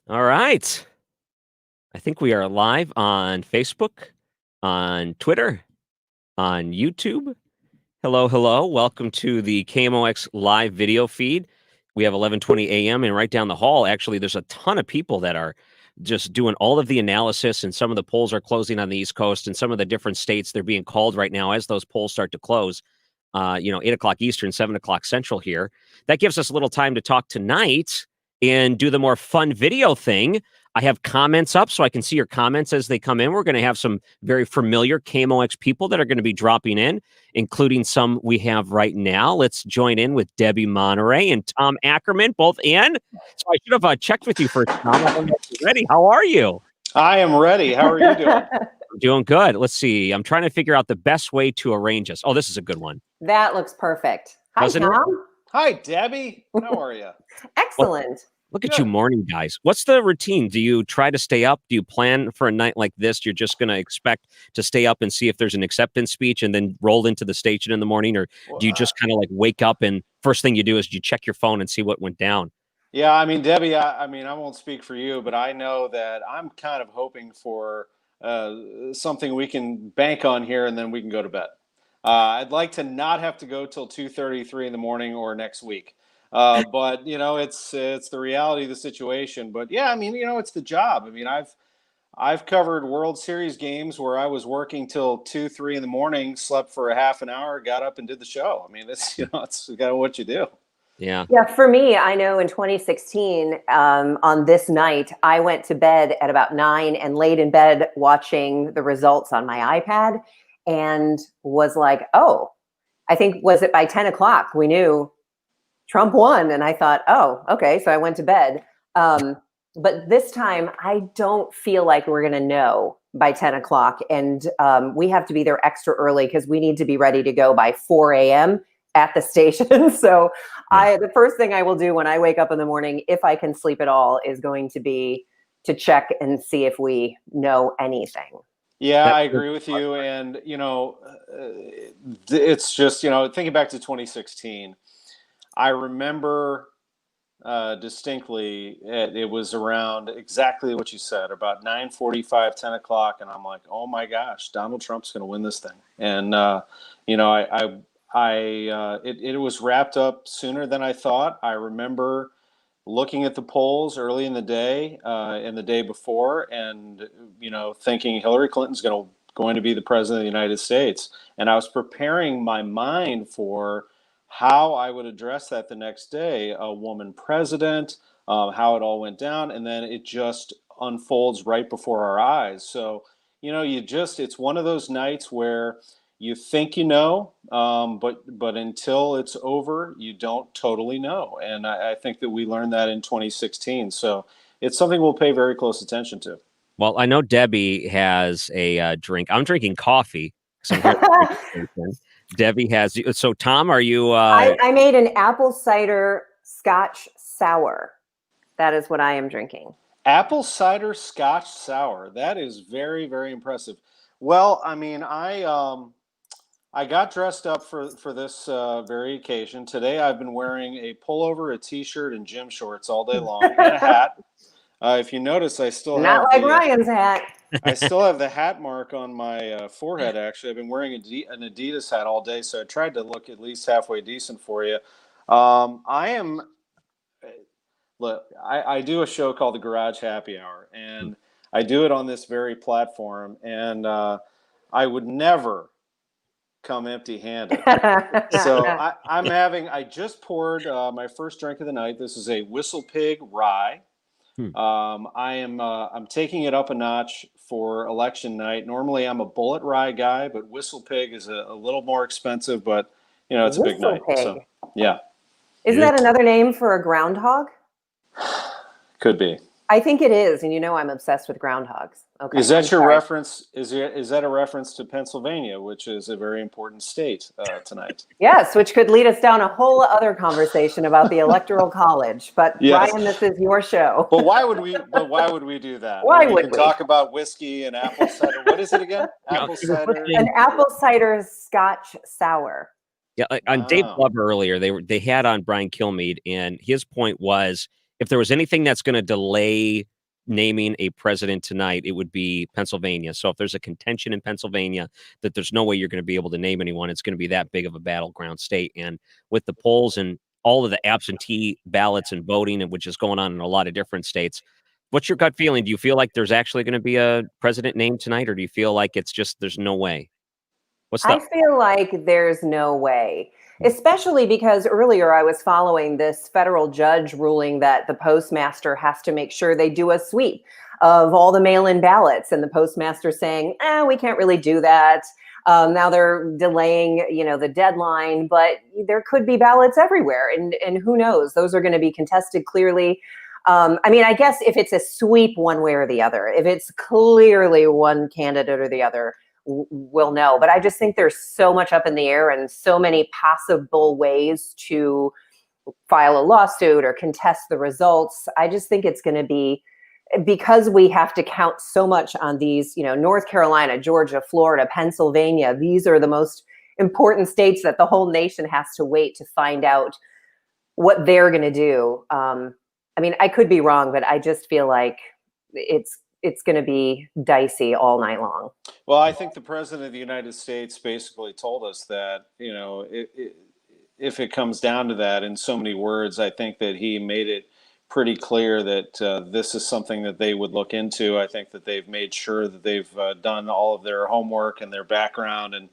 All right. I think we are live on Facebook, on Twitter, on YouTube. Hello, hello. Welcome to the KMOX live video feed. We have 11:20 a.m. and right down the hall, actually, there's a ton of people that are just doing all of the analysis, and some of the polls are closing on the East Coast, and some of the different states, they're being called right now as those polls start to close. 8 o'clock Eastern, 7 o'clock Central here. That gives us a little time to talk tonight and do the more fun video thing. I have comments up so I can see your comments as they come in. We're going to have some very familiar KMOX people that are going to be dropping in, including some we have right now. Let's join in with Debbie Monterey and Tom Ackerman, both in. So I should have checked with you first, Tom. I don't know if you're ready. How are you? I am ready. How are you doing? I'm doing good. Let's see. I'm trying to figure out the best way to arrange us. Oh, this is a good one. That looks perfect. Hi, Doesn't it? Tom. Hi, Debbie. How are you? Excellent. Look at you morning guys. What's the routine? Do you try to stay up? Do you plan for a night like this? You're just going to expect to stay up and see if there's an acceptance speech and then roll into the station in the morning? Or do you just kind of like wake up and first thing you do is you check your phone and see what went down? Yeah, I mean, Debbie, I won't speak for you, but I know that I'm kind of hoping for something we can bank on here and then we can go to bed. I'd like to not have to go till 2:33 in the morning or next week. But it's the reality of the situation. But yeah, I mean, it's the job. I mean, I've covered World Series games where I was working till 2, 3 in the morning, slept for a half an hour, got up and did the show. I mean, it's it's kind of what you do. Yeah. Yeah, for me, I know in 2016, on this night, I went to bed at about 9 and laid in bed watching the results on my iPad and was like, oh, I think was it by 10 o'clock we knew Trump won. And I thought, oh, okay. So I went to bed. But this time I don't feel like we're going to know by 10 o'clock. And we have to be there extra early because we need to be ready to go by 4 a.m. at the station. So the first thing I will do when I wake up in the morning, if I can sleep at all, is going to be to check and see if we know anything. Yeah, I agree with you. And, it's just, thinking back to 2016, I remember distinctly it was around exactly what you said, about 9:45, 10 o'clock. And I'm like, oh my gosh, Donald Trump's going to win this thing. And, it was wrapped up sooner than I thought. I remember looking at the polls early in the day and the day before and, thinking Hillary Clinton's going to be the president of the United States. And I was preparing my mind for how I would address that the next day, a woman president, how it all went down. And then it just unfolds right before our eyes. So, it's one of those nights where you think but until it's over, you don't totally know. And I think that we learned that in 2016. So it's something we'll pay very close attention to. Well, I know Debbie has a drink. I'm drinking coffee. Debbie has. So, Tom, are you? I made an apple cider Scotch sour. That is what I am drinking. Apple cider Scotch sour. That is very, very impressive. Well, I mean, I got dressed up for this very occasion. Today, I've been wearing a pullover, a t-shirt, and gym shorts all day long, and a hat. If you notice, I still not have like Ryan's hat. I still have the hat mark on my forehead. Actually, I've been wearing an Adidas hat all day, so I tried to look at least halfway decent for you. I do a show called the Garage Happy Hour, and I do it on this very platform, and I would never come empty-handed. So I just poured my first drink of the night. This is a Whistle Pig Rye. I'm taking it up a notch for election night. Normally I'm a Bullet Rye guy, but Whistle Pig is a little more expensive, but it's a big night. So yeah. Isn't that another name for a groundhog? Could be. I think it is, and I'm obsessed with groundhogs. Okay. Is that your reference? Is that a reference to Pennsylvania, which is a very important state tonight? Yes, which could lead us down a whole other conversation about the Electoral College. But yes. Ryan, this is your show. But why would we do that? Why would we can talk about whiskey and apple cider? What is it again? Apple cider. An apple cider Scotch sour. Yeah, on Dave Glover earlier, they had on Brian Kilmeade, and his point was, if there was anything that's going to delay naming a president tonight, it would be Pennsylvania. So if there's a contention in Pennsylvania that there's no way you're going to be able to name anyone, it's going to be that big of a battleground state. And with the polls and all of the absentee ballots and voting, and which is going on in a lot of different states, what's your gut feeling? Do you feel like there's actually going to be a president named tonight, or do you feel like it's just there's no way? What's I the feel like there's no way, especially because earlier I was following this federal judge ruling that the postmaster has to make sure they do a sweep of all the mail-in ballots, and the postmaster saying, we can't really do that. Now they're delaying, the deadline, but there could be ballots everywhere, and who knows? Those are going to be contested clearly. I mean, I guess if it's a sweep one way or the other, if it's clearly one candidate or the other, we'll know. But I just think there's so much up in the air and so many possible ways to file a lawsuit or contest the results. I just think it's going to be, because we have to count so much on these, North Carolina, Georgia, Florida, Pennsylvania. These are the most important states that the whole nation has to wait to find out what they're going to do. I mean, I could be wrong, but I just feel like it's going to be dicey all night long. Well, I think the president of the United States basically told us that, if it comes down to that in so many words, I think that he made it pretty clear that this is something that they would look into. I think that they've made sure that they've done all of their homework and their background, and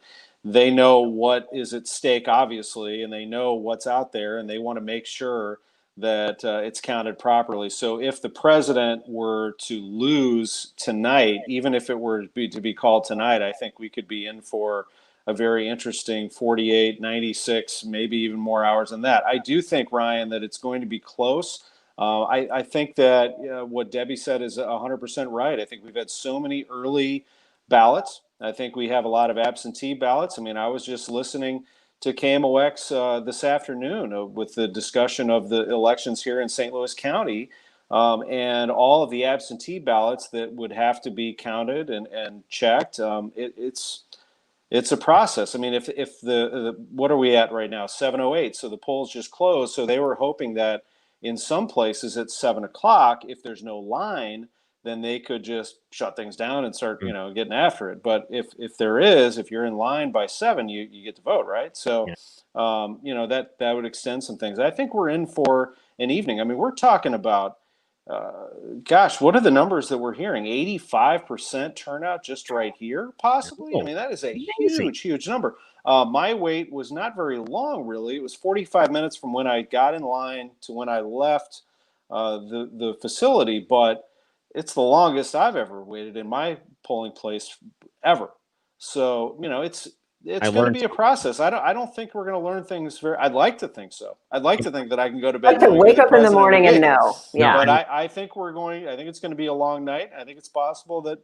they know what is at stake, obviously, and they know what's out there, and they want to make sure that it's counted properly. So if the president were to lose tonight, even if it were to be called tonight, I think we could be in for a very interesting 48, 96, maybe even more hours than that. I do think, Ryan, that it's going to be close. I think that what Debbie said is 100% right. I think we've had so many early ballots. I think we have a lot of absentee ballots. I mean, I was just listening to KMOX this afternoon with the discussion of the elections here in St. Louis County, and all of the absentee ballots that would have to be counted and checked. It's a process. I mean, if the what are we at right now? 7:08. So the polls just closed. So they were hoping that in some places at 7 o'clock, if there's no line, then they could just shut things down and start, getting after it. But if you're in line by 7, you get to vote, right? So, Yeah. that would extend some things. I think we're in for an evening. I mean, we're talking about, gosh, what are the numbers that we're hearing? 85% turnout just right here, possibly. I Oh, mean, that is a amazing. huge number. My wait was not very long, really. It was 45 minutes from when I got in line to when I left the facility, but it's the longest I've ever waited in my polling place ever. So, I it's going to learned be a process. I don't think we're going to learn things very. I'd like to think so. I'd like to think that I can go to Like bed to knowing who wake the up in the president will morning and be. know. no, Yeah. But I think I think it's going to be a long night. I think it's possible that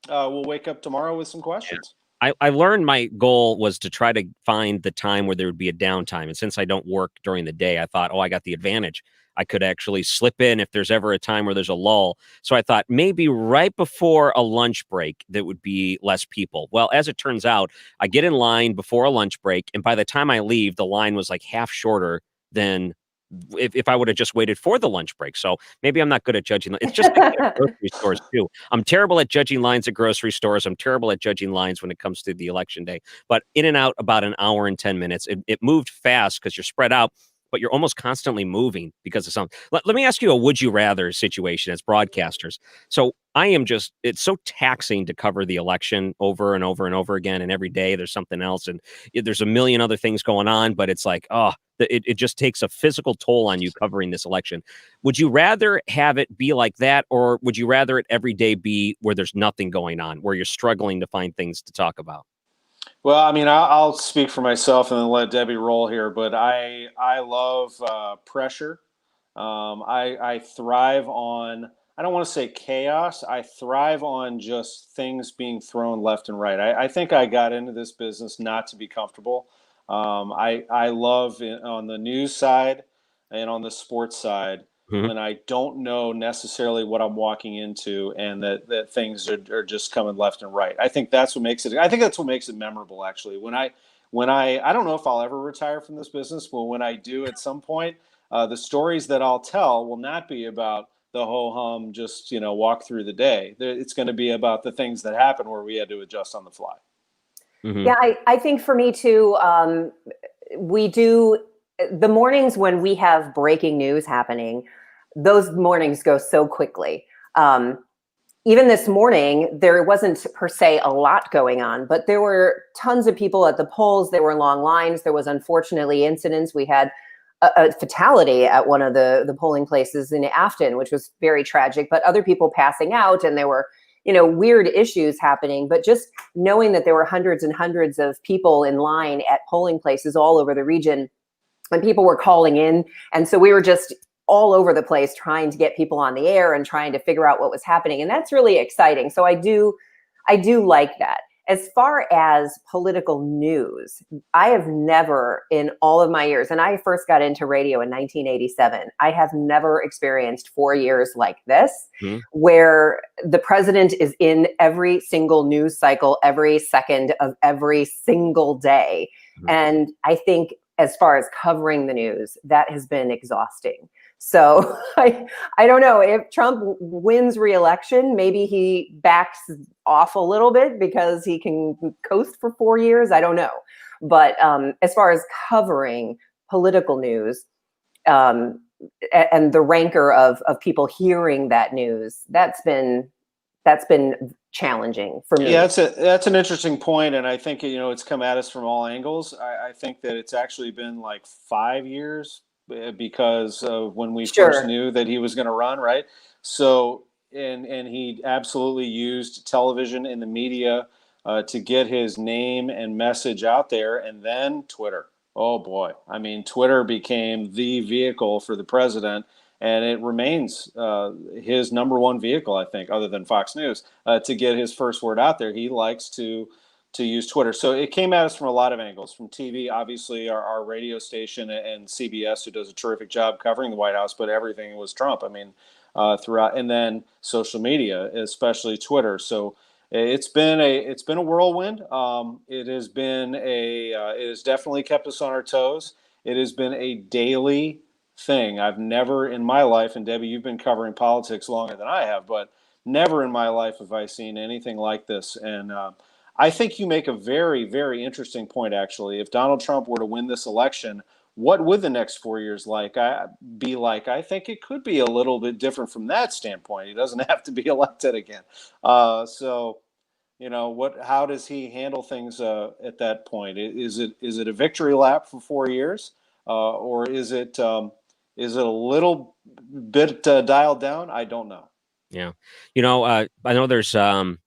we'll wake up tomorrow with some questions. I learned my goal was to try to find the time where there would be a downtime. And since I don't work during the day, I thought, I got the advantage. I could actually slip in if there's ever a time where there's a lull. So I thought maybe right before a lunch break, there would be less people. Well, as it turns out, I get in line before a lunch break. And by the time I leave, the line was like half shorter than if I would have just waited for the lunch break. So maybe I'm not good at judging. It's just like at grocery stores too. I'm terrible at judging lines at grocery stores. I'm terrible at judging lines when it comes to the election day. But in and out about an hour and 10 minutes. It moved fast because you're spread out, but you're almost constantly moving because of something. Let me ask you a would you rather situation as broadcasters. So it's so taxing to cover the election over and over and over again. And every day there's something else. And there's a million other things going on, but it's like, it just takes a physical toll on you covering this election. Would you rather have it be like that, or would you rather it every day be where there's nothing going on, where you're struggling to find things to talk about? Well, I mean, I'll speak for myself and then let Debbie roll here. But I love pressure. I thrive on. I don't want to say chaos. I thrive on just things being thrown left and right. I think I got into this business not to be comfortable. I love on the news side and on the sports side Mhm. when I don't know necessarily what I'm walking into, and that things are just coming left and right. I think that's what makes it. I think that's what makes it memorable. Actually, when I don't know if I'll ever retire from this business, but when I do at some point, the stories that I'll tell will not be about the ho-hum, just, walk through the day. It's going to be about the things that happen where we had to adjust on the fly. Yeah, I think for me too, we do the mornings when we have breaking news happening, those mornings go so quickly. Even this morning, there wasn't per se a lot going on, but there were tons of people at the polls. There were long lines. There was unfortunately incidents. We had a fatality at one of the polling places in Afton, which was very tragic, but other people passing out, and there were, weird issues happening. But just knowing that there were hundreds and hundreds of people in line at polling places all over the region, and people were calling in. And so we were just all over the place trying to get people on the air and trying to figure out what was happening. And that's really exciting. So I do like that. As far as political news, I have never in all of my years, and I first got into radio in 1987, I have never experienced 4 years like this, where the president is in every single news cycle, every second of every single day. And I think as far as covering the news, that has been exhausting. So I don't know if Trump wins re-election, maybe he backs off a little bit because he can coast for 4 years. I don't know. But as far as covering political news and the rancor of people hearing that news, that's been challenging for me. Yeah, that's an interesting point, and I think it's come at us from all angles. I think that it's actually been like 5 years because of when we first knew that he was going to run, right? So, and he absolutely used television and the media to get his name and message out there, and then Twitter. Oh boy, I mean, Twitter became the vehicle for the president. And it remains his number one vehicle, I think, other than Fox News, to get his first word out there. He likes to use Twitter. So it came at us from a lot of angles. From TV, obviously, our radio station and CBS, who does a terrific job covering the White House, but everything was Trump. I mean, throughout, and then social media, especially Twitter. So it's been a whirlwind. It has definitely kept us on our toes. It has been a daily thing. I've never in my life, and Debbie, you've been covering politics longer than I have, but never in my life have I seen anything like this. And I think you make a very, very interesting point, actually. If Donald Trump were to win this election, what would the next 4 years be like? I think it could be a little bit different from that standpoint. He doesn't have to be elected again. So, how does he handle things at that point? Is it a victory lap for 4 years, or is it a little bit dialed down? I don't know. Yeah. I know there's some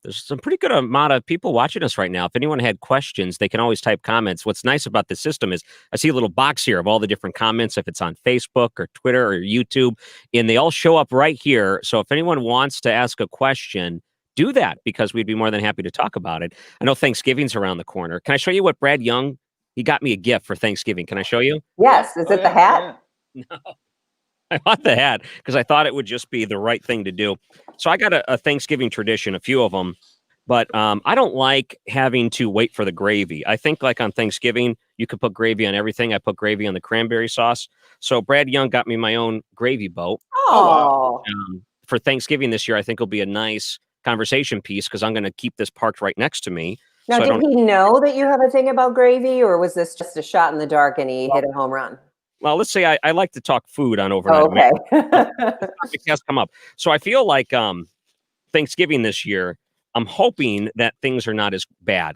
pretty good amount of people watching us right now. If anyone had questions, they can always type comments. What's nice about the system is I see a little box here of all the different comments, if it's on Facebook or Twitter or YouTube, and they all show up right here. So if anyone wants to ask a question, do that because we'd be more than happy to talk about it. I know Thanksgiving's around the corner. Can I show you what Brad Young, he got me a gift for Thanksgiving. Can I show you? Yes. Is it the hat? No. I bought the hat because I thought it would just be the right thing to do. So I got a Thanksgiving tradition, a few of them, but I don't like having to wait for the gravy. I think like on Thanksgiving, you could put gravy on everything. I put gravy on the cranberry sauce. So Brad Young got me my own gravy boat. Oh, For Thanksgiving this year, I think it'll be a nice conversation piece because I'm going to keep this parked right next to me. now did he know that you have a thing about gravy, or was this just a shot in the dark and he hit a home run? Well, let's say I like to talk food on Overnight. Okay. It has come up. So I feel like Thanksgiving this year, I'm hoping that things are not as bad.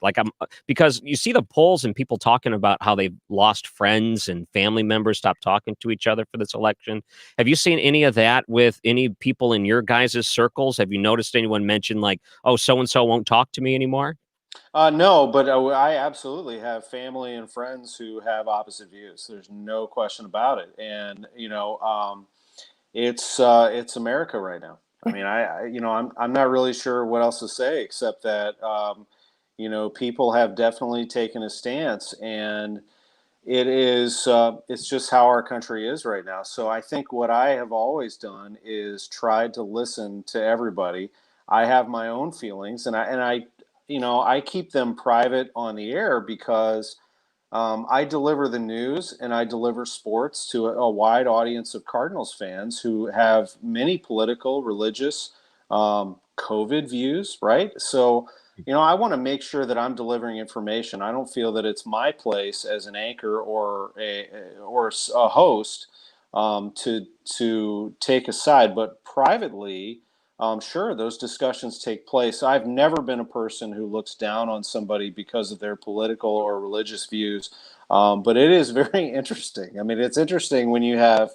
Because you see the polls and people talking about how they've lost friends and family members, stopped talking to each other for this election. Have you seen any of that with any people in your guys' circles? Have you noticed anyone mention like, oh, so-and-so won't talk to me anymore? No, but I absolutely have family and friends who have opposite views. There's no question about it. And, it's America right now. I mean, I'm not really sure what else to say except that, people have definitely taken a stance, and it's just how our country is right now. So I think what I have always done is tried to listen to everybody. I have my own feelings, and I keep them private on the air because I deliver the news and I deliver sports to a wide audience of Cardinals fans who have many political, religious, COVID views, right? So, I want to make sure that I'm delivering information. I don't feel that it's my place as an anchor or a host to take a side, but privately, sure, those discussions take place. I've never been a person who looks down on somebody because of their political or religious views, but it is very interesting. I mean, it's interesting when you have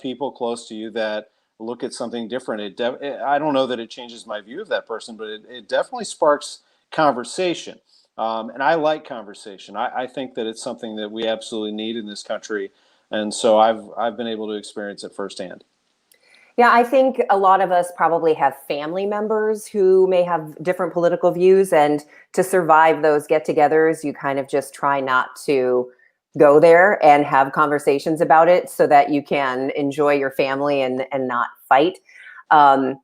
people close to you that look at something different. I don't know that it changes my view of that person, but it definitely sparks conversation. And I like conversation. I think that it's something that we absolutely need in this country. And so I've been able to experience it firsthand. Yeah, I think a lot of us probably have family members who may have different political views, and to survive those get-togethers, you kind of just try not to go there and have conversations about it so that you can enjoy your family and not fight. Um,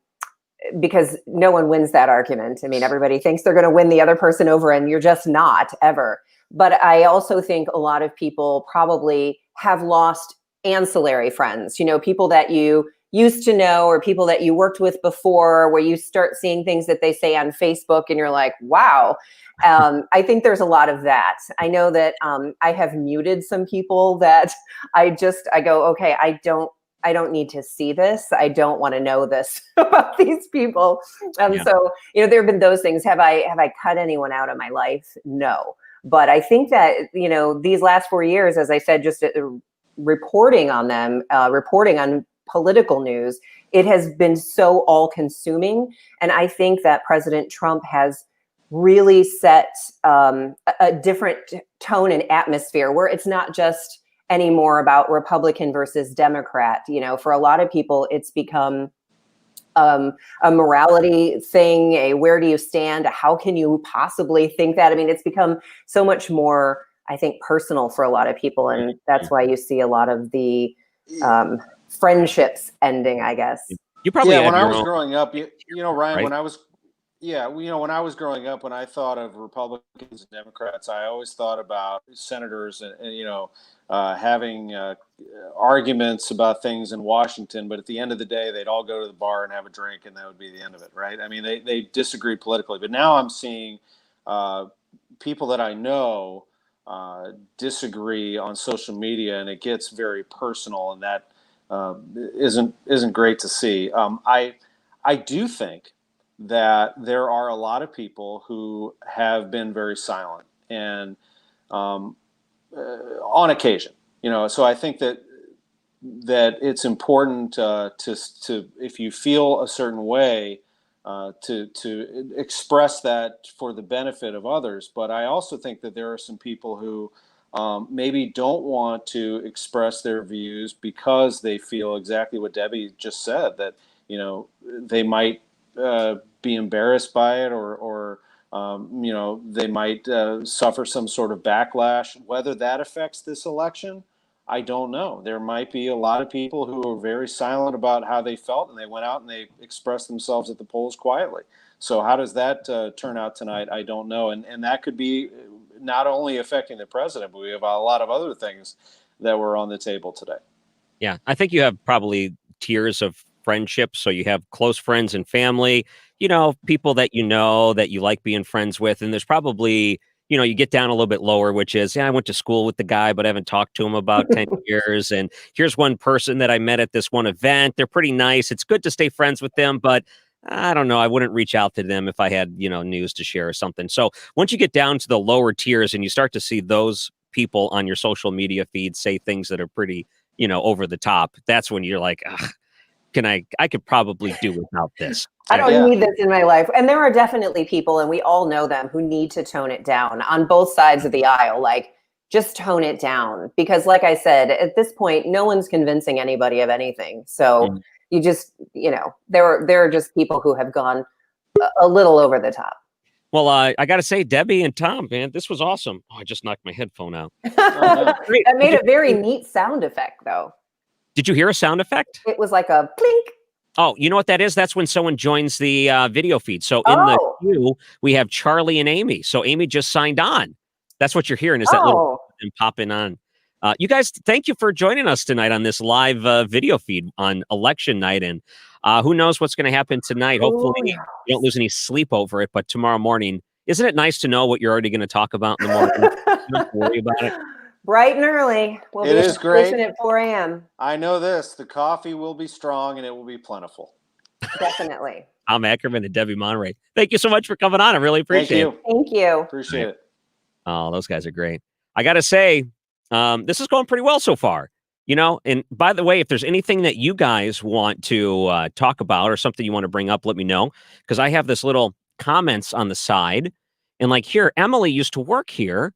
because no one wins that argument. I mean, everybody thinks they're going to win the other person over, and you're just not, ever. But I also think a lot of people probably have lost ancillary friends, people that you used to know or people that you worked with before, where you start seeing things that they say on Facebook and you're like, wow. I think there's a lot of that. I know that I have muted some people that I go, okay, I don't need to see this. I don't want to know this about these people. Yeah. So, there have been those things. Have I cut anyone out of my life? No. But I think that, these last 4 years, as I said, just reporting on them, reporting on political news, it has been so all consuming. And I think that President Trump has really set a different tone and atmosphere where it's not just anymore about Republican versus Democrat. For a lot of people, it's become a morality thing, a where do you stand, a how can you possibly think that? I mean, it's become so much more, I think, personal for a lot of people. And that's why you see a lot of the friendships ending, I guess. You probably have when I your was own, growing up, Ryan, right? when I was growing up, when I thought of Republicans and Democrats, I always thought about senators and having arguments about things in Washington. But at the end of the day, they'd all go to the bar and have a drink, and that would be the end of it, right? I mean, they disagree politically. But now I'm seeing people that I know disagree on social media, and it gets very personal, and that isn't great to see. I do think that there are a lot of people who have been very silent, and on occasion, so I think that it's important to if you feel a certain way, to express that for the benefit of others. But I also think that there are some people who maybe don't want to express their views because they feel exactly what Debbie just said, that they might be embarrassed by it, or they might suffer some sort of backlash. Whether that affects this election, I don't know. There might be a lot of people who are very silent about how they felt, and they went out and they expressed themselves at the polls quietly. So how does that turn out tonight? I don't know. And that could be not only affecting the president, but we have a lot of other things that were on the table today. Yeah, I think you have probably tiers of friendship. So you have close friends and family, people that that you like being friends with. And there's probably, you get down a little bit lower, which is, I went to school with the guy, but I haven't talked to him about 10 years. And here's one person that I met at this one event. They're pretty nice. It's good to stay friends with them, but I don't know. I wouldn't reach out to them if I had, news to share or something. So once you get down to the lower tiers and you start to see those people on your social media feed say things that are pretty, over the top, that's when you're like, ugh, I could probably do without this. I don't need this in my life. And there are definitely people, and we all know them, who need to tone it down on both sides of the aisle. Like, just tone it down. Because like I said, at this point, no one's convincing anybody of anything. So you just, there are just people who have gone a little over the top. Well, I got to say, Debbie and Tom, man, this was awesome. Oh, I just knocked my headphone out. That made a very neat sound effect, though. Did you hear a sound effect? It was like a plink. Oh, you know what that is? That's when someone joins the video feed. So in the queue, we have Charlie and Amy. So Amy just signed on. That's what you're hearing, is that little them popping on. You guys, thank you for joining us tonight on this live video feed on election night. And who knows what's going to happen tonight. Hopefully you don't lose any sleep over it. But tomorrow morning, isn't it nice to know what you're already going to talk about in the morning? You don't have to worry about it. Bright and early. We'll It be is great. at 4 a.m. I know this. The coffee will be strong and it will be plentiful. Definitely. Tom Ackerman and Debbie Monterey. Thank you so much for coming on. I really appreciate it. Thank you. Appreciate it. Oh, those guys are great. I got to say, this is going pretty well so far. You know, and by the way, if there's anything that you guys want to talk about or something you want to bring up, let me know. Because I have this little comments on the side. And like here, Emily used to work here.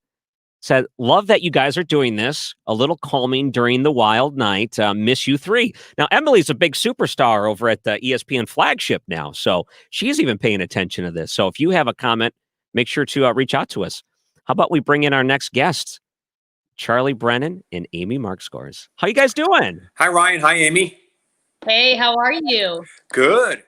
Said, love that you guys are doing this. A little calming during the wild night. Miss you 3. Now, Emily's a big superstar over at the ESPN flagship now. So she's even paying attention to this. So if you have a comment, make sure to reach out to us. How about we bring in our next guests, Charlie Brennan and Amy Markscores. How you guys doing? Hi, Ryan. Hi, Amy. Hey, how are you? Good.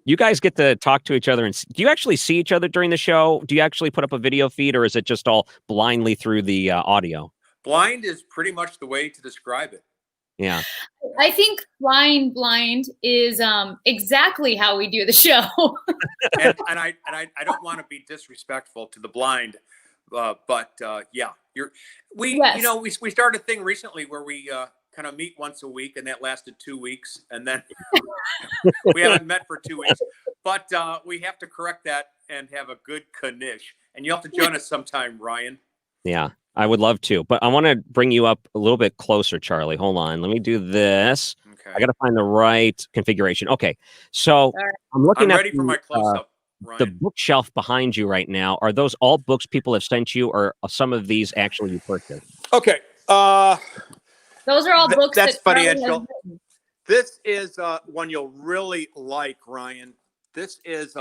You guys get to talk to each other. And do you actually see each other during the show? Do you actually put up a video feed, or is it just all blindly through the audio? Blind is pretty much the way to describe it. Yeah. I think flying blind is exactly how we do the show. and I don't want to be disrespectful to the blind, but yeah, we started a thing recently where we kind of meet once a week, and that lasted 2 weeks, and then we haven't met for 2 weeks. But we have to correct that and have a good knish. And you'll have to join us sometime, Ryan. Yeah, I would love to. But I want to bring you up a little bit closer, Charlie. Hold on. Let me do this. Okay. I got to find the right configuration. Okay. So I'm looking at ready for my close-up, Ryan. The bookshelf behind you right now. Are those all books people have sent you, or are some of these actually you purchased? Okay. Those are all books that's that Charlie financial. has written. This is one you'll really like, Ryan. This is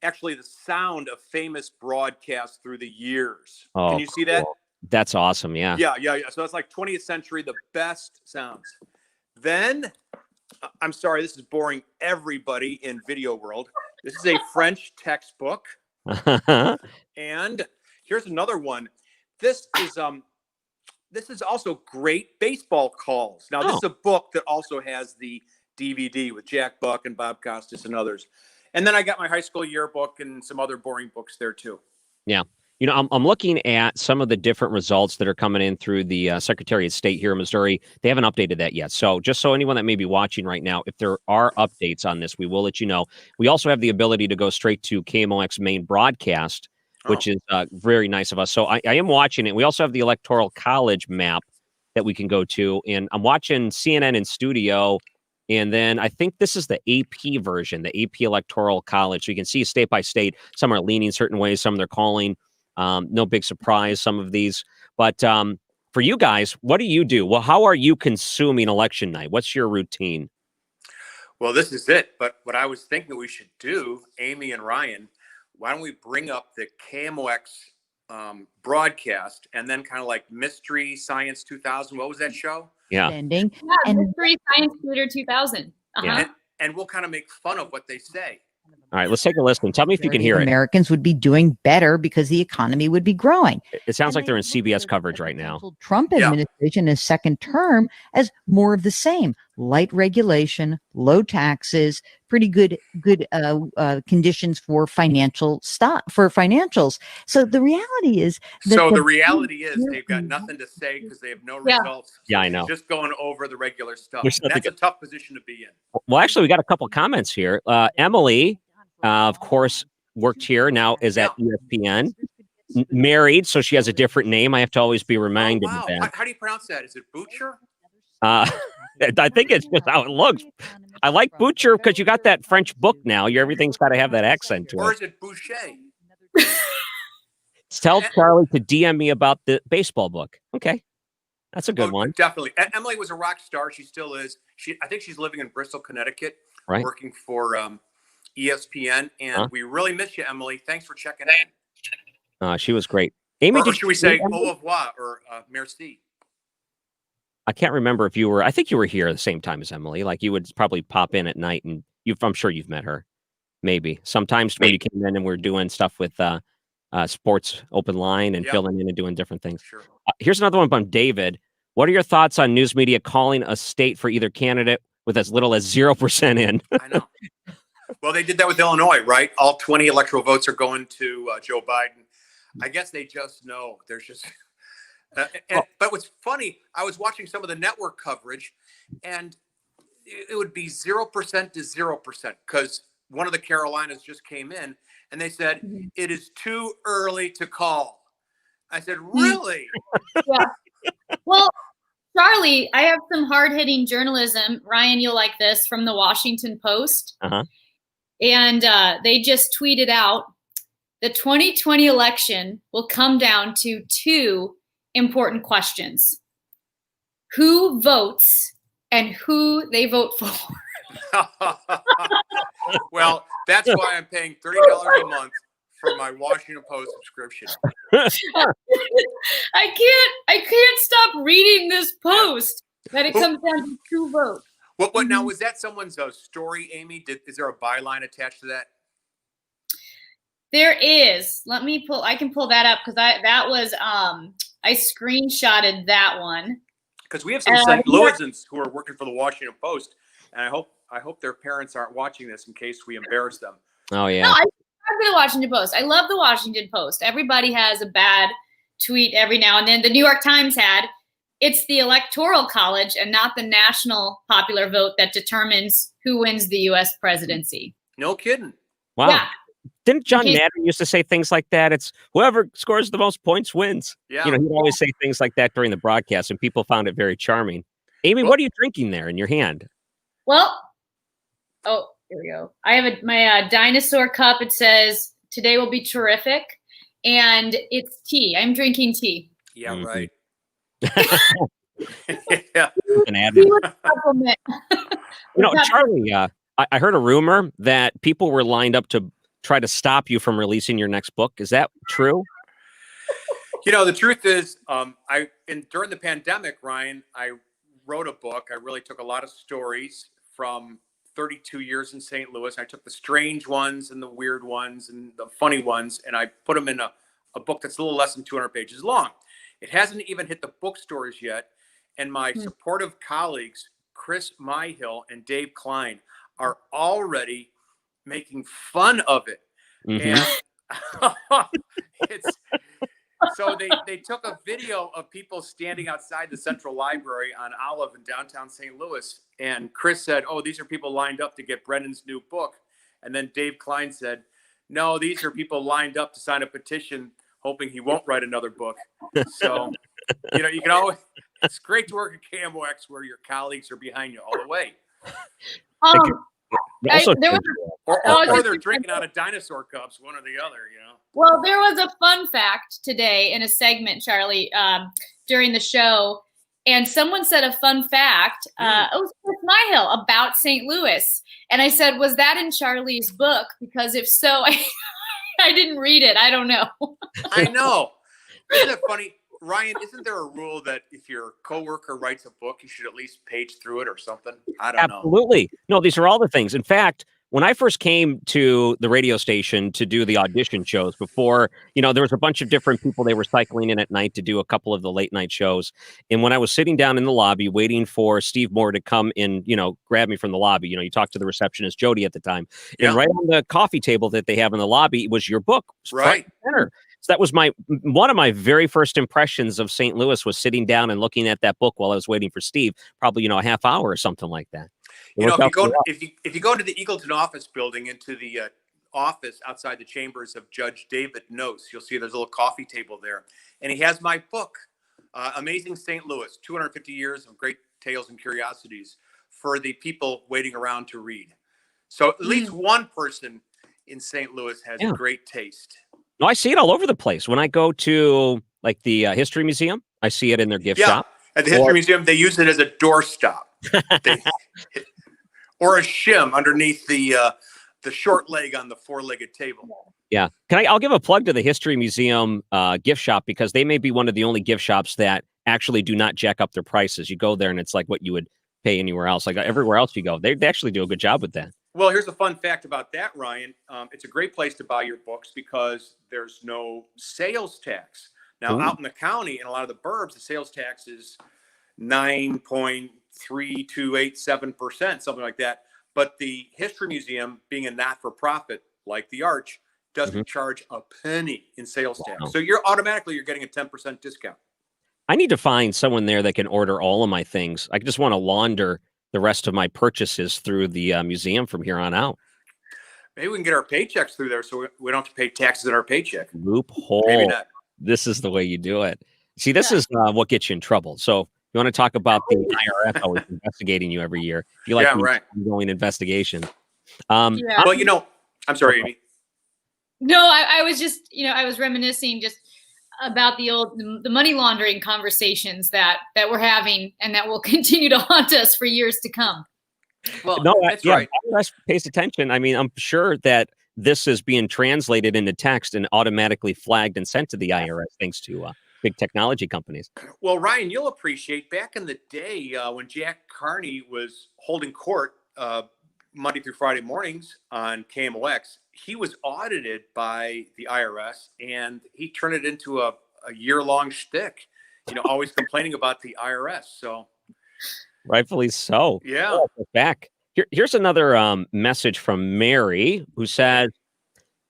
actually the sound of famous broadcasts through the years. Oh, can you see that? That's awesome. Yeah. Yeah. So it's like 20th century, the best sounds. Then, I'm sorry, this is boring everybody in video world. This is a French textbook. And here's another one. This is also great baseball calls. Now, this is a book that also has the DVD with Jack Buck and Bob Costas and others. And then I got my high school yearbook and some other boring books there too. Yeah. You know, I'm looking at some of the different results that are coming in through the Secretary of State here in Missouri. They haven't updated that yet. So just so anyone that may be watching right now, if there are updates on this, we will let you know. We also have the ability to go straight to KMOX main broadcast, which is very nice of us. So I am watching it. We also have the Electoral College map that we can go to. And I'm watching CNN in studio. And then I think this is the AP version, the AP Electoral College. So you can see state by state. Some are leaning certain ways. Some they're calling. No big surprise, some of these. But for you guys, what do you do? Well, how are you consuming election night? What's your routine? Well, this is it. But what I was thinking we should do, Amy and Ryan, why don't we bring up the KMOX broadcast and then kind of like Mystery Science 2000. What was that show? Yeah. And Mystery Science Theater 2000. Yeah. And we'll kind of make fun of what they say. All right, let's take a listen. Tell me if you can hear it. Americans would be doing better because the economy would be growing. It sounds like they're in CBS coverage right now. Trump administration, his second term, as more of the same: light regulation, low taxes, pretty good conditions for financials. So the reality is that they've got nothing to say because they have no results. Yeah, I know. Just going over the regular stuff. That's a tough position to be in. Well, actually, we got a couple comments here. Emily, of course, worked here, now is at ESPN. Married, so she has a different name. I have to always be reminded of that. How do you pronounce that? Is it Butcher? I think it's just how it looks. I like Butcher because you got that French book now. Everything's got to have that accent to it. Or is it Boucher? Tell Charlie to DM me about the baseball book. Okay. That's a good one. Definitely. Emily was a rock star. She still is. I think she's living in Bristol, Connecticut, working for ESPN. And we really miss you, Emily. Thanks for checking in. She was great. Amy, or should we say au revoir or merci? I can't remember if you were, I think you were here at the same time as Emily. Like you would probably pop in at night and I'm sure you've met her. Maybe. Sometimes when you came in and we're doing stuff with sports open line and Yeah. filling in and doing different things. Sure. Here's another one from David. What are your thoughts on news media calling a state for either candidate with as little as 0% in? I know. Well, they did that with Illinois, right? All 20 electoral votes are going to Joe Biden. I guess they just know. There's just. But what's funny, I was watching some of the network coverage, and it would be 0% to 0% because one of the Carolinas just came in, and they said it is too early to call. I said, really? Yeah. Well, Charlie, I have some hard-hitting journalism. Ryan, you'll like this, from the Washington Post. Uh-huh. And they just tweeted out, the 2020 election will come down to two important questions. Who votes and who they vote for. Well, that's why I'm paying $30 a month for my Washington Post subscription. I can't stop reading this post that it comes down to two votes. What now, was that someone's story, Amy? Is there a byline attached to that? There is. I can pull that up because I screenshotted that one. Because we have some St. Louisans who are working for the Washington Post, and I hope their parents aren't watching this in case we embarrass them. Oh yeah. No, I'm for the Washington Post. I love the Washington Post. Everybody has a bad tweet every now and then. The New York Times had, it's the Electoral College and not the national popular vote that determines who wins the U.S. presidency. No kidding. Wow. Yeah. Didn't John Natter used to say things like that? It's whoever scores the most points wins. Yeah. You know, he'd always say things like that during the broadcast, and people found it very charming. Amy, what are you drinking there in your hand? Well, here we go. I have my dinosaur cup. It says, today will be terrific. And it's tea. I'm drinking tea. Yeah, right. Yeah. Compliment. You know, Charlie, I heard a rumor that people were lined up to try to stop you from releasing your next book. Is that true? You know, the truth is, during the pandemic, Ryan, I wrote a book. I really took a lot of stories from 32 years in St. Louis. I took the strange ones and the weird ones and the funny ones, and I put them in a book that's a little less than 200 pages long. It hasn't even hit the bookstores yet. And my supportive colleagues, Chris Myhill and Dave Klein, are already making fun of it. And so they took a video of people standing outside the Central Library on Olive in downtown St. Louis. And Chris said, oh, these are people lined up to get Brendan's new book. And then Dave Klein said, no, these are people lined up to sign a petition hoping he won't write another book. So, you know, you can always, it's great to work at KMOX where your colleagues are behind you all the way. Or they're drinking out of dinosaur cups, one or the other, you know. Well, there was a fun fact today in a segment, Charlie, during the show, and someone said a fun fact. It was Chris Myhill about St. Louis, and I said, "Was that in Charlie's book? Because if so, I didn't read it. I don't know." I know. Isn't it funny, Ryan? Isn't there a rule that if your coworker writes a book, you should at least page through it or something? I don't know. Absolutely. No, these are all the things. In fact, when I first came to the radio station to do the audition shows before, you know, there was a bunch of different people they were cycling in at night to do a couple of the late night shows. And when I was sitting down in the lobby waiting for Steve Moore to come in, you know, grab me from the lobby, you know, you talked to the receptionist, Jody, at the time. And right on the coffee table that they have in the lobby was your book. Right. Center. So that was one of my very first impressions of St. Louis was sitting down and looking at that book while I was waiting for Steve, probably, you know, a half hour or something like that. You know, if you go to the Eagleton office building, into the office outside the chambers of Judge David Noce, you'll see there's a little coffee table there. And he has my book, Amazing St. Louis, 250 Years of Great Tales and Curiosities, for the people waiting around to read. So at least one person in St. Louis has great taste. No, I see it all over the place. When I go to like the History Museum, I see it in their gift shop. At the History Museum, they use it as a doorstop. Or a shim underneath the short leg on the four-legged table. Yeah. I'll give a plug to the History Museum gift shop because they may be one of the only gift shops that actually do not jack up their prices. You go there and it's like what you would pay anywhere else. Like everywhere else you go, they actually do a good job with that. Well, here's a fun fact about that, Ryan. It's a great place to buy your books because there's no sales tax. Now, Ooh. out in the county, in a lot of the burbs, the sales tax is 9.3287%, something like that. But the History Museum, being a not-for-profit like the Arch, doesn't charge a penny in sales tax. Wow. So you're getting a 10% discount. I need to find someone there that can order all of my things. I just want to launder the rest of my purchases through the museum from here on out. Maybe we can get our paychecks through there so we don't have to pay taxes on our paycheck. Loophole. Maybe not. This is the way you do it. See, this is what gets you in trouble. So you want to talk about the IRS always investigating you every year. If you like ongoing investigation. Well, I'm sorry, Amy. No, I was just, I was reminiscing just about the money laundering conversations that we're having and that will continue to haunt us for years to come. Well, no, that's right. IRS pays attention. I mean, I'm sure that this is being translated into text and automatically flagged and sent to the IRS thanks to big technology companies. Well, Ryan, you'll appreciate back in the day when Jack Carney was holding court Monday through Friday mornings on KMOX, he was audited by the IRS and he turned it into a year-long shtick, always complaining about the IRS. So rightfully so. Yeah. Back. Here's another message from Mary who says,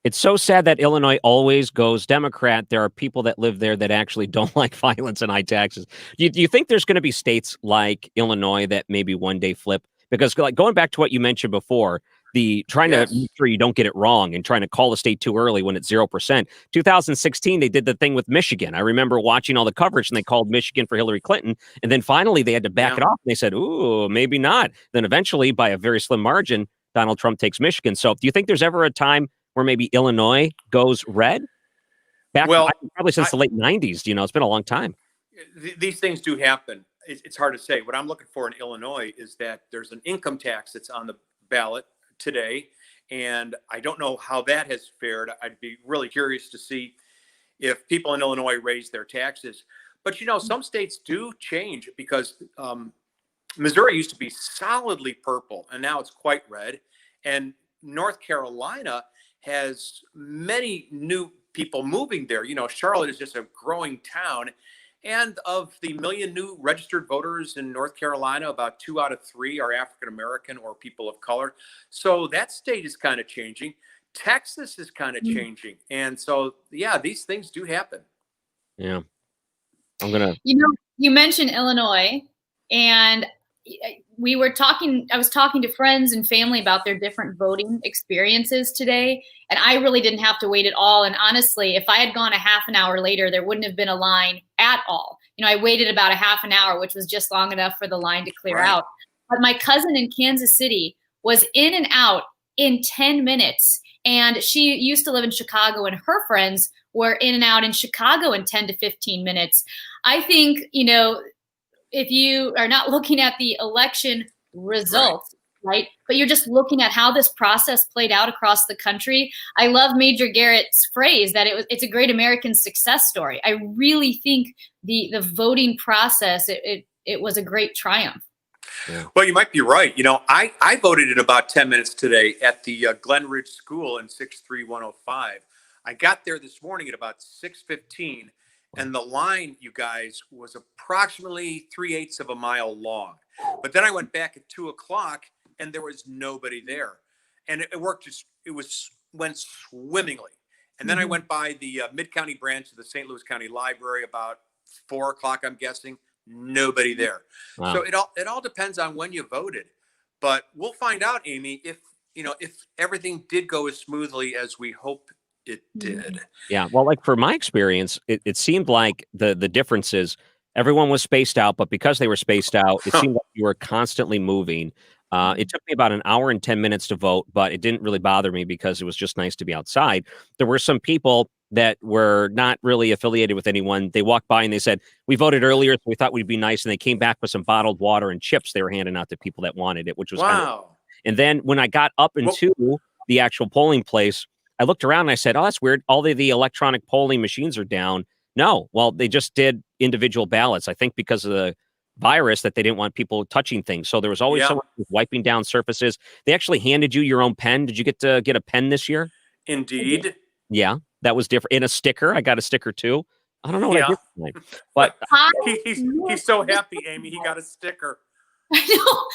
it's so sad that Illinois always goes Democrat. There are people that live there that actually don't like violence and high taxes. Do you think there's going to be states like Illinois that maybe one day flip? Because like going back to what you mentioned before, the trying to make sure you don't get it wrong and trying to call the state too early when it's 0%. 2016, they did the thing with Michigan. I remember watching all the coverage and they called Michigan for Hillary Clinton. And then finally they had to back it off. And they said, ooh, maybe not. Then eventually by a very slim margin, Donald Trump takes Michigan. So do you think there's ever a time where maybe Illinois goes red? Probably since the late 90s, it's been a long time. These things do happen. It's hard to say. What I'm looking for in Illinois is that there's an income tax that's on the ballot today. And I don't know how that has fared. I'd be really curious to see if people in Illinois raise their taxes. But, some states do change because Missouri used to be solidly purple and now it's quite red. And North Carolina has many new people moving there. Charlotte is just a growing town. And of the 1 million new registered voters in North Carolina, about 2 out of 3 are African-American or people of color. So that state is kind of changing. Texas is kind of changing. And so, these things do happen. Yeah. You mentioned Illinois and I was talking to friends and family about their different voting experiences today. And I really didn't have to wait at all. And honestly, if I had gone a half an hour later, there wouldn't have been a line at all. I waited about a half an hour, which was just long enough for the line to clear out. But my cousin in Kansas City was in and out in 10 minutes. And she used to live in Chicago and her friends were in and out in Chicago in 10 to 15 minutes. I think, if you are not looking at the election results, right? But you're just looking at how this process played out across the country. I love Major Garrett's phrase that it's a great American success story. I really think the voting process, it was a great triumph. Yeah. Well, you might be right. I voted in about 10 minutes today at the Glen Ridge School in 63105. I got there this morning at about 6:15. And the line, you guys, was approximately 3/8 of a mile long. But then I went back at 2:00 and there was nobody there. And it worked. Went swimmingly. And then I went by the Mid-County branch of the St. Louis County Library about 4:00, I'm guessing. Nobody there. Wow. So it all depends on when you voted. But we'll find out, Amy, if everything did go as smoothly as we hope it did. Yeah. Well, like for my experience, it seemed like the difference is everyone was spaced out, but because they were spaced out, it seemed like you were constantly moving. It took me about an hour and 10 minutes to vote, but it didn't really bother me because it was just nice to be outside. There were some people that were not really affiliated with anyone. They walked by and they said, we voted earlier, so we thought we'd be nice. And they came back with some bottled water and chips they were handing out to people that wanted it, which was kind of. And then when I got up into the actual polling place, I looked around and I said, oh, that's weird. All the electronic polling machines are down. No, well, they just did individual ballots. I think because of the virus that they didn't want people touching things. So there was always Yeah. someone wiping down surfaces. They actually handed you your own pen. Did you get to get a pen this year? Indeed. Yeah, that was different. And a sticker. I got a sticker too. I don't know what I Yeah. did tonight, but He's so happy, Amy. He got a sticker. I know.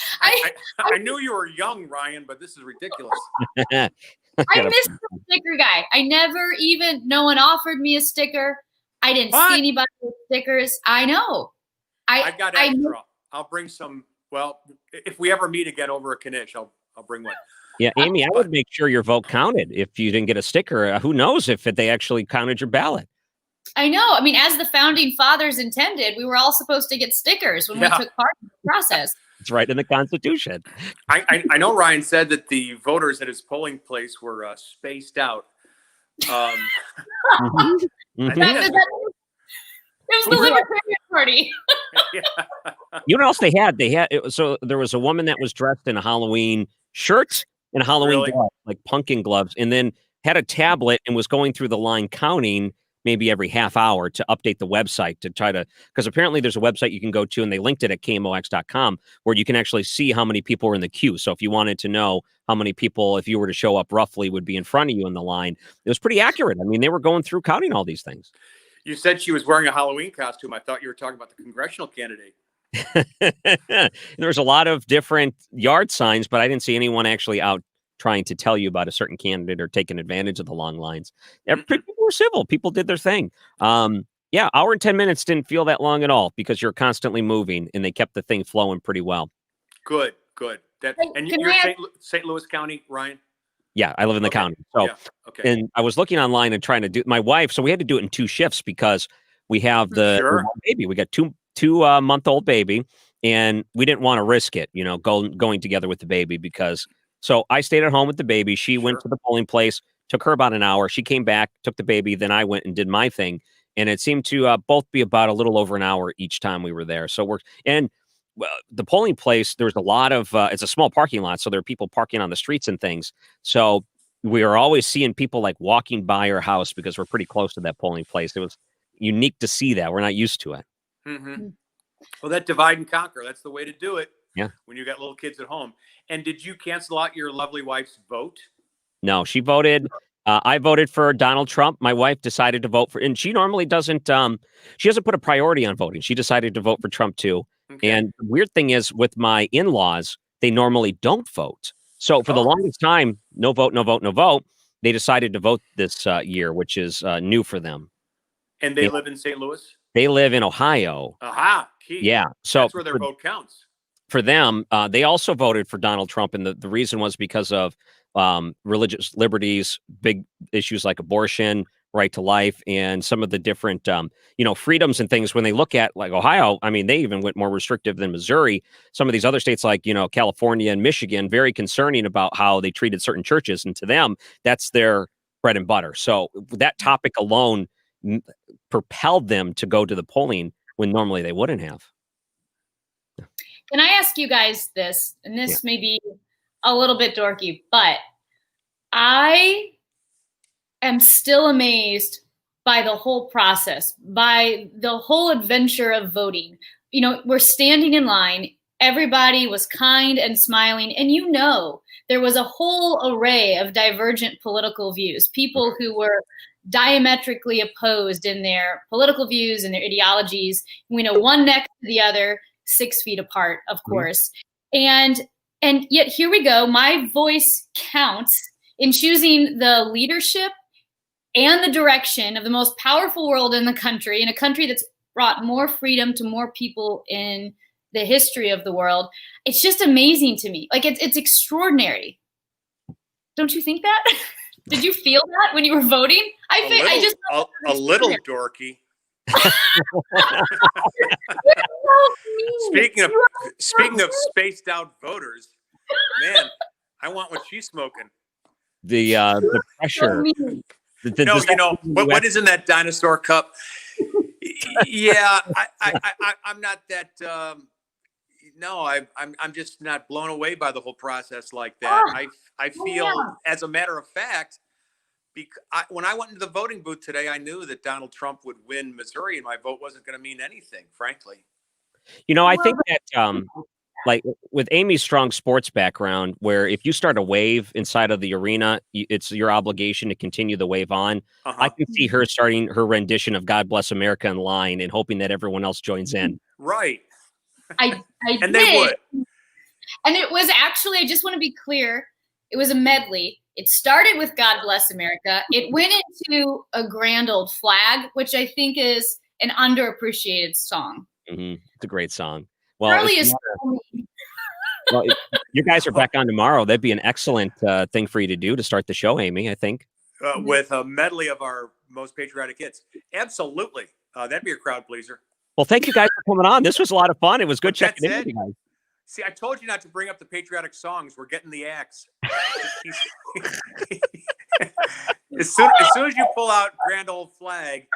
I knew you were young, Ryan, but this is ridiculous. I missed the sticker guy. No one offered me a sticker. I didn't see anybody with stickers. I know. I've got extra. I'll bring some. Well, if we ever meet again over a Knish, I'll bring one. Yeah, Amy, I would make sure your vote counted. If you didn't get a sticker, who knows if they actually counted your ballot? I know. I mean, as the founding fathers intended, we were all supposed to get stickers when we took part in the process. It's right in the Constitution. I know Ryan said that the voters at his polling place were spaced out. It was the Libertarian Party. You know what else they had? So there was a woman that was dressed in a Halloween shirt and Halloween gloves, like pumpkin gloves, and then had a tablet and was going through the line counting maybe every half hour to update the website to try to, because apparently there's a website you can go to and they linked it at KMOX.com where you can actually see how many people are in the queue. So if you wanted to know how many people, if you were to show up roughly, would be in front of you in the line, it was pretty accurate. I mean, they were going through counting all these things. You said she was wearing a Halloween costume. I thought you were talking about the congressional candidate. There was a lot of different yard signs, but I didn't see anyone actually out trying to tell you about a certain candidate or taking advantage of the long lines. People were civil. People did their thing. Hour and 10 minutes didn't feel that long at all because you're constantly moving and they kept the thing flowing pretty well. Good. And you're St. Louis County, Ryan? Yeah, I live in the county. So, and I was looking online and trying to do my wife. So we had to do it in 2 shifts because we have the baby. We got two-month-old baby, and we didn't want to risk it, going together with the baby because. So I stayed at home with the baby. She went to the polling place. Took her about an hour. She came back, took the baby. Then I went and did my thing, and it seemed to both be about a little over an hour each time we were there. So the polling place, there's a lot of, it's a small parking lot. So there are people parking on the streets and things. So we are always seeing people like walking by our house because we're pretty close to that polling place. It was unique to see that. We're not used to it. Mm-hmm. Well, that divide and conquer, that's the way to do it. Yeah. When you got little kids at home. And did you cancel out your lovely wife's vote? No, she voted. I voted for Donald Trump. My wife decided to vote for, and she normally doesn't, she doesn't put a priority on voting. She decided to vote for Trump too. Okay. And the weird thing is with my in-laws, they normally don't vote. So for the longest time, no vote, no vote, no vote. They decided to vote this year, which is new for them. And they live in St. Louis? They live in Ohio. Aha, key. Yeah. So that's where their vote counts. For them, they also voted for Donald Trump. And the reason was because of religious liberties, big issues like abortion, right to life, and some of the different, freedoms and things. When they look at like Ohio, I mean, they even went more restrictive than Missouri. Some of these other states like, California and Michigan, very concerning about how they treated certain churches. And to them, that's their bread and butter. So that topic alone propelled them to go to the polling when normally they wouldn't have. Can I ask you guys this? And this may be a little bit dorky, but I am still amazed by the whole process, by the whole adventure of voting. We're standing in line. Everybody was kind and smiling. And there was a whole array of divergent political views, people who were diametrically opposed in their political views and their ideologies. One next to the other, 6 feet apart, of course. And yet here we go. My voice counts in choosing the leadership and the direction of the most powerful world in the country, in a country that's brought more freedom to more people in the history of the world. It's just amazing to me. Like it's extraordinary. Don't you think that? Did you feel that when you were voting? A little dorky. Speaking of spaced out voters, man, I want what she's smoking. The pressure. What is in that dinosaur cup? Yeah, I'm not that. I'm just not blown away by the whole process like that. I feel, as a matter of fact, when I went into the voting booth today, I knew that Donald Trump would win Missouri, and my vote wasn't going to mean anything, frankly. You know, I Well, think that like with Amy's strong sports background, where if you start a wave inside of the arena, it's your obligation to continue the wave on. I can see her starting her rendition of "God Bless America" in line and hoping that everyone else joins in. Right. I And did. they would. And it was actually, I just want to be clear, it was a medley. It started with God Bless America. It went into A Grand Old Flag, which I think is an underappreciated song. It's a great song. Well, Charlie is well, you guys are back on tomorrow. That'd be an excellent thing for you to do to start the show, Amy, I think. With a medley of our most patriotic hits. Absolutely. That'd be a crowd pleaser. Well, thank you guys for coming on. This was a lot of fun. It was good checking in with you guys. See, I told you not to bring up the patriotic songs. We're getting the axe. as soon as you pull out Grand Old Flag,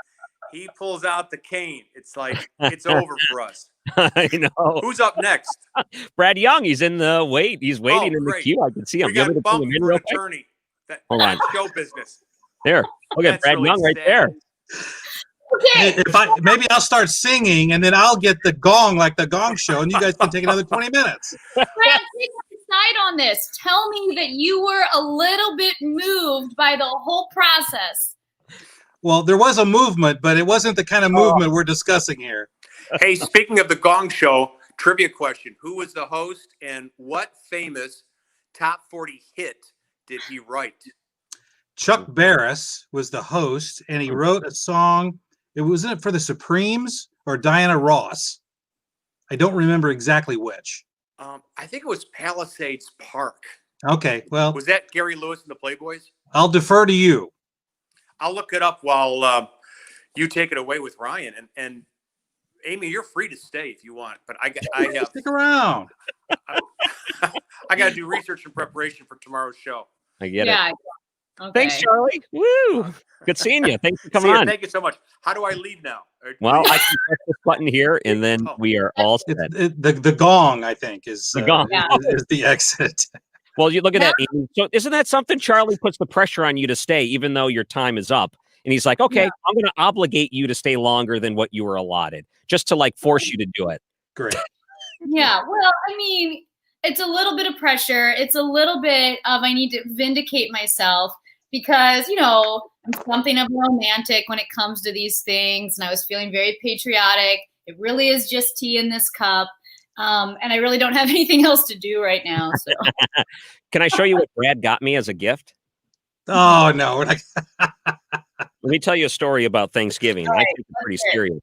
he pulls out the cane. It's like, it's over for us. I know. Who's up next? Brad Young. He's in the wait. He's waiting in the great. queue. I can see him. We got to bumped bring him in for real an quick. attorney. Hold on. Show business. There. Look at That's Brad really Young right sad. there. okay. Maybe I'll start singing and then I'll get the gong like the Gong Show, and you guys can take another 20 minutes. Brad, take a side on this. Tell me that you were a little bit moved by the whole process. Well, there was a movement, but it wasn't the kind of movement we're discussing here. Hey, speaking of the Gong Show, trivia question. Who was the host and what famous top 40 hit did he write? Chuck Barris was the host, and he wrote a song. It wasn't for the Supremes or Diana Ross. I don't remember exactly which. I think it was Palisades Park. Okay, well, Was that Gary Lewis and the Playboys? I'll defer to you. I'll look it up while you take it away with Ryan. And Amy, you're free to stay if you want, but I have Stick around. I got to do research and preparation for tomorrow's show. I get it. Yeah. Okay. Thanks, Charlie. Woo. Good seeing you. Thanks for coming See you. on. Thank you so much. How do I leave now? Well, I can press this button here, and then we are all set. The gong, I think, is The gong. is the exit. Well, you look at that. Amy. So isn't that something? Charlie puts the pressure on you to stay, even though your time is up. And he's like, okay, I'm going to obligate you to stay longer than what you were allotted, just to like force you to do it. Great. Yeah. Well, I mean, it's a little bit of pressure. It's a little bit of I need to vindicate myself because, you know, I'm something of a romantic when it comes to these things. And I was feeling very patriotic. It really is just tea in this cup. And I really don't have anything else to do right now. So Can I show you what Brad got me as a gift? Oh, no. We're not... Let me tell you a story about Thanksgiving. I think it's pretty serious.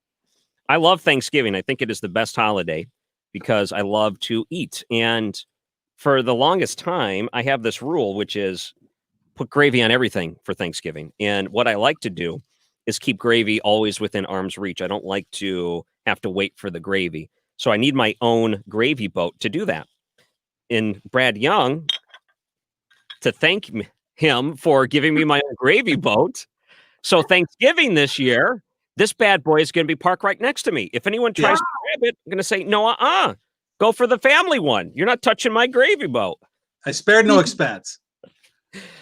I love Thanksgiving. I think it is the best holiday because I love to eat. And for the longest time, I have this rule, which is put gravy on everything for Thanksgiving. And what I like to do is keep gravy always within arm's reach. I don't like to have to wait for the gravy. So I need my own gravy boat to do that. And Brad Young, to thank him for giving me my own gravy boat. So Thanksgiving this year, this bad boy is going to be parked right next to me. If anyone tries to grab it, I'm going to say, no, go for the family one. You're not touching my gravy boat. I spared no expense.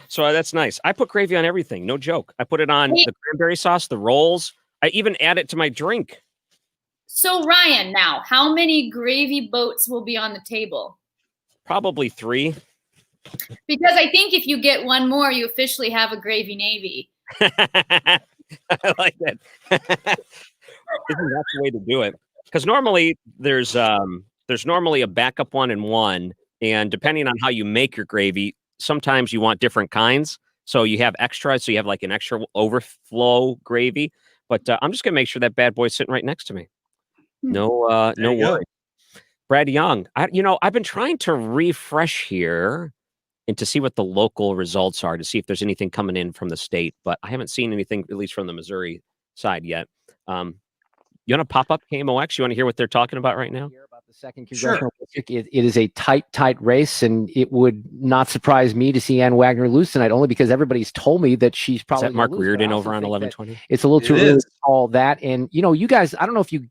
So that's nice. I put gravy on everything. No joke. I put it on the cranberry sauce, the rolls. I even add it to my drink. So Ryan, now, how many gravy boats will be on the table? Probably 3. Because I think if you get one more, you officially have a gravy navy. I like that. Isn't that the way to do it? Because normally there's normally a backup one and one, and depending on how you make your gravy, sometimes you want different kinds. So you have extra, so you have like an extra overflow gravy. But I'm just gonna make sure that bad boy's sitting right next to me. No worries. Brad Young, I've been trying to refresh here and to see what the local results are, to see if there's anything coming in from the state, but I haven't seen anything, at least from the Missouri side yet. You want to pop up KMOX? You want to hear what they're talking about right now? About the second congressional district, it is a tight race, and it would not surprise me to see Ann Wagner lose tonight, only because everybody's told me that she's probably Is that Mark gonna lose, Reardon but I over also on think 1120? It's a little too It early is. to call that. And you guys, I don't know if you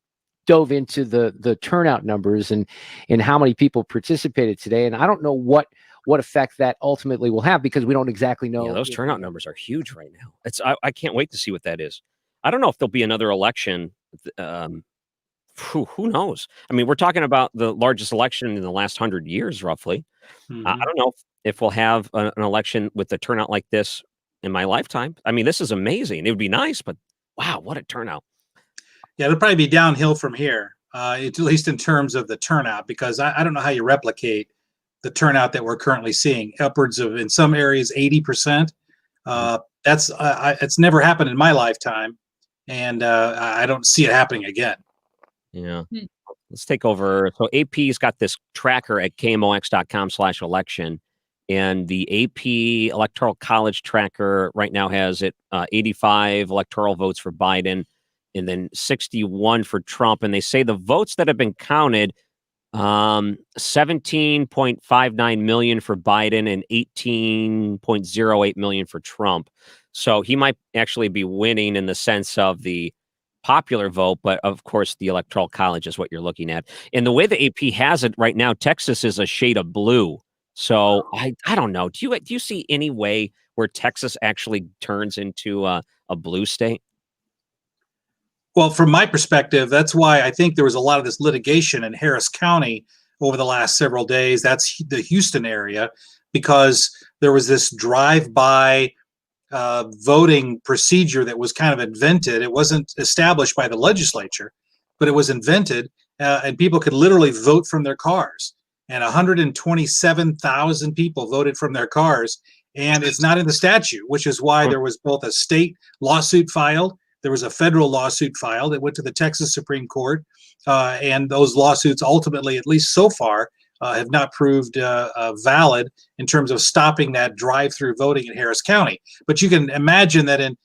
dove into the turnout numbers and how many people participated today, and I don't know what effect that ultimately will have because we don't exactly know. Yeah, those turnout numbers are huge right now. I can't wait to see what that is. I don't know if there'll be another election Who knows? I mean, we're talking about the largest election in the last 100 years, roughly. I don't know if we'll have an election with a turnout like this in my lifetime. I mean, this is amazing. It would be nice, but wow, what a turnout. Yeah, it'll probably be downhill from here, at least in terms of the turnout, because I don't know how you replicate the turnout that we're currently seeing, upwards of, in some areas, 80%. It's never happened in my lifetime, and I don't see it happening again. Yeah. Let's take over. So AP's got this tracker at kmox.com/election. And the AP Electoral College tracker right now has it 85 electoral votes for Biden and then 61 for Trump. And they say the votes that have been counted, 17.59 million for Biden and 18.08 million for Trump. So he might actually be winning in the sense of the popular vote, but of course the Electoral College is what you're looking at. And the way the AP has it right now, Texas is a shade of blue. So I don't know. Do you see any way where Texas actually turns into a blue state? Well, from my perspective, that's why I think there was a lot of this litigation in Harris County over the last several days. That's the Houston area, because there was this drive-by voting procedure that was kind of invented. It wasn't established by the legislature, but it was invented, and people could literally vote from their cars. And 127,000 people voted from their cars, and it's not in the statute, which is why there was both a state lawsuit filed. There was a federal lawsuit filed that went to the Texas Supreme Court, and those lawsuits ultimately, at least so far, have not proved valid in terms of stopping that drive-through voting in Harris County. But you can imagine that in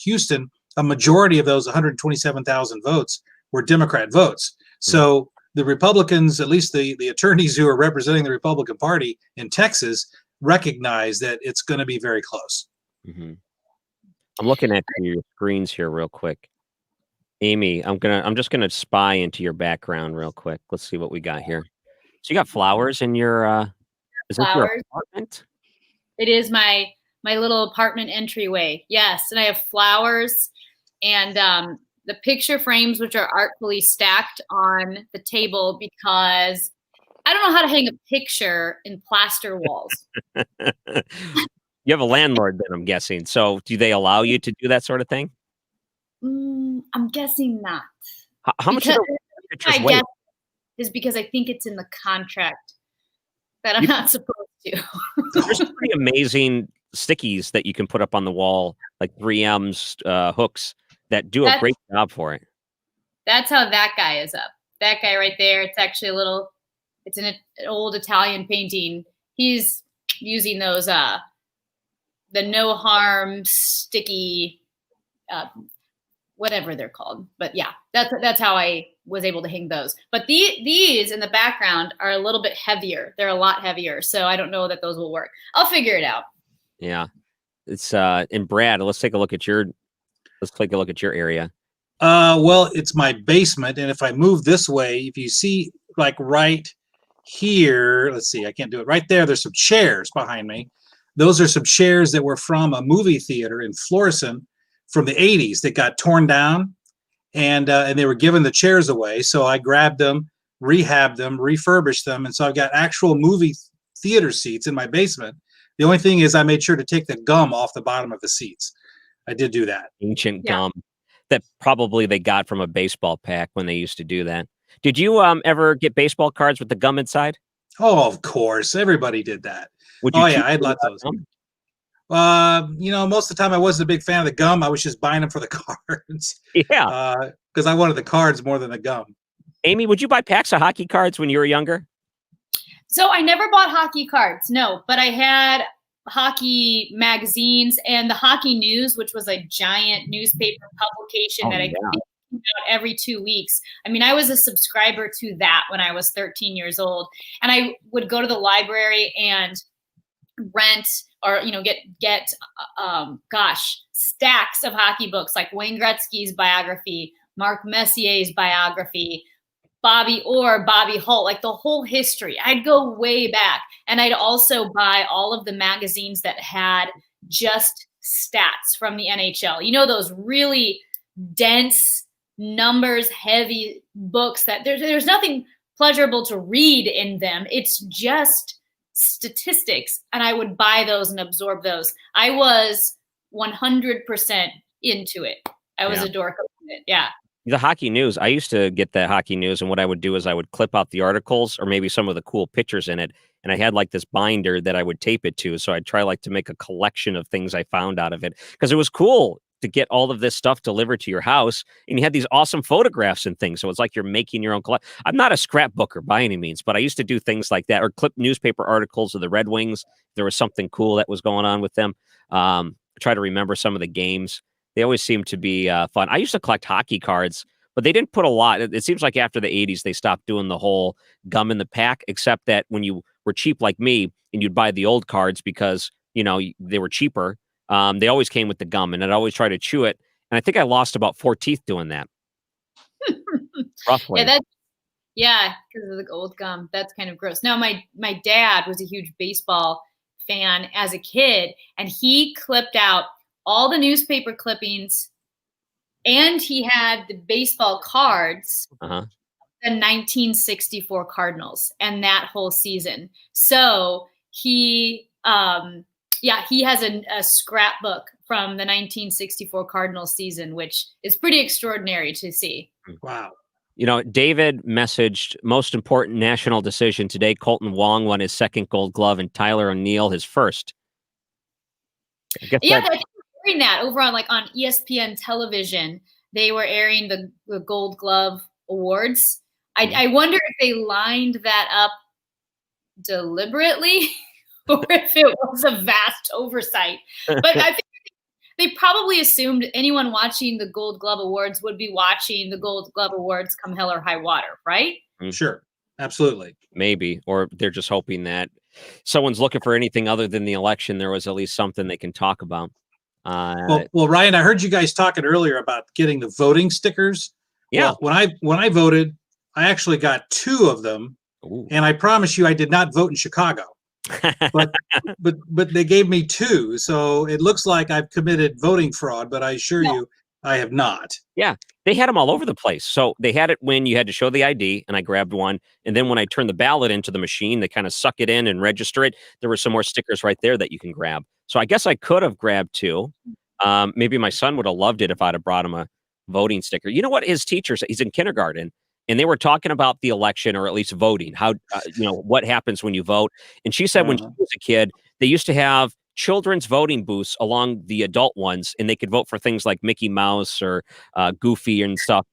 Houston, a majority of those 127,000 votes were Democrat votes. So the Republicans, at least the attorneys who are representing the Republican Party in Texas, recognize that it's going to be very close. Mm-hmm. I'm looking at your screens here real quick. Amy, I'm just gonna spy into your background real quick. Let's see what we got here. So you got flowers in your is this your apartment? It is my little apartment entryway. Yes, and I have flowers and the picture frames, which are artfully stacked on the table because I don't know how to hang a picture in plaster walls. You have a landlord, then, I'm guessing. So do they allow you to do that sort of thing? I'm guessing not. How much? I guess is because I think it's in the contract that I'm not supposed to. There's some pretty amazing stickies that you can put up on the wall, like 3M's hooks that do a great job for it. That's how that guy is up. That guy right there. It's actually it's an old Italian painting. He's using those the no harm sticky whatever they're called. But yeah, that's how I was able to hang those. But these in the background are a little bit heavier. They're a lot heavier. So I don't know that those will work. I'll figure it out. Yeah. It's and Brad, let's take a look at your area. Well, it's my basement, and if I move this way, if you see like right here, let's see, I can't do it right there. There's some chairs behind me. Those are some chairs that were from a movie theater in Florissant from the 80s that got torn down, and they were giving the chairs away. So I grabbed them, rehabbed them, refurbished them, and so I've got actual movie theater seats in my basement. The only thing is I made sure to take the gum off the bottom of the seats. I did do that. Ancient gum that probably they got from a baseball pack when they used to do that. Did you ever get baseball cards with the gum inside? Oh, of course. Everybody did that. I had lots of those. Most of the time I wasn't a big fan of the gum. I was just buying them for the cards. Yeah. Because I wanted the cards more than the gum. Amy, would you buy packs of hockey cards when you were younger? So I never bought hockey cards, no, but I had hockey magazines and the Hockey News, which was a giant newspaper publication that I think came out every 2 weeks. I mean, I was a subscriber to that when I was 13 years old, and I would go to the library and rent or get stacks of hockey books like Wayne Gretzky's biography, Mark Messier's biography, Bobby Orr, Bobby Holt, like the whole history. I'd go way back. And I'd also buy all of the magazines that had just stats from the NHL. You know, those really dense numbers heavy books that there's nothing pleasurable to read in them. It's just statistics. And I would buy those and absorb those. I was 100% into it. I was a dork about it. Yeah. The hockey news, I used to get that hockey news, and what I would do is I would clip out the articles or maybe some of the cool pictures in it, and I had like this binder that I would tape it to, so I'd try like to make a collection of things I found out of it, because it was cool to get all of this stuff delivered to your house, and you had these awesome photographs and things, so it's like you're making your own I'm not a scrapbooker by any means, but I used to do things like that, or clip newspaper articles of the Red Wings. There was something cool that was going on with them. Try to remember some of the games. They always seem to be fun. I used to collect hockey cards, but they didn't put a lot. It seems like after the 80s, they stopped doing the whole gum in the pack, except that when you were cheap like me and you'd buy the old cards because, you know, they were cheaper, they always came with the gum, and I'd always try to chew it. And I think I lost about 4 teeth doing that. Roughly. Yeah, because of the old gum. That's kind of gross. Now, my dad was a huge baseball fan as a kid, and he clipped out all the newspaper clippings, and he had the baseball cards, the 1964 Cardinals and that whole season. So he has a scrapbook from the 1964 Cardinals season, which is pretty extraordinary to see. Wow. You know, David messaged, most important national decision today, Colton Wong won his second Gold Glove and Tyler O'Neill his first. I think they're airing that over on ESPN television. They were airing the Gold Glove Awards. I wonder if they lined that up deliberately or if it was a vast oversight. But I think they probably assumed anyone watching the Gold Glove Awards would be watching the Gold Glove Awards come hell or high water, right? Sure. Absolutely. Maybe. Or they're just hoping that someone's looking for anything other than the election. There was at least something they can talk about. Well, Ryan, I heard you guys talking earlier about getting the voting stickers. Yeah. Well, when I voted, I actually got 2 of them. Ooh. And I promise you, I did not vote in Chicago. but they gave me 2, so it looks like I've committed voting fraud, but I assure you I have not. Yeah, they had them all over the place. So they had it when you had to show the ID, and I grabbed one. And then when I turned the ballot into the machine, they kind of suck it in and register it. There were some more stickers right there that you can grab. So I guess I could have grabbed 2. Maybe my son would have loved it if I'd have brought him a voting sticker. You know what? His teachers, he's in kindergarten, and they were talking about the election, or at least voting, how, what happens when you vote. And she said when she was a kid, they used to have children's voting booths along the adult ones, and they could vote for things like Mickey Mouse or Goofy and stuff.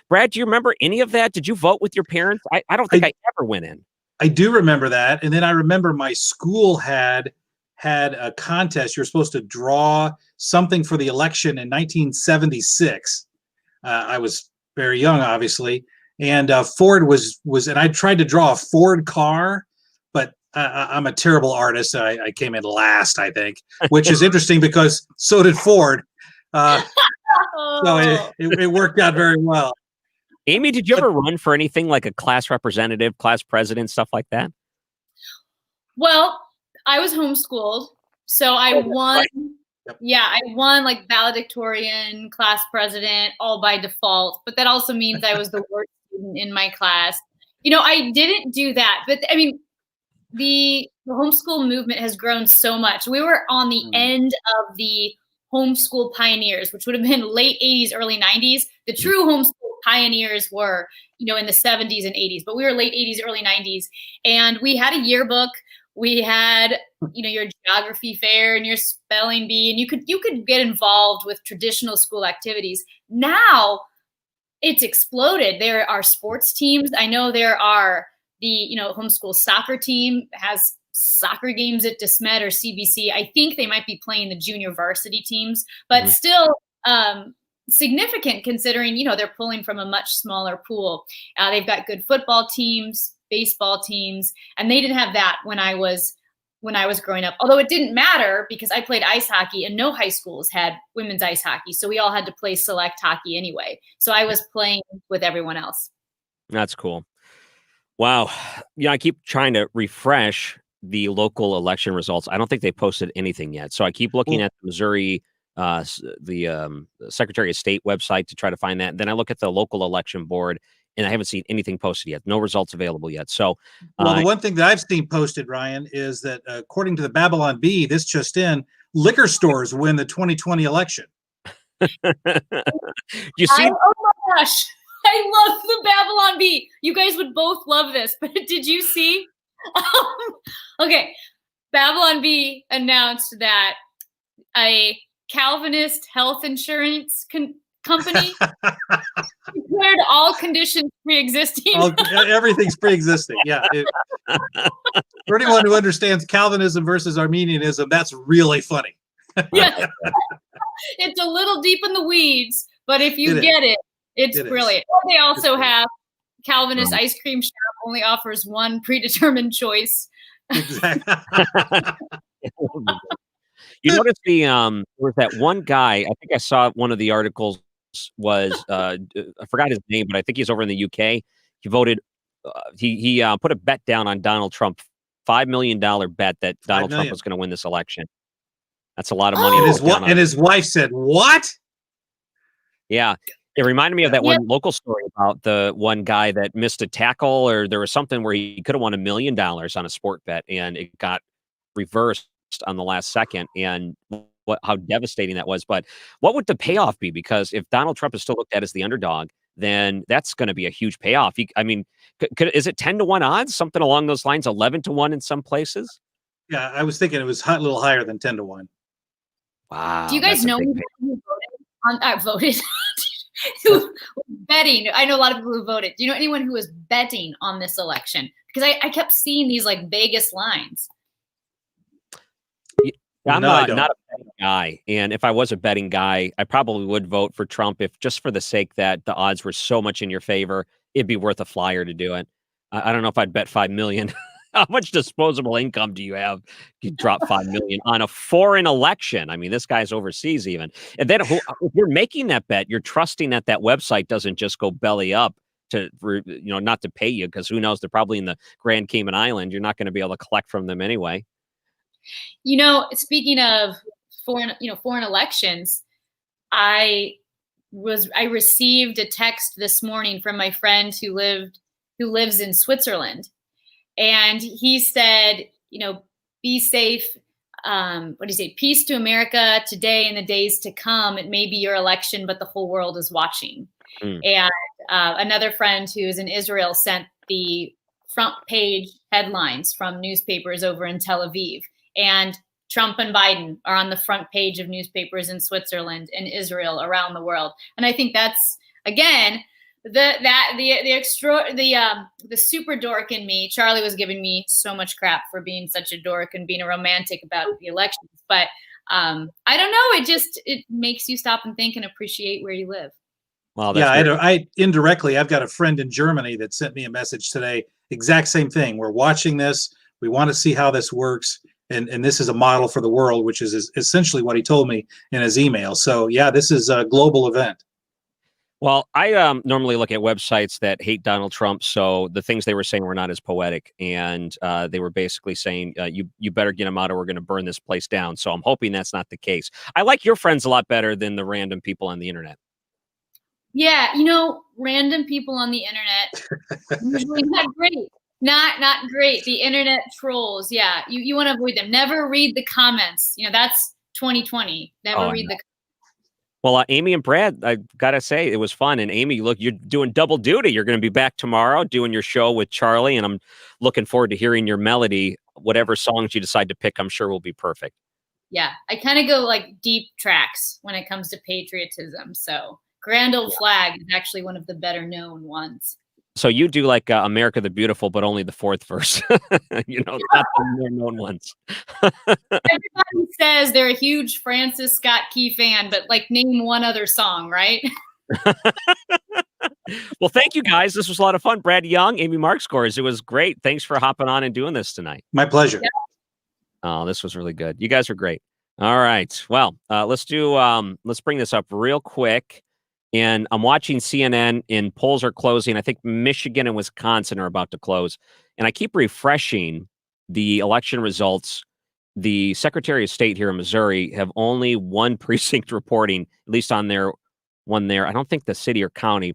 Brad, do you remember any of that? Did you vote with your parents? I don't think I ever went in. I do remember that. And then I remember my school had a contest. You're supposed to draw something for the election in 1976. I was very young, obviously. And Ford was, and I tried to draw a Ford car, but I'm a terrible artist. I came in last, I think, which is interesting because so did Ford. So it worked out very well. Amy, did you ever run for anything like a class representative, class president, stuff like that? Well, I was homeschooled, so I won. Right. Yep. Yeah, I won like valedictorian, class president, all by default. But that also means I was the worst student in my class. I didn't do that. But I mean, the homeschool movement has grown so much. We were on the end of the homeschool pioneers, which would have been late 80s, early 90s. The true homeschool pioneers were, in the 70s and 80s, but we were late 80s, early 90s. And we had a yearbook. We had, your geography fair and your spelling bee, and you could get involved with traditional school activities. Now it's exploded. There are sports teams. I know there are the, homeschool soccer team has soccer games at DeSmet or CBC. I think they might be playing the junior varsity teams, but still significant considering, they're pulling from a much smaller pool. They've got good football teams, baseball teams, and they didn't have that when I was growing up. Although it didn't matter because I played ice hockey and no high schools had women's ice hockey. So we all had to play select hockey anyway. So I was playing with everyone else. That's cool. Wow. I keep trying to refresh the local election results. I don't think they posted anything yet. So I keep looking at the Missouri the Secretary of State website to try to find that. And then I look at the local election board, and I haven't seen anything posted yet. No results available yet. So, well, the one thing that I've seen posted, Ryan, is that according to the Babylon Bee, this just in, liquor stores win the 2020 election. you see? Oh my gosh. I love the Babylon Bee. You guys would both love this, but did you see? Okay. Babylon Bee announced that a Calvinist health insurance company declared all conditions pre-existing. Everything's pre-existing. Yeah. For anyone who understands Calvinism versus Arminianism, that's really funny. Yeah. It's a little deep in the weeds, but if you get it, it's brilliant. They also have Calvinist ice cream shop only offers one predetermined choice. Exactly. You notice there was that one guy, I think I saw one of the articles was, I forgot his name, but I think he's over in the UK. He voted, he put a bet down on Donald Trump, $5 million bet that Donald Trump was going to win this election. That's a lot of money. And his wife said, "What?" Yeah. It reminded me of that one local story about the one guy that missed a tackle, or there was something where he could have won $1 million on a sport bet, and it got reversed on the last second, and how devastating that was. But what would the payoff be? Because if Donald Trump is still looked at as the underdog, then that's going to be a huge payoff. I mean, is it 10-1 odds, something along those lines, 11-1 in some places? Yeah, I was thinking it was a little higher than 10-1. Wow. Do you guys know who voted? Who was betting? I know a lot of people who voted. Do you know anyone who was betting on this election? Because I kept seeing these like Vegas lines. I'm not a betting guy, and if I was a betting guy, I probably would vote for Trump if just for the sake that the odds were so much in your favor, it'd be worth a flyer to do it. I don't know if I'd bet $5 million. How much disposable income do you have? You drop $5 million on a foreign election. I mean, this guy's overseas even. And then if you're making that bet, you're trusting that that website doesn't just go belly up not to pay you, because who knows? They're probably in the Grand Cayman Island. You're not going to be able to collect from them anyway. You know, speaking of foreign elections, I received a text this morning from my friend who lives in Switzerland. And he said, be safe. What do you say? Peace to America today and the days to come. It may be your election, but the whole world is watching. And another friend who is in Israel sent the front page headlines from newspapers over in Tel Aviv. And Trump and Biden are on the front page of newspapers in Switzerland and Israel around the world. And I think that's, again, the super dork in me. Charlie was giving me so much crap for being such a dork and being a romantic about the elections, but I don't know. It makes you stop and think and appreciate where you live. Well, yeah, I indirectly, I've got a friend in Germany that sent me a message today. Exact same thing. We're watching this. We want to see how this works, and this is a model for the world, which is essentially what he told me in his email. So yeah, this is a global event. Well, I normally look at websites that hate Donald Trump, so the things they were saying were not as poetic, and they were basically saying, you better get him out or we're going to burn this place down. So I'm hoping that's not the case. I like your friends a lot better than the random people on the internet. Yeah, random people on the internet, usually not great. Not great. The internet trolls, yeah, you want to avoid them. Never read the comments. That's 2020. Never read the comments. Well, Amy and Brad, I gotta say, it was fun. And Amy, look, you're doing double duty. You're going to be back tomorrow doing your show with Charlie, and I'm looking forward to hearing your melody. Whatever songs you decide to pick, I'm sure will be perfect. Yeah, I kind of go like deep tracks when it comes to patriotism. So Grand Old Flag is actually one of the better known ones. So you do like America the Beautiful, but only the fourth verse, not the more known ones. Everybody says they're a huge Francis Scott Key fan, but name one other song, right? Well, thank you guys. This was a lot of fun. Brad Young, Amy Markscores. It was great. Thanks for hopping on and doing this tonight. My pleasure. Yeah. Oh, this was really good. You guys are great. All right. Well, let's bring this up real quick. And I'm watching CNN, and polls are closing. I think Michigan and Wisconsin are about to close. And I keep refreshing the election results. the Secretary of State here in Missouri have only one precinct reporting, at least on their one there. I don't think the city or county. A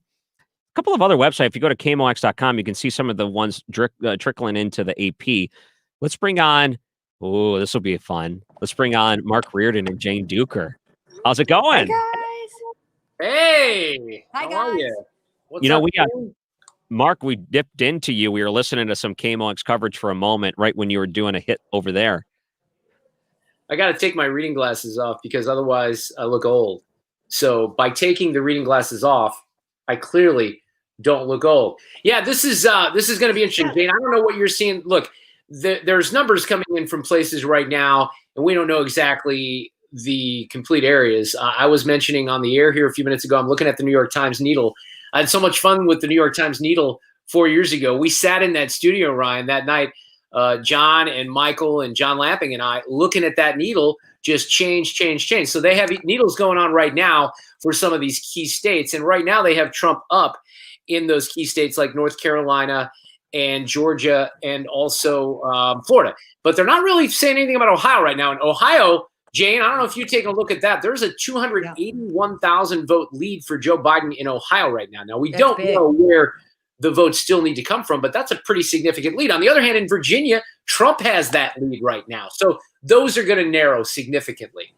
couple of other websites. If you go to KMOX.com, you can see some of the ones trickling into the AP. Let's bring on. Oh, this will be fun. Let's bring on Mark Reardon and Jane Duker. How's it going? Hey guys. Hey, Hi, how are guys. you? What's You know, up, we got Jane? Mark. We dipped into you. We were listening to some KMOX coverage for a moment, right when you were doing a hit over there. I got to take my reading glasses off because otherwise I look old. So by taking the reading glasses off, I clearly don't look old. Yeah, this is going to be interesting, Jane. I don't know what you're seeing. Look, there's numbers coming in from places right now, and we don't know exactly the complete areas. I was mentioning on the air here a few minutes ago, I'm looking at the New York Times Needle. I had so much fun with the New York Times Needle 4 years ago. We sat in that studio, Ryan, that night. John and Michael and John Lapping and I looking at that needle just change. So they have needles going on right now for some of these key states. And right now they have Trump up in those key states like North Carolina and Georgia and also Florida. But they're not really saying anything about Ohio right now. And Ohio, Jane, I don't know if you take a look at that. There's a 281,000 vote lead for Joe Biden in Ohio right now. Now, we That's don't big. know where the votes still need to come from, but that's a pretty significant lead. On the other hand, in Virginia, Trump has that lead right now. So those are going to narrow significantly.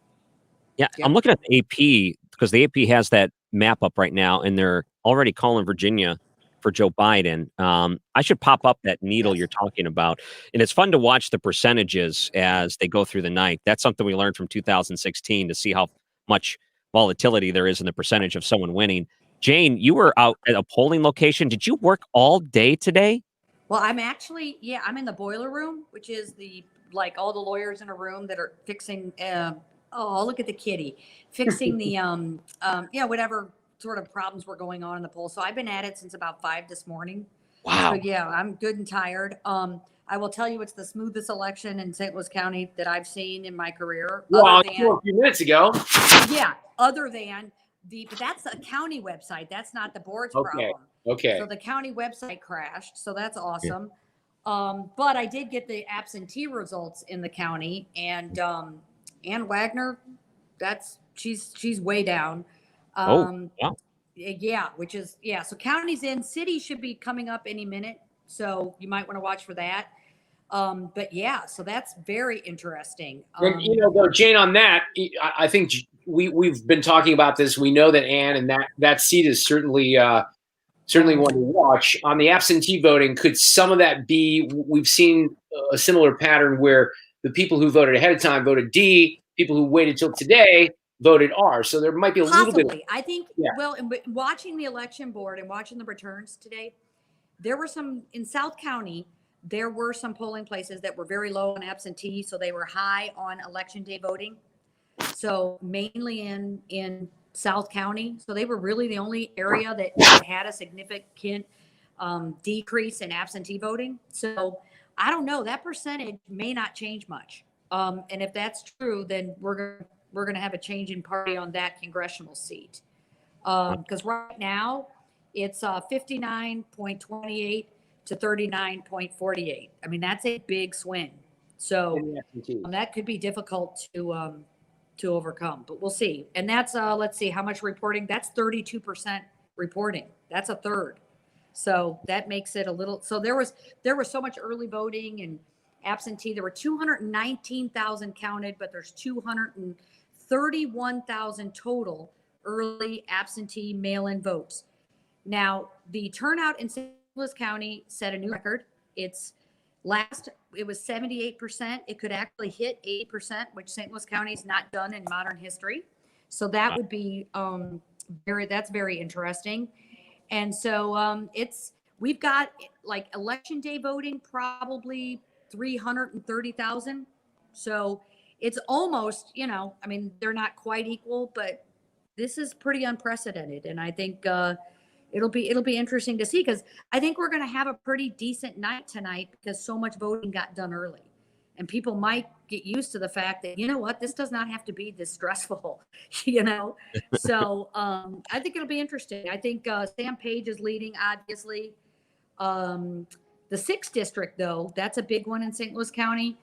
Yeah, I'm looking at the AP because the AP has that map up right now, and they're already calling Virginia for Joe Biden. I should pop up that needle you're talking about. And it's fun to watch the percentages as they go through the night. That's something we learned from 2016 to see how much volatility there is in the percentage of someone winning. Jane, you were out at a polling location. Did you work all day today? Well, I'm actually, I'm in the boiler room, which is like all the lawyers in a room that are fixing, oh, look at the kitty, fixing the, whatever sort of problems were going on in the poll. So I've been at it since about 5 this morning. Wow. So yeah, I'm good and tired. I will tell you, it's the smoothest election in St. Louis County that I've seen in my career. Well, Other than, a few minutes ago. yeah, other than but that's a county website. That's not the board's problem. Okay. So the county website crashed. So that's awesome. But I did get the absentee results in the county, and Ann Wagner, she's way down. Wow. Yeah, which is So county's in. City should be coming up any minute. So you might want to watch for that. But yeah, so that's very interesting. And though, Jane, on that, I think we've been talking about this. We know that Ann and that seat is certainly one to watch. On the absentee voting, could some of that be? We've seen a similar pattern where the people who voted ahead of time voted D. People who waited till today voted R. So there might be a little bit. I think. Yeah. Well, and watching the election board and watching the returns today, there were some in South County. There were some polling places that were very low on absentee, so they were high on election day voting. So mainly in South County. So they were really the only area that had a significant decrease in absentee voting. So I don't know, that percentage may not change much. And if that's true, then we're going to have a change in party on that congressional seat. Because right now it's 59.28 to 39.48. I mean, that's a big swing. So that could be difficult to overcome, but we'll see. And that's let's see how much reporting. That's 32% reporting. That's a third. So that makes it a little. So there was so much early voting and absentee. There were 219,000 counted, but there's 231,000 total early absentee mail-in votes. Now the turnout in St. Louis County set a new record. It was 78%. It could actually hit 80%, which St. Louis County has not done in modern history. So that would be that's very interesting. And so we've got like election day voting, probably 330,000. So it's almost, I mean, they're not quite equal, but this is pretty unprecedented. And I think it'll be interesting to see, because I think we're going to have a pretty decent night tonight because so much voting got done early, and people might get used to the fact that, this does not have to be this stressful, So I think it'll be interesting. I think Sam Page is leading, obviously. The 6th district, though, that's a big one in St. Louis County.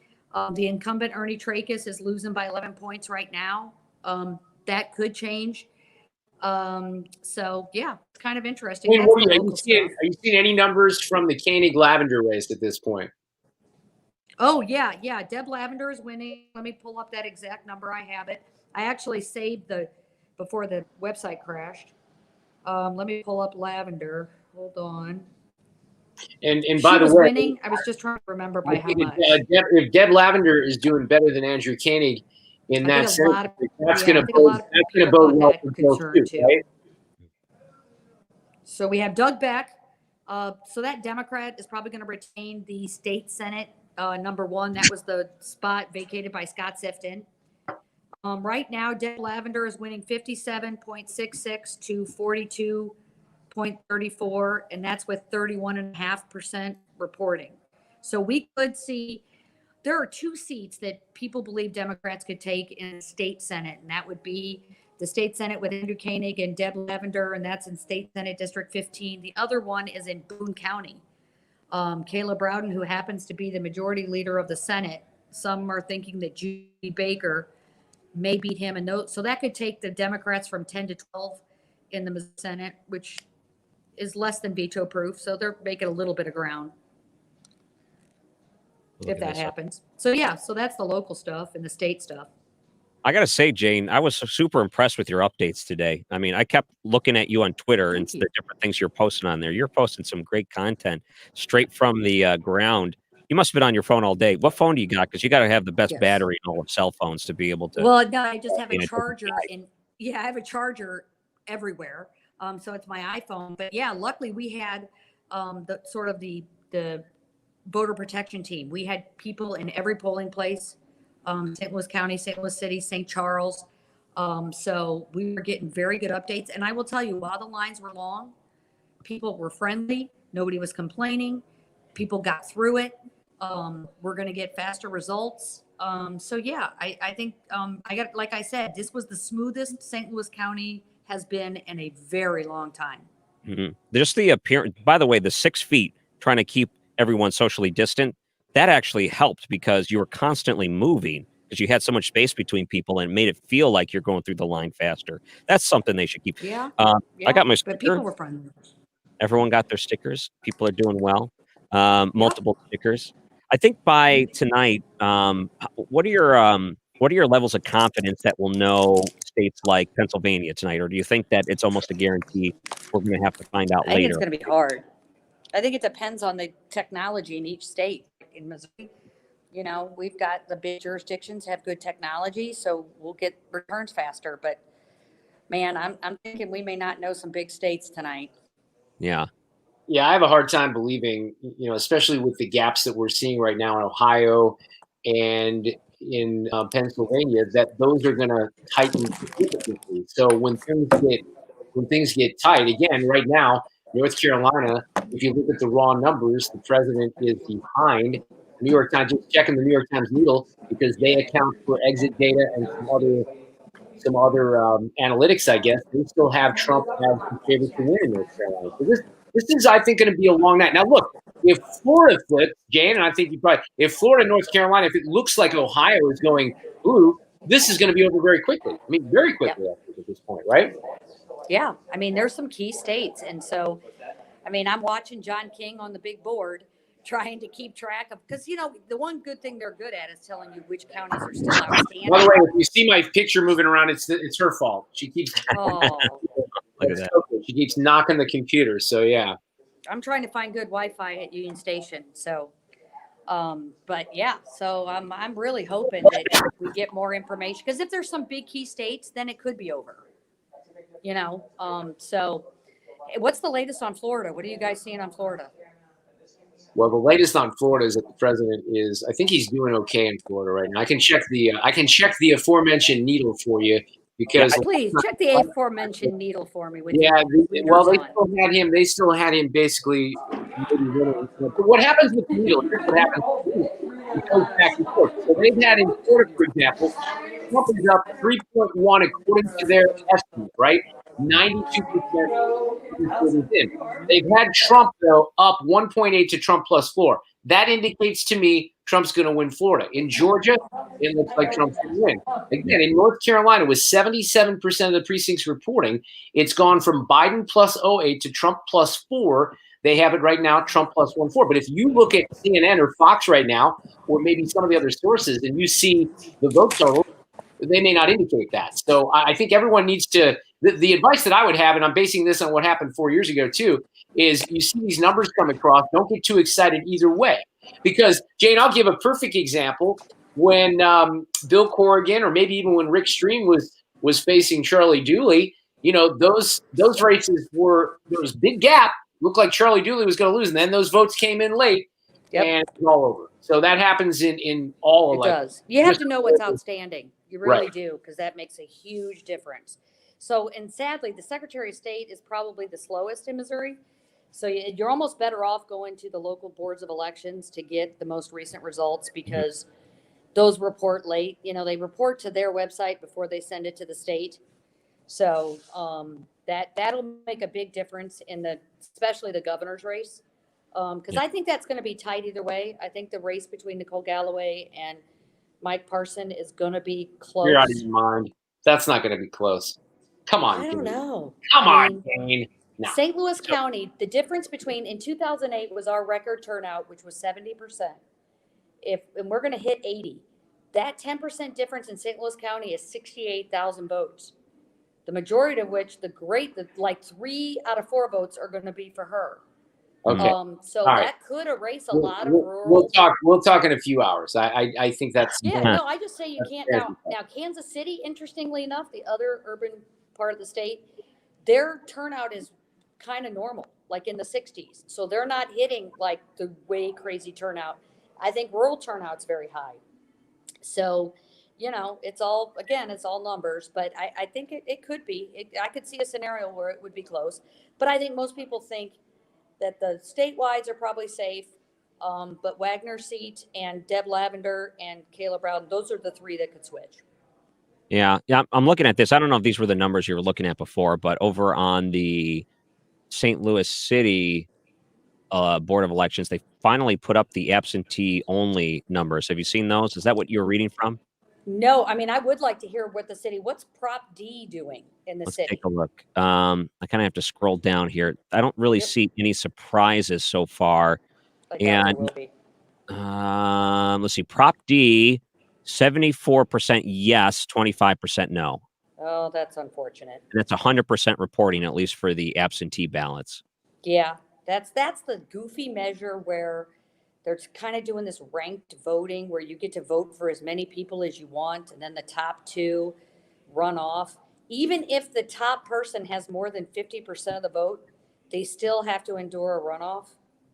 The incumbent Ernie Trachis is losing by 11 points right now. That could change. So yeah, it's kind of interesting. Wayne, That's what the are local you stuff. seeing any numbers from the Koenig Lavender race at this point? Oh yeah, yeah. Deb Lavender is winning. Let me pull up that exact number. I have it. I actually saved before the website crashed. Let me pull up Lavender. Hold on. And She by the was way, winning. I was just trying to remember by how much. If Deb Lavender is doing better than Andrew Koenig in I that think a lot sense, of that's yeah, going I to think a lot of people bode got well that for Bill concern too, right? So we have Doug Beck. So that Democrat is probably going to retain the state Senate number one. That was the spot vacated by Scott Sifton. Right now, Deb Lavender is winning 57.66 to 42.34, and that's with 31.5% reporting. So we could see there are 2 seats that people believe Democrats could take in the state Senate, and that would be the state Senate with Andrew Koenig and Deb Lavender, and that's in State Senate District 15. The other one is in Boone County. Caleb Rowden, who happens to be the majority leader of the Senate, some are thinking that Judy Baker may beat him, and so that could take the Democrats from 10 to 12 in the Senate, which is less than veto proof. So they're making a little bit of ground if that happens. So yeah, so that's the local stuff and the state stuff. I gotta say, Jane, I was super impressed with your updates today. I mean, I kept looking at you on Twitter and the different things you're posting on there. You're posting some great content straight from the ground. You must have been on your phone all day. What phone do you got? Because you got to have the best battery in all of cell phones to be able to. Well, no, I just have a charger I have a charger everywhere. So it's my iPhone. But yeah, luckily we had the sort of the voter protection team. We had people in every polling place. St. Louis County, St. Louis City, St. Charles. So we were getting very good updates. And I will tell you, while the lines were long, people were friendly. Nobody was complaining. People got through it. We're going to get faster results. So yeah, I think like I said, this was the smoothest St. Louis County has been in a very long time. Mm-hmm. Just the appearance, by the way, the 6 feet trying to keep everyone socially distant, that actually helped because you were constantly moving because you had so much space between people and it made it feel like you're going through the line faster. That's something they should keep. Yeah. I got my sticker. But people were friendly. Everyone got their stickers. People are doing well. Multiple stickers. I think by tonight, what are your levels of confidence that we'll know states like Pennsylvania tonight, or do you think that it's almost a guarantee we're going to have to find out I think later? it's going to be hard. I think it depends on the technology in each state. In Missouri, you know, we've got the big jurisdictions have good technology, so we'll get returns faster. But man, I'm thinking we may not know some big states tonight. Yeah. Yeah, I have a hard time believing, you know, especially with the gaps that we're seeing right now in Ohio and in Pennsylvania, that those are going to tighten significantly. So when things get tight, again, right now, North Carolina, if you look at the raw numbers, the president is behind. New York Times, just checking the New York Times Needle because they account for exit data and some other analytics, I guess. They still have Trump as the favorite to win in North Carolina. So this is, I think, going to be a long night. Now, look, if Florida flips, Jane, and I think if Florida and North Carolina, if it looks like Ohio is going blue, this is going to be over very quickly. I mean, very quickly at this point, right? Yeah, I mean, there's some key states, and so, I mean, I'm watching John King on the big board, trying to keep track of, because, you know, the one good thing they're good at is telling you which counties are still outstanding. By the way, if you see my picture moving around, it's her fault. She keeps Look at that. She keeps knocking the computer. So yeah, I'm trying to find good Wi-Fi at Union Station. So, but yeah, so I'm really hoping that we get more information, because if there's some big key states, then it could be over. You know, so what's the latest on Florida? What are you guys seeing on Florida? well, the latest on Florida is that the president is, I think he's doing okay in Florida right now. I can check the aforementioned needle for you because please check the aforementioned needle for me. They still had him basically maybe winning. But what happens with the needle? Here's what happens. It goes back and forth. So they've had in Florida, for example, Trump is up 3.1 according to their estimate, right? 92% in. They've had Trump, though, up 1.8 to Trump plus 4. That indicates to me Trump's going to win Florida. In Georgia, it looks like Trump's going to win. Again, in North Carolina, with 77% of the precincts reporting, it's gone from Biden plus 08 to Trump plus 4. They have it right now, Trump plus 1.4. But if you look at CNN or Fox right now, or maybe some of the other sources, and you see the vote total, they may not indicate that. So I think everyone needs to, the advice that I would have, and I'm basing this on what happened 4 years ago too, is you see these numbers come across, don't get too excited either way. Because, Jane, I'll give a perfect example. When Bill Corrigan, or maybe even when Rick Stream was facing Charlie Dooley, you know, those races were, there was a big gap. Looked like Charlie Dooley was going to lose, and then those votes came in late, and it's all over. So that happens in all elections. It does. You have to know what's outstanding. You really Right. do, because that makes a huge difference. So, and sadly, the Secretary of State is probably the slowest in Missouri. So you're almost better off going to the local boards of elections to get the most recent results, because those report late. You know, they report to their website before they send it to the state. So that'll make a big difference in especially the governor's race. Because I think that's going to be tight either way. I think the race between Nicole Galloway and Mike Parson is going to be close. You're out of your mind. That's not going to be close. Come on. I don't Jane. know. Come I on, Jane. No. St. Louis County, the difference between in 2008 was our record turnout, which was 70%. And we're going to hit 80. That 10% difference in St. Louis County is 68,000 votes. The majority of which, like 3 out of 4 votes are going to be for her. Okay. So All right. that could erase a lot of rural. We'll talk in a few hours. I think that's I just say you can't now Kansas City, interestingly enough, the other urban part of the state, their turnout is kind of normal, like in the 60s. So they're not hitting like the way crazy turnout. I think rural turnout's very high. So, you know, it's all numbers, but I think it could be. I could see a scenario where it would be close, but I think most people think that the statewides are probably safe. But Wagner seat and Deb Lavender and Kayla Brown, those are the 3 that could switch. Yeah. I'm looking at this. I don't know if these were the numbers you were looking at before, but over on the St. Louis City Board of Elections, they finally put up the absentee only numbers. Have you seen those? Is that what you're reading from? No, I mean, I would like to hear what's Prop D doing in the Let's city? take a look. I kind of have to scroll down here. I don't really see any surprises so far. Like there will be. Let's see. Prop D, 74% yes, 25% no. Oh, that's unfortunate. And that's 100% reporting, at least for the absentee ballots. Yeah, that's the goofy measure where they're kind of doing this ranked voting where you get to vote for as many people as you want, and then the top 2 run off. Even if the top person has more than 50% of the vote, they still have to endure a runoff.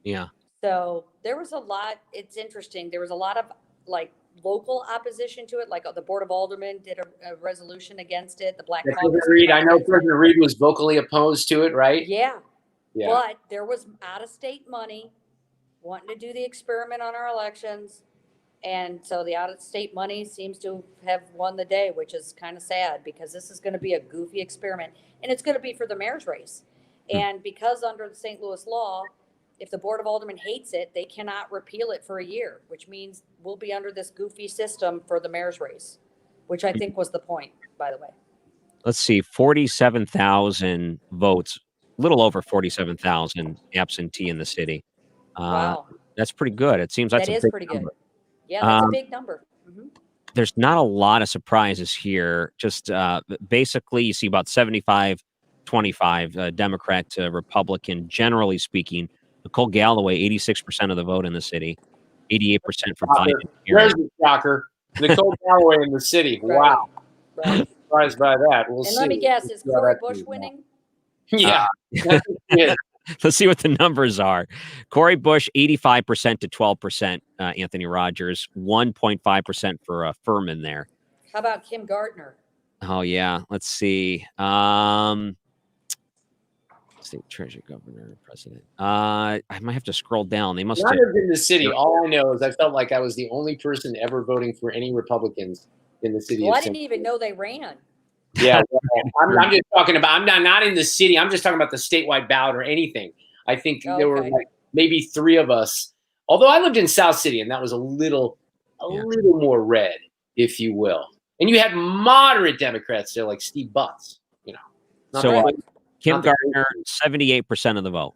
Yeah. So there was a lot. It's interesting. There was a lot of like local opposition to it. Like the Board of Aldermen did a resolution against it. The Black Caucus. I know President Reed was vocally opposed to it, right? Yeah. Yeah. But there was out-of-state money wanting to do the experiment on our elections. And so the out-of-state money seems to have won the day, which is kind of sad because this is going to be a goofy experiment. And it's going to be for the mayor's race. And because under the St. Louis law, if the Board of Aldermen hates it, they cannot repeal it for a year, which means we'll be under this goofy system for the mayor's race, which I think was the point, by the way. Let's see, 47,000 votes, a little over 47,000 absentee in the city. Wow. That's pretty good. It seems that's That a is big pretty number. good. Yeah, that's a big number. Mm-hmm. There's not a lot of surprises here. Just basically, you see about 75-25 Democrat to Republican, generally speaking. Nicole Galloway, 86% of the vote in the city, 88% for Biden. There's the shocker. Nicole Galloway in the city. Wow. Right. Surprised by that. We'll see. Let me guess, is Cory Bush winning? Yeah. Let's see what the numbers are. Cory Bush, 85% to 12%. Anthony Rogers, 1.5% for Furman there. How about Kim Gardner? Oh, yeah. Let's see. State treasurer, governor, president. I might have to scroll down. They must When I have. lived in the city, all I know is I felt like I was the only person ever voting for any Republicans in the city. Well, of I didn't even know they ran. Yeah, I'm just talking about. I'm not in the city. I'm just talking about the statewide ballot or anything. I think there were like maybe 3 of us Although I lived in South City, and that was a little more red, if you will. And you had moderate Democrats there, like Steve Butts. Not So the- Kim not the- Gardner, 78% of the vote.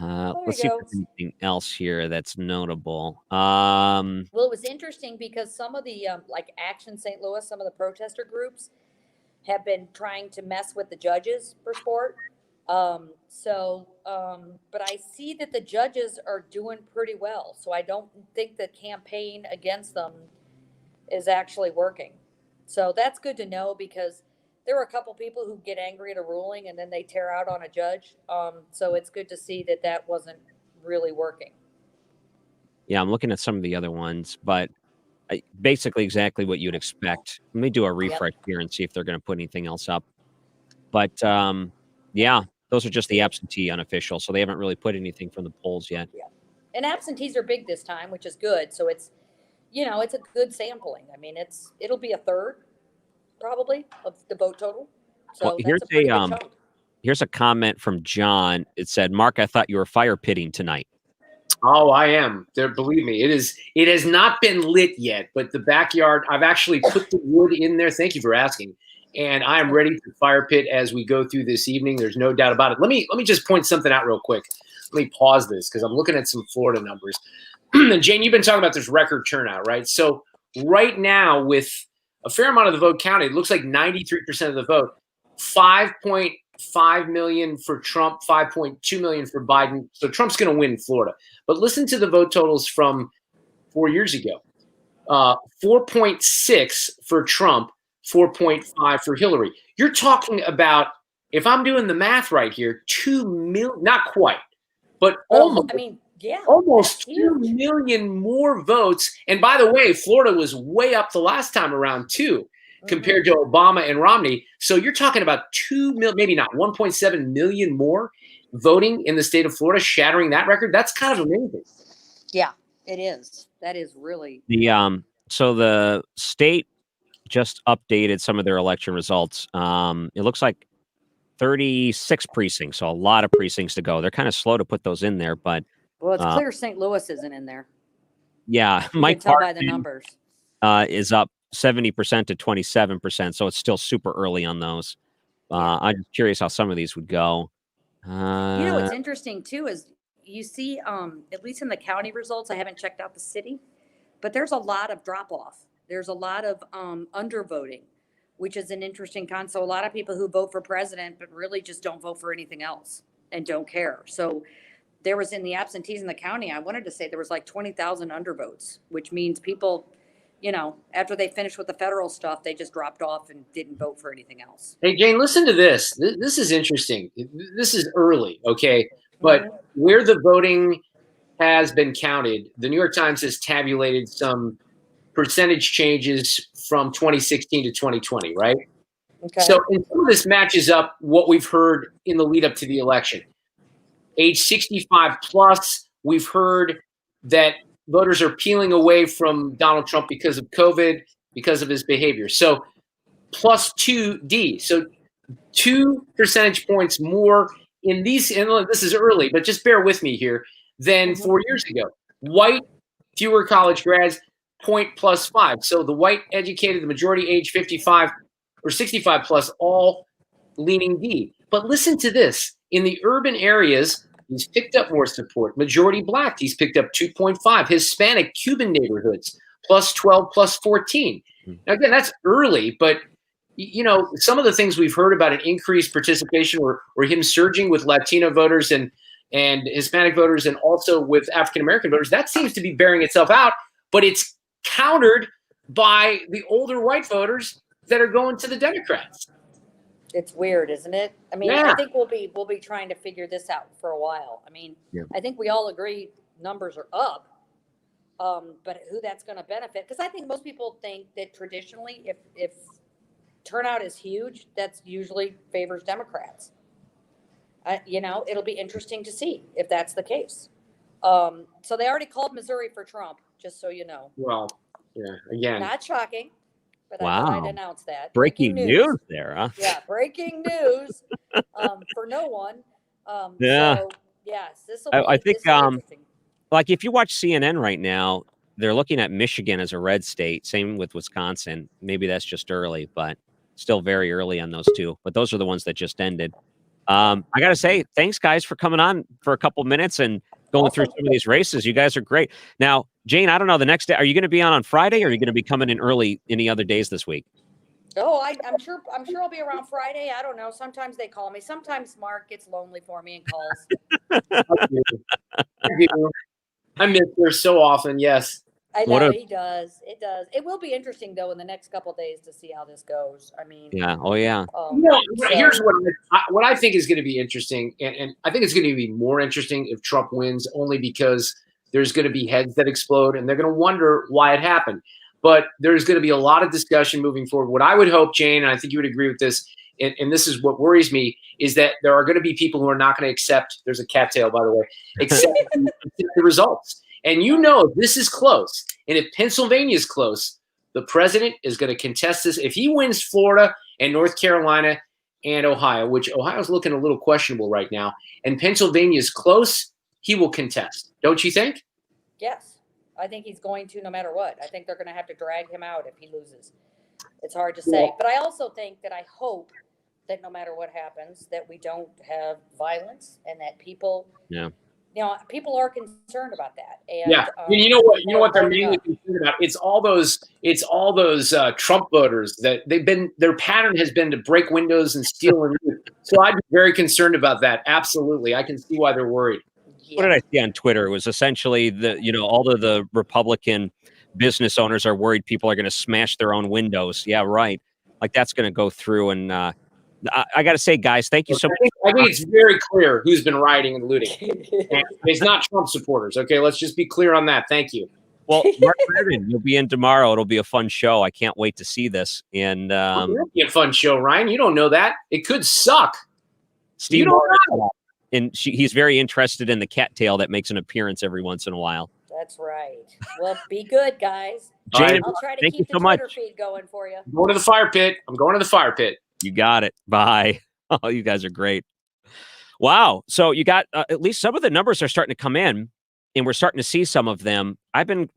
Let's see if goes. there's anything else here that's notable. Well, it was interesting because some of the like Action St. Louis, some of the protester groups have been trying to mess with the judges for sport. But I see that the judges are doing pretty well. So I don't think the campaign against them is actually working. So that's good to know because there are a couple people who get angry at a ruling and then they tear out on a judge. So it's good to see that that wasn't really working. Yeah, I'm looking at some of the other ones, but basically exactly what you'd expect. Let me do a refresh here and see if they're going to put anything else up. But yeah, those are just the absentee unofficial, so they haven't really put anything from the polls yet. Yeah. And absentees are big this time, which is good. So it's, it's a good sampling. I mean, it'll be a third probably of the vote total. So Well, that's a pretty good chunk. here's a comment from John. It said, "Mark, I thought you were fire pitting tonight." Oh, I am. There, believe me, it has not been lit yet, but the backyard, I've actually put the wood in there. Thank you for asking. And I am ready to fire pit as we go through this evening. There's no doubt about it. Let me just point something out real quick. Let me pause this because I'm looking at some Florida numbers. And Jane, you've been talking about this record turnout, right? So right now, with a fair amount of the vote counted, it looks like 93% of the vote, 5.5 million for Trump, 5.2 million for Biden. So Trump's going to win Florida. But listen to the vote totals from 4 years ago. 4.6 for Trump, 4.5 for Hillary. You're talking about, if I'm doing the math right here, 2 million, not quite, but almost. I mean, yeah, almost 2 million more votes. And by the way, Florida was way up the last time around too, compared to Obama and Romney. So you're talking about 2 million, maybe not 1.7 million more voting in the state of Florida, shattering that record. That's kind of amazing. Yeah, it is. That is really So the state just updated some of their election results. It looks like 36 precincts, so a lot of precincts to go. They're kind of slow to put those in there, but well. It's clear St. Louis isn't in there. yeah, You Mike can tell by the numbers. is up 70% to 27%, so it's still super early on those. I'm just curious how some of these would go. What's interesting too is you see, at least in the county results, I haven't checked out the city, but there's a lot of drop off. There's a lot of undervoting, which is an interesting concept. So a lot of people who vote for president, but really just don't vote for anything else and don't care. So there was in the absentees in the county, I wanted to say there was like 20,000 undervotes, which means people, after they finished with the federal stuff, they just dropped off and didn't vote for anything else. Hey, Jane, listen to this. This is interesting. This is early, okay? But where the voting has been counted, the New York Times has tabulated some percentage changes from 2016 to 2020, right? Okay. So and some of this matches up what we've heard in the lead up to the election. Age 65 plus, we've heard that voters are peeling away from Donald Trump because of COVID, because of his behavior. So plus 2D. So 2 percentage points more in these, and this is early, but just bear with me here, than 4 years ago. White, fewer college grads, point plus 5. So the white educated, the majority age 55 or 65 plus, all leaning D. But listen to this. In the urban areas, he's picked up more support. Majority black, he's picked up 2.5. Hispanic, Cuban neighborhoods, plus 12, plus 14. Now, again, that's early, but some of the things we've heard about an increased participation or him surging with Latino voters and Hispanic voters and also with African-American voters, that seems to be bearing itself out, but it's countered by the older white voters that are going to the Democrats. It's weird, isn't it? I mean, Yeah. I think we'll be trying to figure this out for a while. I mean, I think we all agree numbers are up, but who that's going to benefit? Because I think most people think that traditionally, if turnout is huge, that's usually favors Democrats. It'll be interesting to see if that's the case. So they already called Missouri for Trump, just so you know. Well, yeah, again. Not shocking, but Wow. I thought I'd announce that. Breaking news there, huh? Yeah, breaking news for no one. Yeah. So, yes, this will I think interesting. like if you watch CNN right now, they're looking at Michigan as a red state. Same with Wisconsin. Maybe that's just early, but still very early on those two. But those are the ones that just ended. I got to say, thanks, guys, for coming on for a couple minutes and going through some of these races. You guys are great. Now, Jane, I don't know, the next day, are you going to be on Friday, or are you going to be coming in early any other days this week? Oh, I'm sure I'll be around Friday. I don't know. Sometimes they call me. Sometimes Mark gets lonely for me and calls. I miss her so often. Yes. I know he does. It does. It will be interesting though in the next couple of days to see how this goes. I mean, yeah. Oh yeah. Here's what I think is going to be interesting, and I think it's going to be more interesting if Trump wins, only because there's going to be heads that explode, and they're going to wonder why it happened. But there's going to be a lot of discussion moving forward. What I would hope, Jane, and I think you would agree with this, and this is what worries me, is that there are going to be people who are not going to accept. There's a cattail, by the way. Accept the results. And if this is close, and if Pennsylvania is close, the president is going to contest this. If he wins Florida and North Carolina and Ohio, which Ohio's looking a little questionable right now, and Pennsylvania is close, he will contest. Don't you think? Yes. I think he's going to no matter what. I think they're going to have to drag him out if he loses. It's hard to say. But I also think that I hope that no matter what happens, that we don't have violence and that people people are concerned about that. And, you know what they're mainly concerned about? It's all those Trump voters that their pattern has been to break windows and steal and loot. So I'd be very concerned about that. Absolutely. I can see why they're worried. What did I see on Twitter? It was essentially all of the Republican business owners are worried people are going to smash their own windows. Yeah, right. Like that's going to go through. And I got to say, guys, thank you so much. I think it's very clear who's been rioting and looting. It's not Trump supporters. Okay, let's just be clear on that. Thank you. Well, Mark Reardon, you'll be in tomorrow. It'll be a fun show. I can't wait to see this. And it'll be a fun show, Ryan. You don't know that. It could suck. Steve, and he's very interested in the cattail that makes an appearance every once in a while. That's right. Well, be good, guys. Jane, I'll try to keep the Twitter feed going for you. I'm going to the fire pit. You got it. Bye. Oh, you guys are great. Wow. So you got at least some of the numbers are starting to come in, and we're starting to see some of them. I've been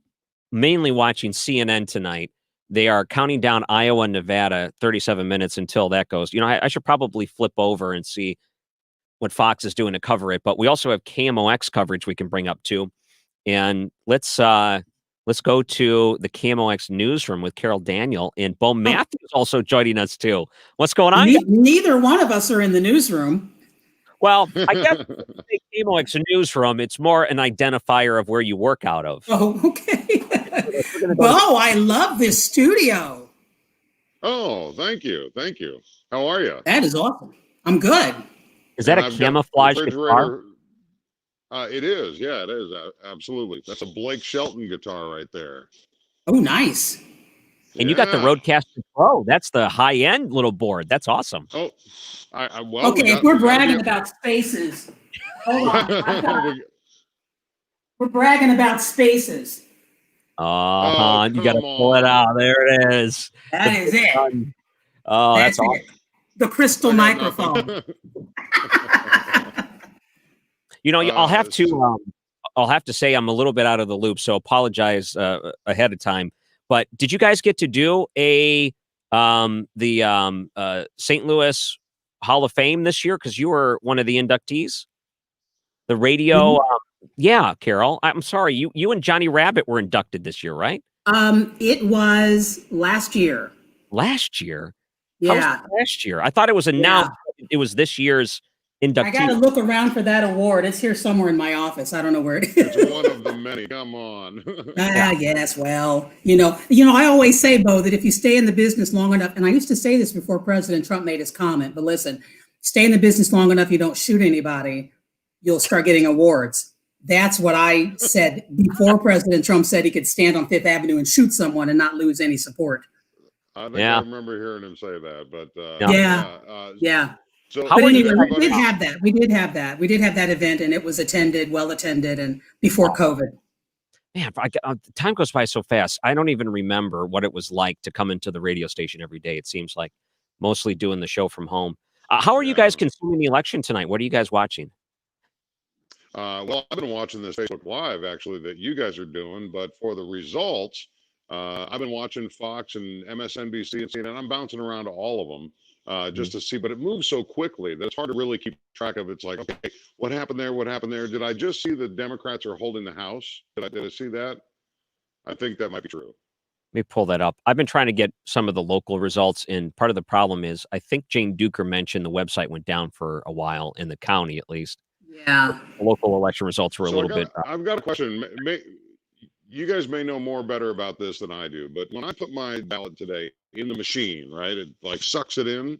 mainly watching CNN tonight. They are counting down Iowa and Nevada, 37 minutes until that goes. I should probably flip over and see what Fox is doing to cover it, but we also have KMOX coverage we can bring up too. And let's go to the KMOX newsroom with Carol Daniel, and Bo Matthews also joining us too. What's going on? Neither one of us are in the newsroom. Well, I guess KMOX newsroom, it's more an identifier of where you work out of. Oh, okay. Bo, I love this studio. Oh, thank you. Thank you. How are you? That is awesome. I'm good. Is that a camouflage guitar? It is. Yeah, it is. Absolutely. That's a Blake Shelton guitar right there. Oh, nice. And you got the Rodecaster Pro. That's the high-end little board. That's awesome. Oh, okay, if we're bragging about spaces, hold on. We're bragging about spaces. Oh, you got to pull it out. There it is. That is it. Oh, that's awesome. The crystal microphone. I'll have to say I'm a little bit out of the loop, so apologize ahead of time. But did you guys get to do the St. Louis Hall of Fame this year? Because you were one of the inductees. The radio, yeah, Carol. I'm sorry, you and Johnny Rabbit were inducted this year, right? It was last year. Last year. Yeah. Last year. I thought it was announced. Yeah. It was this year's inductee. I got to look around for that award. It's here somewhere in my office. I don't know where it is. It's one of the many. Come on. Yes. Well, I always say, Bo, that if you stay in the business long enough, and I used to say this before President Trump made his comment, but listen, stay in the business long enough, you don't shoot anybody, you'll start getting awards. That's what I said before President Trump said he could stand on Fifth Avenue and shoot someone and not lose any support. I think I remember hearing him say that, but yeah. So, but anyway, we did have that. We did have that event, and it was well attended, and before COVID. Man, time goes by so fast. I don't even remember what it was like to come into the radio station every day. It seems like mostly doing the show from home. How are you guys consuming the election tonight? What are you guys watching? Well, I've been watching this Facebook Live actually that you guys are doing, but for the results, I've been watching Fox and MSNBC and CNN. I'm bouncing around to all of them just to see, but it moves so quickly that it's hard to really keep track of. It's like, okay, what happened there? What happened there? Did I just see the Democrats are holding the House? Did I see that? I think that might be true. Let me pull that up. I've been trying to get some of the local results, and part of the problem is I think Jane Duker mentioned the website went down for a while in the county, at least. Yeah. The local election results were a little bit. I've got a question. You guys may know more better about this than I do, but when I put my ballot today in the machine, right, it like sucks it in.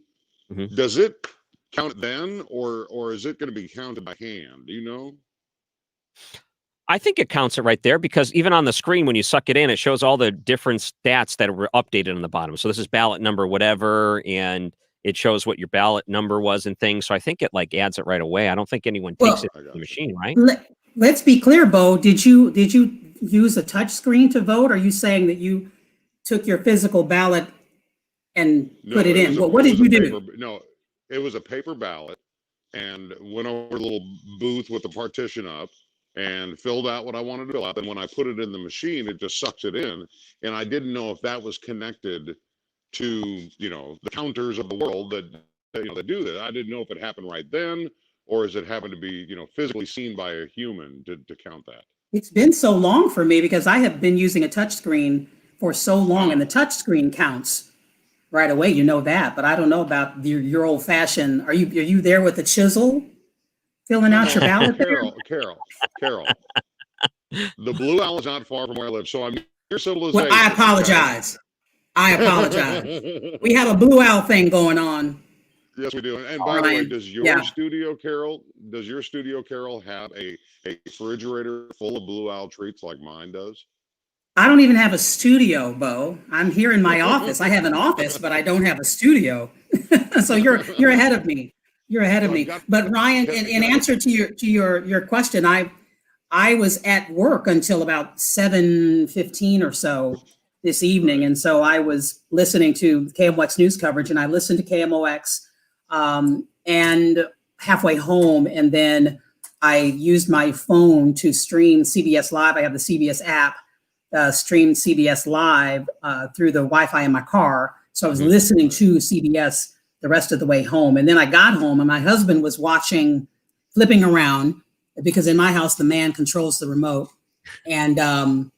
Mhm. Does it count it then, or is it going to be counted by hand? Do you know? I think it counts it right there because even on the screen, when you suck it in, it shows all the different stats that were updated on the bottom. So this is ballot number whatever, and it shows what your ballot number was and things. So I think it like adds it right away. I don't think anyone takes it to the machine, right? Let's be clear, Bo. Did you use a touch screen to vote? Or are you saying that you took your physical ballot and put it in? What did you do? No, it was a paper ballot, and went over a little booth with the partition up and filled out what I wanted to fill out. And when I put it in the machine, it just sucks it in. And I didn't know if that was connected to, the counters of the world that do that. I didn't know if it happened right then, or is it happened to be, physically seen by a human to count that? It's been so long for me because I have been using a touch screen for so long, and the touch screen counts right away. You know that, but I don't know about your old fashioned. Are you there with the chisel, filling out your ballot? Carol. The Blue Owl is not far from where I live, so I'm near civilization. Well, I apologize. We have a Blue Owl thing going on. Yes, we do. And by the way, does your studio, Carol, have a refrigerator full of Blue Owl treats like mine does? I don't even have a studio, Bo. I'm here in my office. I have an office, but I don't have a studio. So you're ahead of me. You're ahead of me. But Ryan, in answer to your question, I was at work until about 7:15 or so this evening, and so I was listening to KMOX news coverage, and I listened to KMOX and halfway home, and then I used my phone to stream CBS Live. I have the CBS app, streamed CBS Live through the Wi-Fi in my car. So I was listening to CBS the rest of the way home. And then I got home and my husband was flipping around, because in my house, the man controls the remote. And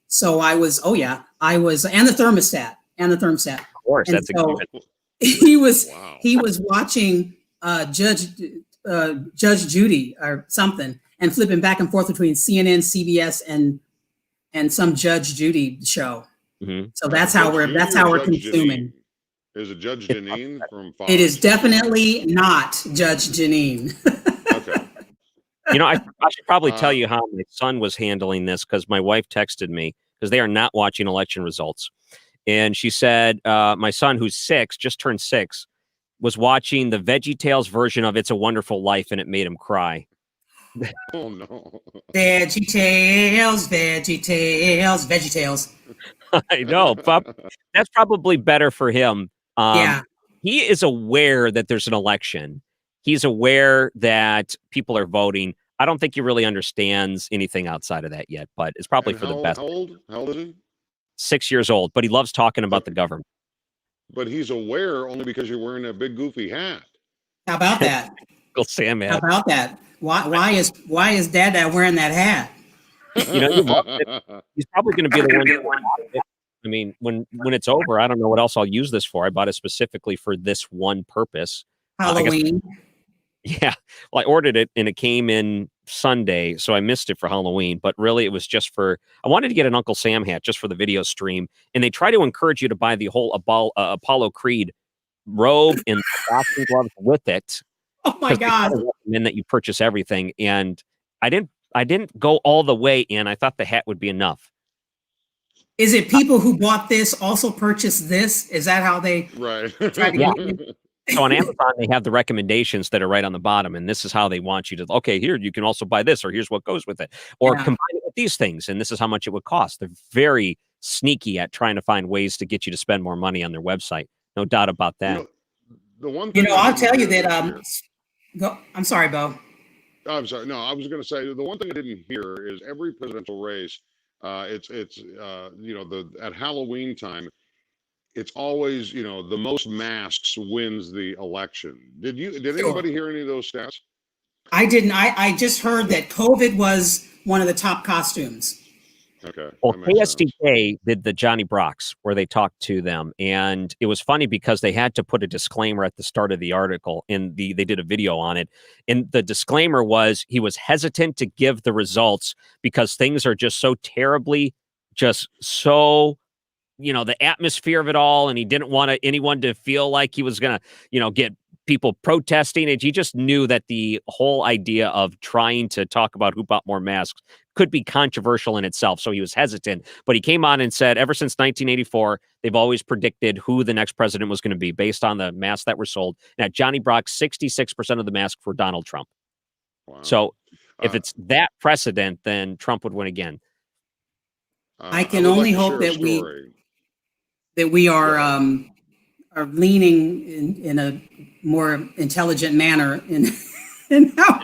so I was, and the thermostat. Of course, and that's so a he was watching Judge Judy or something, and flipping back and forth between CNN, CBS, and some Judge Judy show. Mm-hmm. So that's how we're consuming. Is it Judge Janine from Fox? It is definitely not Judge Janine. Okay. I should probably tell you how my son was handling this, because my wife texted me because they are not watching election results. And she said, my son, who's 6, just turned 6, was watching the VeggieTales version of It's a Wonderful Life, and it made him cry. Oh, no. VeggieTales. I know, but that's probably better for him. He is aware that there's an election. He's aware that people are voting. I don't think he really understands anything outside of that yet, but it's probably for the best. How old is he? 6 years old, but he loves talking about the government. But he's aware only because you're wearing a big goofy hat. How about that? Uncle Sam hat. How about that? Why is Dad wearing that hat? He's probably going to be the one. I mean, when it's over, I don't know what else I'll use this for. I bought it specifically for this one purpose. Halloween. Yeah. Well, I ordered it and it came in Sunday, so I missed it for Halloween. But really, it was just I wanted to get an Uncle Sam hat just for the video stream. And they try to encourage you to buy the whole Apollo Creed robe and boxing gloves with it. Oh my God! And that you purchase everything, and I didn't go all the way in. I thought the hat would be enough. Is it people who bought this also purchased this? Is that how they right? Try to get you? So on Amazon, they have the recommendations that are right on the bottom, and this is how they want you to. Okay, here you can also buy this, or here's what goes with it, or combine it with these things, and this is how much it would cost. They're very sneaky at trying to find ways to get you to spend more money on their website. No doubt about that. The one thing I'll tell you that. I'm sorry, Bo. I'm sorry. No, I was going to say the one thing I didn't hear is every presidential race. At Halloween time, it's always the most masks wins the election. Did Sure. anybody hear any of those stats? I didn't. I just heard that COVID was one of the top costumes. Okay. Well, that makes sense. KSDK did the Johnny Brocks where they talked to them, and it was funny because they had to put a disclaimer at the start of the article, and they did a video on it, and the disclaimer was he was hesitant to give the results because things are just so terribly, just so the atmosphere of it all, and he didn't want anyone to feel like he was gonna get people protesting it. He just knew that the whole idea of trying to talk about who bought more masks could be controversial in itself. So he was hesitant, but he came on and said, ever since 1984, they've always predicted who the next president was going to be based on the masks that were sold. Now, Johnny Brock, 66% of the masks were Donald Trump. Wow. So if it's that precedent, then Trump would win again. I can only hope that we are leaning in a more intelligent manner in how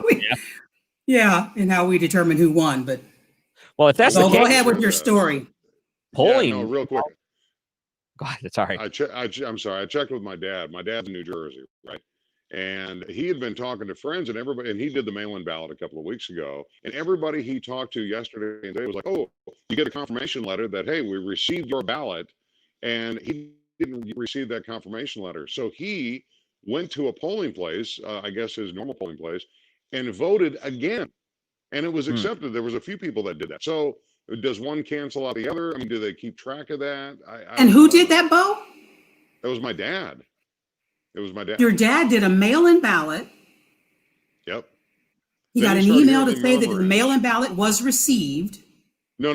we determine who won. But well, if that's the case, go ahead with your story. Polling. Yeah, no, real quick. God, it's all right. I'm sorry. I checked with my dad. My dad's in New Jersey, right? And he had been talking to friends and everybody, and he did the mail-in ballot a couple of weeks ago. And everybody he talked to yesterday and today was like, "Oh, you get a confirmation letter that hey, we received your ballot," and he didn't receive that confirmation letter. So he went to a polling place, I guess his normal polling place, and voted again, and it was accepted. There was a few people that did that. So does one cancel out the other? I mean, do they keep track of that? And who did that, Bo? That was my dad. It was my dad. Your dad did a mail-in ballot. Yep. He got an email to say that the mail-in ballot was received. No.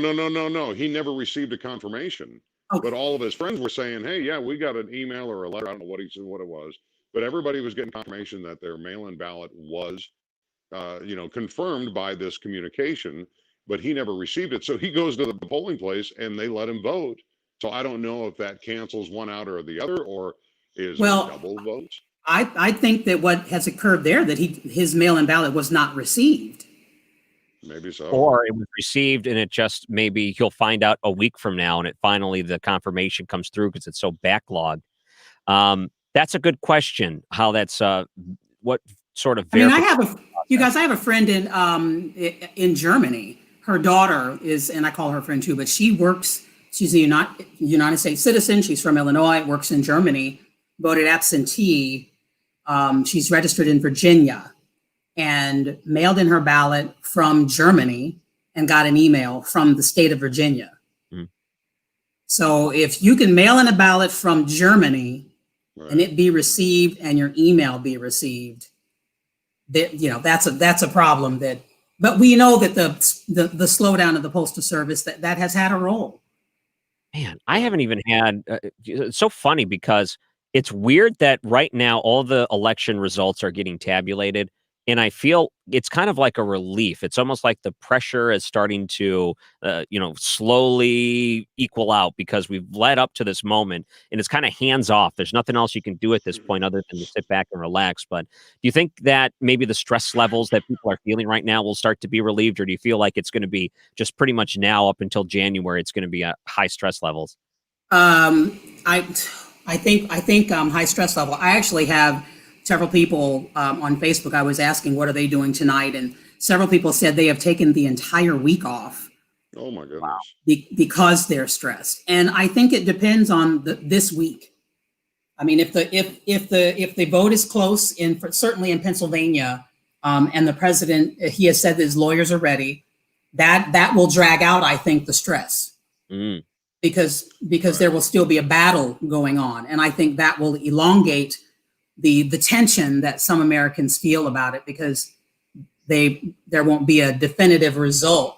He never received a confirmation. Okay. But all of his friends were saying, "Hey, yeah, we got an email or a letter. I don't know what it was, but everybody was getting confirmation that their mail-in ballot was, confirmed by this communication." But he never received it. So he goes to the polling place and they let him vote. So I don't know if that cancels one out or the other, or is double votes. I think that what has occurred there, that his mail-in ballot was not received. Maybe so. Or it was received and it just maybe he'll find out a week from now and the confirmation comes through because it's so backlogged. That's a good question. How that's what sort of I have a friend in Germany. Her daughter is, and I call her friend too, but she's a United States citizen. She's from Illinois, works in Germany, voted absentee. She's registered in Virginia and mailed in her ballot from Germany and got an email from the state of Virginia. So if you can mail in a ballot from Germany and it be received and your email be received, that's a problem but we know that the slowdown of the Postal Service that has had a role. Man, I haven't even had. It's so funny because it's weird that right now all the election results are getting tabulated, and I feel it's kind of like a relief. It's almost like the pressure is starting to, slowly equal out because we've led up to this moment, and it's kind of hands off. There's nothing else you can do at this point other than to sit back and relax. But do you think that maybe the stress levels that people are feeling right now will start to be relieved, or do you feel like it's going to be just pretty much now up until January? It's going to be high stress levels. I think high stress level. I actually have several people on Facebook. I was asking, what are they doing tonight? And several people said they have taken the entire week off. Oh my goodness! Wow. Because they're stressed. And I think it depends on this week. I mean, if the vote is close certainly in Pennsylvania, and the president, he has said that his lawyers are ready, that will drag out, I think, the stress. Because there will still be a battle going on. And I think that will elongate the tension that some Americans feel about it, because there won't be a definitive result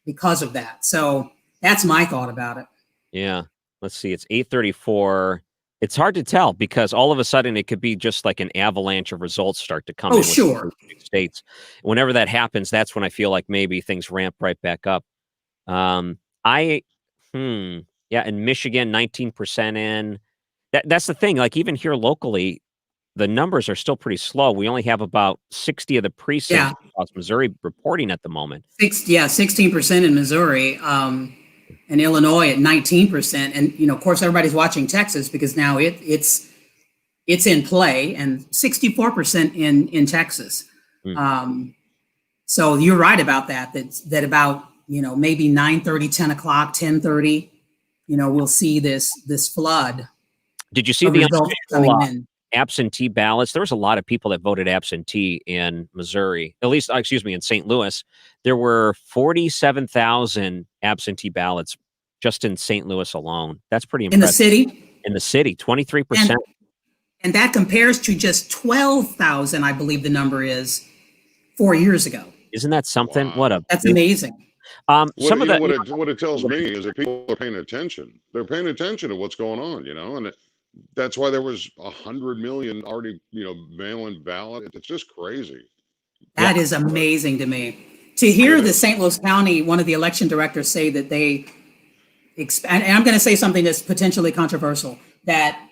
because of that. So that's my thought about it. Yeah. Let's see. It's 8:34. It's hard to tell because all of a sudden it could be just like an avalanche of results start to come in. Sure. With states. Whenever that happens, that's when I feel like maybe things ramp right back up. In Michigan, 19% in. That's the thing. Like even here locally, the numbers are still pretty slow. We only have about 60 of the precincts across Missouri reporting at the moment. 16% in Missouri, and Illinois at 19%. And, you know, of course, everybody's watching Texas because now it's in play, and 64% in Texas. So you're right about that about, you know, maybe 9:30, 10 o'clock, 10:30, you know, we'll see this flood. Did you see the absentee ballots? There was a lot of people that voted absentee in Missouri, at least, excuse me, in St. Louis. There were 47,000 absentee ballots just in St. Louis alone. That's pretty impressive. In the city? In the city, 23%. And that compares to just 12,000, I believe the number is, 4 years ago. Isn't that something? Wow. That's amazing. What it tells me is that people are paying attention. They're paying attention to what's going on, you know, and that's why there was 100 million already, you know, mail-in ballot. It's just crazy. That is amazing to me. To hear the St. Louis County, one of the election directors say that they and I'm going to say something that's potentially controversial, that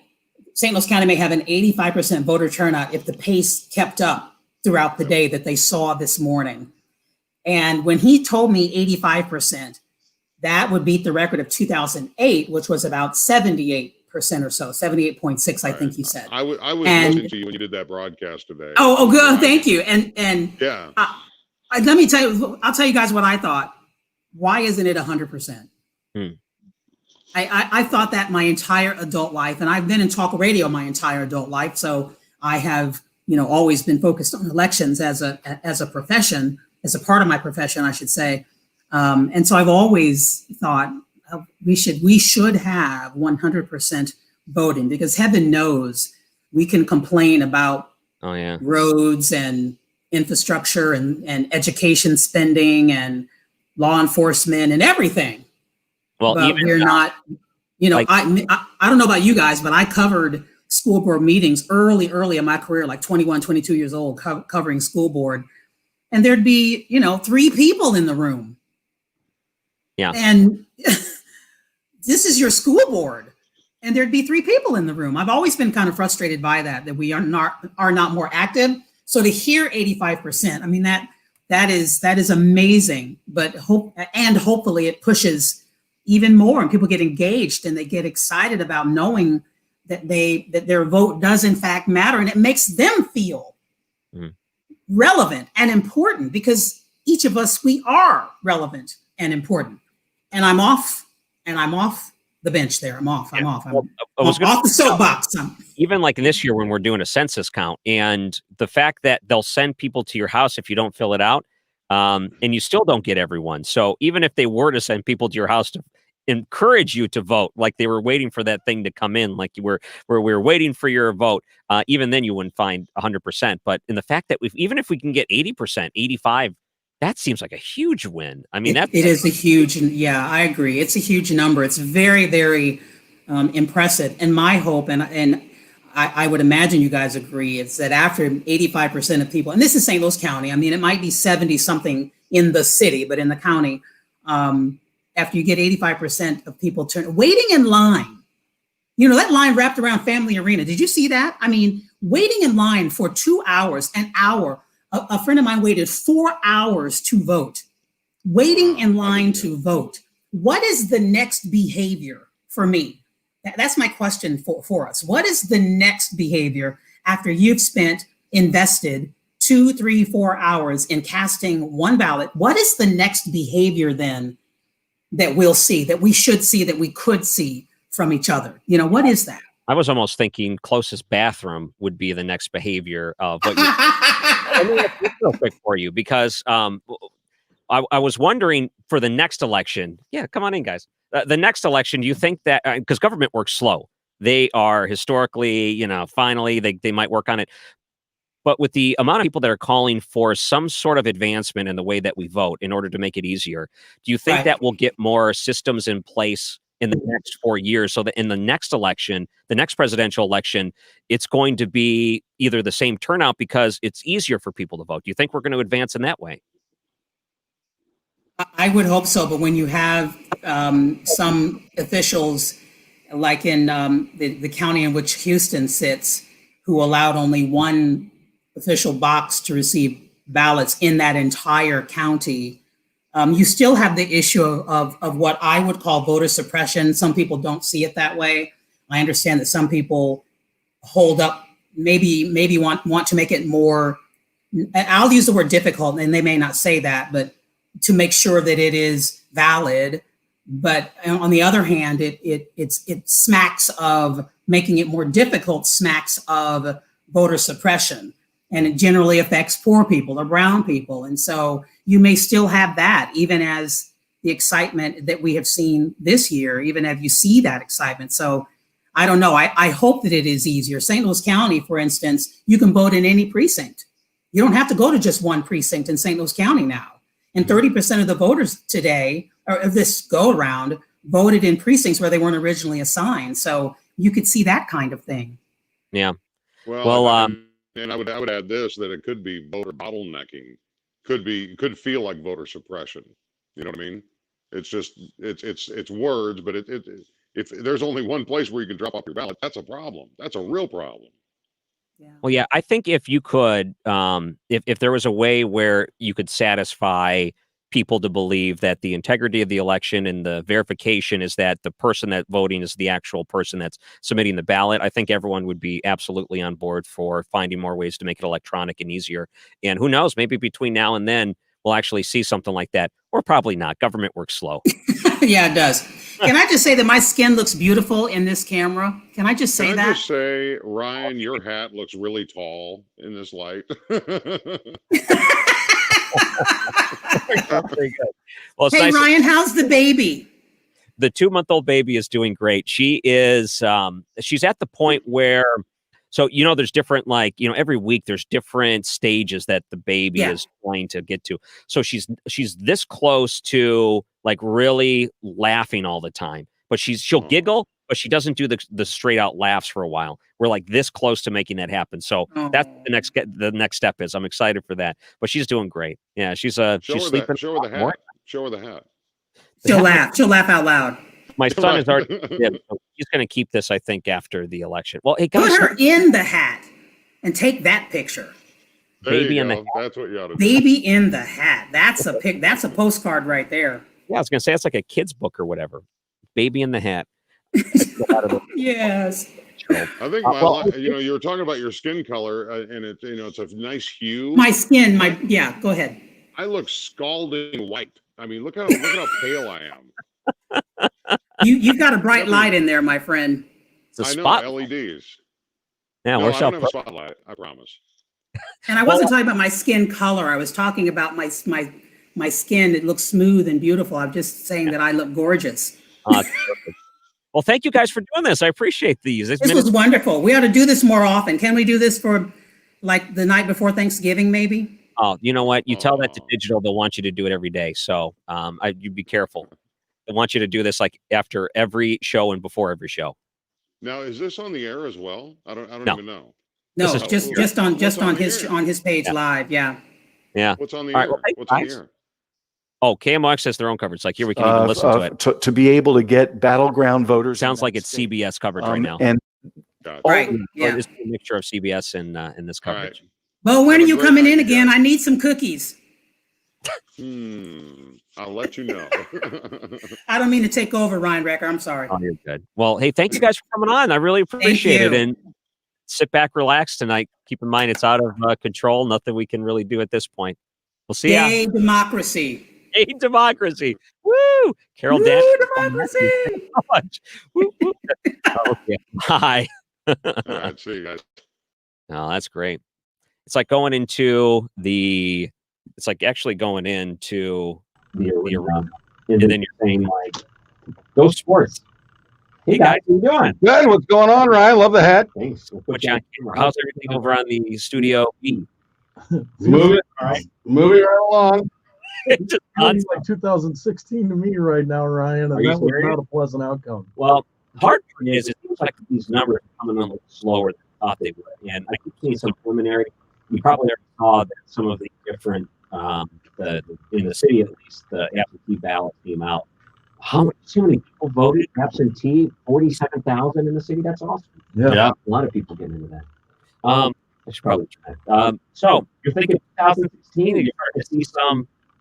St. Louis County may have an 85% voter turnout if the pace kept up throughout the day that they saw this morning. And when he told me 85%, that would beat the record of 2008, which was about 78% or so, 78.6, I think he said. I was listening to you when you did that broadcast today. Oh, good. Thank you. And yeah, let me tell you, I'll tell you guys what I thought. Why isn't it 100%? I thought that my entire adult life, and I've been in talk radio my entire adult life. So I have, you know, always been focused on elections as a profession, as a part of my profession, I should say. And so I've always thought we should have 100% voting, because heaven knows we can complain about roads and infrastructure and education spending and law enforcement and everything. Well, but we're not, you know, I don't know about you guys, but I covered school board meetings early in my career, like 21, 22 years old, covering school board. And there'd be, you know, 3 people in the room. Yeah. And this is your school board. And there'd be 3 people in the room. I've always been kind of frustrated by that we are not more active. So to hear 85%, I mean, that is amazing, but hopefully it pushes even more and people get engaged and they get excited about knowing that their vote does in fact matter, and it makes them feel relevant and important, because each of us, we are relevant and important. And I'm off the bench there. I'm off the soapbox. Even like this year when we're doing a census count, and the fact that they'll send people to your house if you don't fill it out, and you still don't get everyone. So even if they were to send people to your house to encourage you to vote, like they were waiting for that thing to come in, like we were waiting for your vote, even then you wouldn't find 100%. But in the fact that even if we can get 80%, 85%, that seems like a huge win. I mean, it is a huge, yeah, I agree. It's a huge number. It's very, very impressive. And my hope, and I would imagine you guys agree, it's that after 85% of people, and this is St. Louis County, I mean, it might be 70 something in the city, but in the county, after you get 85% of people waiting in line, you know, that line wrapped around Family Arena. Did you see that? I mean, waiting in line for 2 hours, an hour. A friend of mine waited 4 hours to vote, waiting in line to vote. What is the next behavior for me? That's my question for us. What is the next behavior after you've invested 2, 3, 4 hours in casting one ballot? What is the next behavior then that we'll see, that we should see, that we could see from each other? You know, what is that? I was almost thinking closest bathroom would be the next behavior of what you. Let me ask this real quick for you, because I was wondering for the next election. Yeah, come on in, guys. The next election, do you think that, because government works slow, they are historically, you know, finally they might work on it. But with the amount of people that are calling for some sort of advancement in the way that we vote in order to make it easier, do you think that will get more systems in place in the next 4 years, so that in the next election, the next presidential election, it's going to be either the same turnout because it's easier for people to vote? Do you think we're going to advance in that way? I would hope so, but when you have some officials, like in the county in which Houston sits, who allowed only one official box to receive ballots in that entire county. You still have the issue of what I would call voter suppression. Some people don't see it that way. I understand that some people hold up, maybe want to make it more, I'll use the word difficult, and they may not say that, but to make sure that it is valid. But on the other hand, it smacks of making it more difficult, smacks of voter suppression. And it generally affects poor people or brown people. And so you may still have that, even as the excitement that we have seen this year, even as you see that excitement. So I don't know. I hope that it is easier. St. Louis County, for instance, you can vote in any precinct. You don't have to go to just one precinct in St. Louis County now. And 30% of the voters today, or of this go around, voted in precincts where they weren't originally assigned. So you could see that kind of thing. Yeah. Well, and I would add this, that it could be voter bottlenecking, could feel like voter suppression. You know what I mean? It's just it's words, but if there's only one place where you can drop off your ballot, that's a problem. That's a real problem. Yeah. Well, yeah, I think if you could, if there was a way where you could satisfy people to believe that the integrity of the election and the verification is that the person that voting is the actual person that's submitting the ballot, I think everyone would be absolutely on board for finding more ways to make it electronic and easier. And who knows, maybe between now and then, we'll actually see something like that, or probably not. Government works slow. Yeah, it does. Can I just say that my skin looks beautiful in this camera? Can I just say that? Can I just say, Ryan, your hat looks really tall in this light. Very good. Well, it's hey, nice. Ryan, how's the baby? The 2-month-old baby is doing great. She is, she's at the point where, so, there's different, every week there's different stages that the baby is trying to get to. So she's this close to really laughing all the time, but she'll giggle, but she doesn't do the straight out laughs for a while. We're this close to making that happen. So that's the next step is. I'm excited for that, but she's doing great. Yeah. She's sleeping. Show her the hat. Show her the hat. She'll laugh. She'll laugh out loud. My son is already, so he's going to keep this, I think, after the election. Well, hey, guys, put her in the hat and take that picture. Baby in the hat. That's what you ought to do. Baby in the hat. That's a postcard right there. Yeah, I was going to say it's like a kid's book or whatever. Baby in the hat. Yes. I think you were talking about your skin color, and it's a nice hue. My skin, go ahead. I look scalding white. I mean, look how pale I am. You've got a bright light in there, my friend. I know, LEDs. Yeah, no, I don't have a spotlight, I promise. And I wasn't talking about my skin color. I was talking about my skin. It looks smooth and beautiful. I'm just saying that I look gorgeous. Well, thank you guys for doing this. I appreciate these. This was wonderful. We ought to do this more often. Can we do this for the night before Thanksgiving, maybe? Oh, you know what? You tell that to digital, they'll want you to do it every day. So you be careful. They want you to do this after every show and before every show. Now, is this on the air as well? I don't even know. No, just on his page live. Yeah. Yeah. What's on the air? What's on the air? Oh, KMOX has their own coverage. Here we can even listen to it. To be able to get battleground voters. Sounds like it's CBS coverage right now. And right. Yeah. It's a mixture of CBS and this coverage. Right. Well, when are you coming in again? I need some cookies. I'll let you know. I don't mean to take over, Ryan Recker. I'm sorry. Oh, you're good. Well, hey, thank you guys for coming on. I really appreciate it. And sit back, relax tonight. Keep in mind, it's out of control. Nothing we can really do at this point. We'll see ya. Yay, democracy. Yay, democracy. Woo! Carol Dan. Democracy. So much. Woo, woo. Okay. Bye. All right, see you guys. No, that's great. It's like going into it's like actually going into the arena. And then you're saying, go sports. Hey, guys, how you doing? Good. What's going on, Ryan? Love the hat. Thanks. We'll put you on camera. How's everything over on the studio B? Moving right along. It's like 2016 to me right now, Ryan, and that was not a pleasant outcome. Well, the hard part is it seems like these numbers are coming in a little slower than I thought they would. And I keep seeing some preliminary. You probably already saw that some of the different, in the city at least, the absentee ballots came out. How many people voted absentee? 47,000 in the city. That's awesome. Yeah. A lot of people getting into that. I should probably try. So you're thinking 2016, and you're starting to see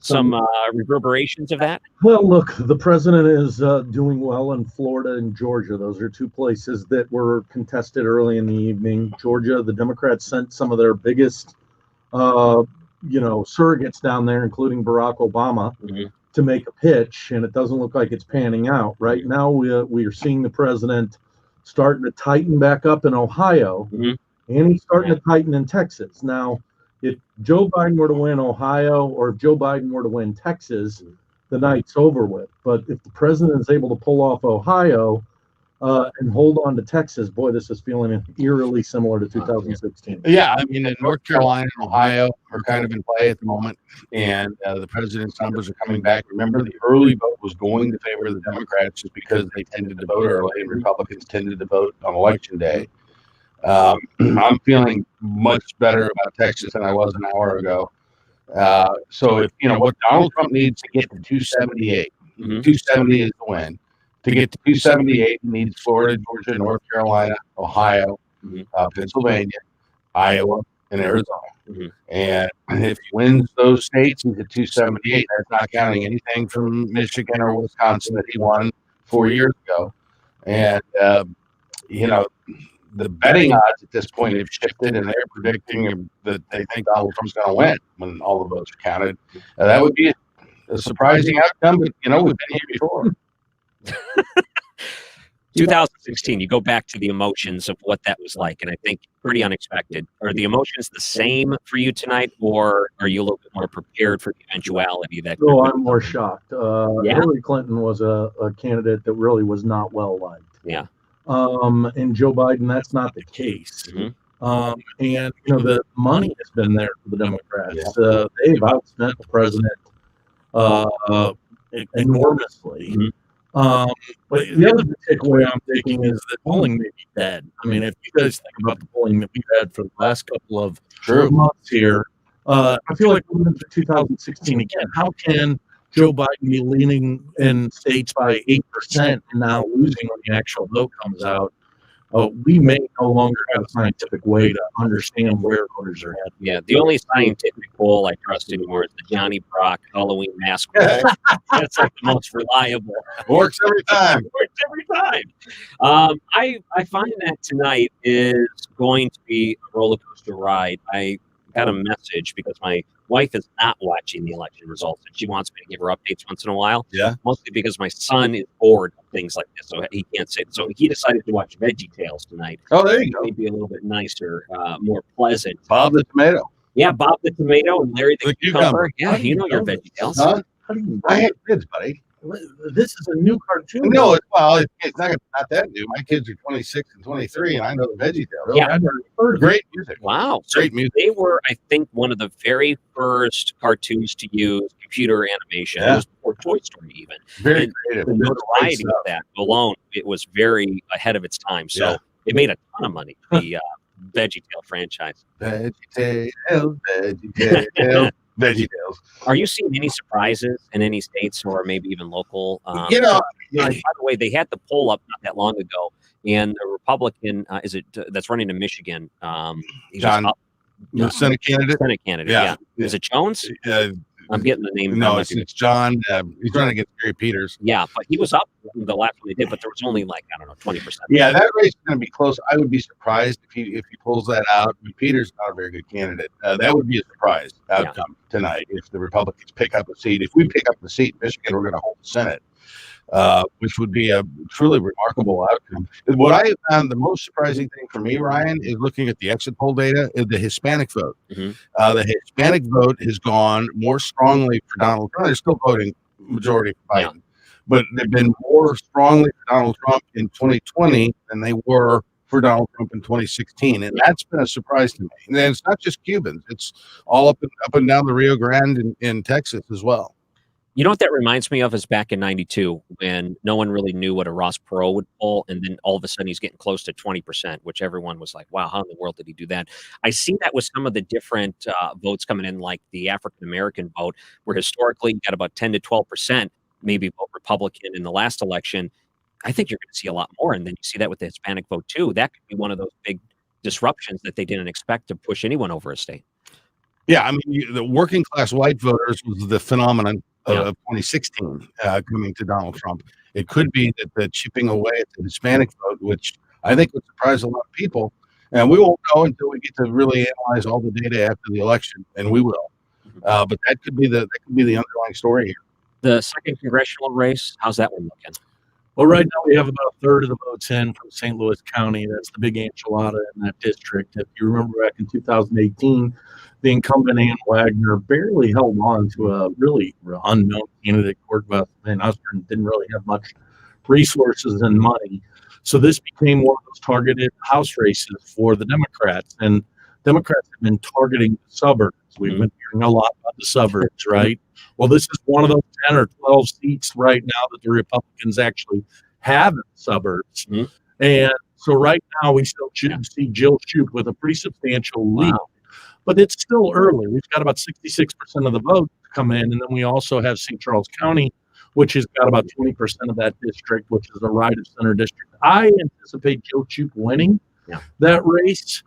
some reverberations of that. Well, look, the president is doing well in Florida and Georgia. Those are two places that were contested early in the evening. Georgia, the Democrats sent some of their biggest, surrogates down there, including Barack Obama, to make a pitch, and it doesn't look like it's panning out. Right now, we are seeing the president starting to tighten back up in Ohio, and he's starting to tighten in Texas. Now, if Joe Biden were to win Ohio, or if Joe Biden were to win Texas, the night's over with. But if the president is able to pull off Ohio and hold on to Texas, boy, this is feeling eerily similar to 2016. Yeah, I mean, in North Carolina and Ohio are kind of in play at the moment, and the president's numbers are coming back. Remember, the early vote was going to favor the Democrats just because they tended to vote early, and Republicans tended to vote on Election Day. I'm feeling much better about Texas than I was an hour ago. So if what Donald Trump needs to get to 278, 270 is the win. To get to 278, he needs Florida, Georgia, North Carolina, Ohio, Pennsylvania, Iowa, and Arizona. And if he wins those states, he's at 278. That's not counting anything from Michigan or Wisconsin that he won 4 years ago. And the betting odds at this point have shifted, and they're predicting that they think Donald Trump's going to win when all the votes are counted. That would be a surprising outcome, but we've been here before. 2016, you go back to the emotions of what that was like, and I think pretty unexpected. Are the emotions the same for you tonight, or are you a little bit more prepared for the eventuality that? No, I'm more shocked. Hillary Clinton was a candidate that really was not well liked. Yeah. And Joe Biden, that's not the case. And the money has been there for the Democrats. They've outspent the president enormously. But the other takeaway I'm taking is that polling may be dead. I mean, if you guys think about the polling that we've had for the last couple of months here, I feel like we're into 2016 again. How can Joe Biden be leaning in states by 8% and now losing when the actual vote comes out? We may no longer have a scientific way to understand where voters are headed. Yeah, the only scientific poll I trust anymore is the Johnny Brock Halloween mask poll. That's like the most reliable. Works every time. Works every time. I find that tonight is going to be a roller coaster ride. I got a message because my wife is not watching the election results, and she wants me to give her updates once in a while. Yeah. Mostly because my son is bored of things like this, so he can't sit. So he decided to watch Veggie Tales tonight. Oh, there you go. Maybe a little bit nicer, more pleasant. Bob the Tomato. Yeah, Bob the Tomato and Larry the Cucumber. Yeah, How do you you know your know Veggie Tales. Huh? How do you I had kids, buddy. This is a new cartoon. No, it's not that new. My kids are 26 and 23, and I know the Veggie Tales. Yeah. I've never heard of it. Great music. Wow. So Great music. they were, I think, one of the very first cartoons to use computer animation. Yeah. It was before Toy Story even. Very And creative. the notoriety of that alone, it was very ahead of its time. So it made a ton of money, the Veggie Tale franchise. Veggie Tales, Veggie Tales, Veggie Tales. Are you seeing any surprises in any states or maybe even local? Yeah. By the way, they had the poll up not that long ago, and the Republican that's running in Michigan? He's John, the Senate candidate. Senate candidate. Yeah. Is it Jones? I'm getting the name. No, it's John. He's running against Gary Peters. Yeah, but he was up the last one they did, but there was only 20%. Yeah, that race is going to be close. I would be surprised if he pulls that out. Peters is not a very good candidate. That would be a surprise outcome tonight if the Republicans pick up a seat. If we pick up the seat in Michigan, we're going to hold the Senate, which would be a truly remarkable outcome. What I found the most surprising thing for me, Ryan, is looking at the exit poll data, is the Hispanic vote. The Hispanic vote has gone more strongly for Donald Trump. They're still voting majority for Biden, but they've been more strongly for Donald Trump in 2020 than they were for Donald Trump in 2016, and that's been a surprise to me. And it's not just Cubans; it's all up and down the Rio Grande in Texas as well. You know what that reminds me of is back in '92 when no one really knew what a Ross Perot would poll, and then all of a sudden he's getting close to 20%, which everyone was like, "Wow, how in the world did he do that?" I see that with some of the different votes coming in, like the African American vote, where historically you got about 10 to 12% maybe vote Republican in the last election. I think you're going to see a lot more, and then you see that with the Hispanic vote too. That could be one of those big disruptions that they didn't expect to push anyone over a state. Yeah, I mean, the working class white voters was the phenomenon of 2016 coming to Donald Trump. It could be that the chipping away at the Hispanic vote, which I think would surprise a lot of people. And we won't know until we get to really analyze all the data after the election, and we will. But that could be the underlying story here. The second congressional race, how's that one looking? Well, right now we have about a third of the votes in from St. Louis County. That's the big enchilada in that district. If you remember back in 2018, the incumbent Ann Wagner barely held on to a really unknown candidate, Cordova Van Usteren, didn't really have much resources and money. So this became one of those targeted House races for the Democrats. And Democrats have been targeting the suburbs. We've been hearing a lot about the suburbs, right? Well, this is one of those 10 or 12 seats right now that the Republicans actually have in the suburbs. And so right now we still see Jill Shoup with a pretty substantial lead. But it's still early. We've got about 66% of the vote come in. And then we also have St. Charles County, which has got about 20% of that district, which is a right of center district. I anticipate Jill Shoup winning that race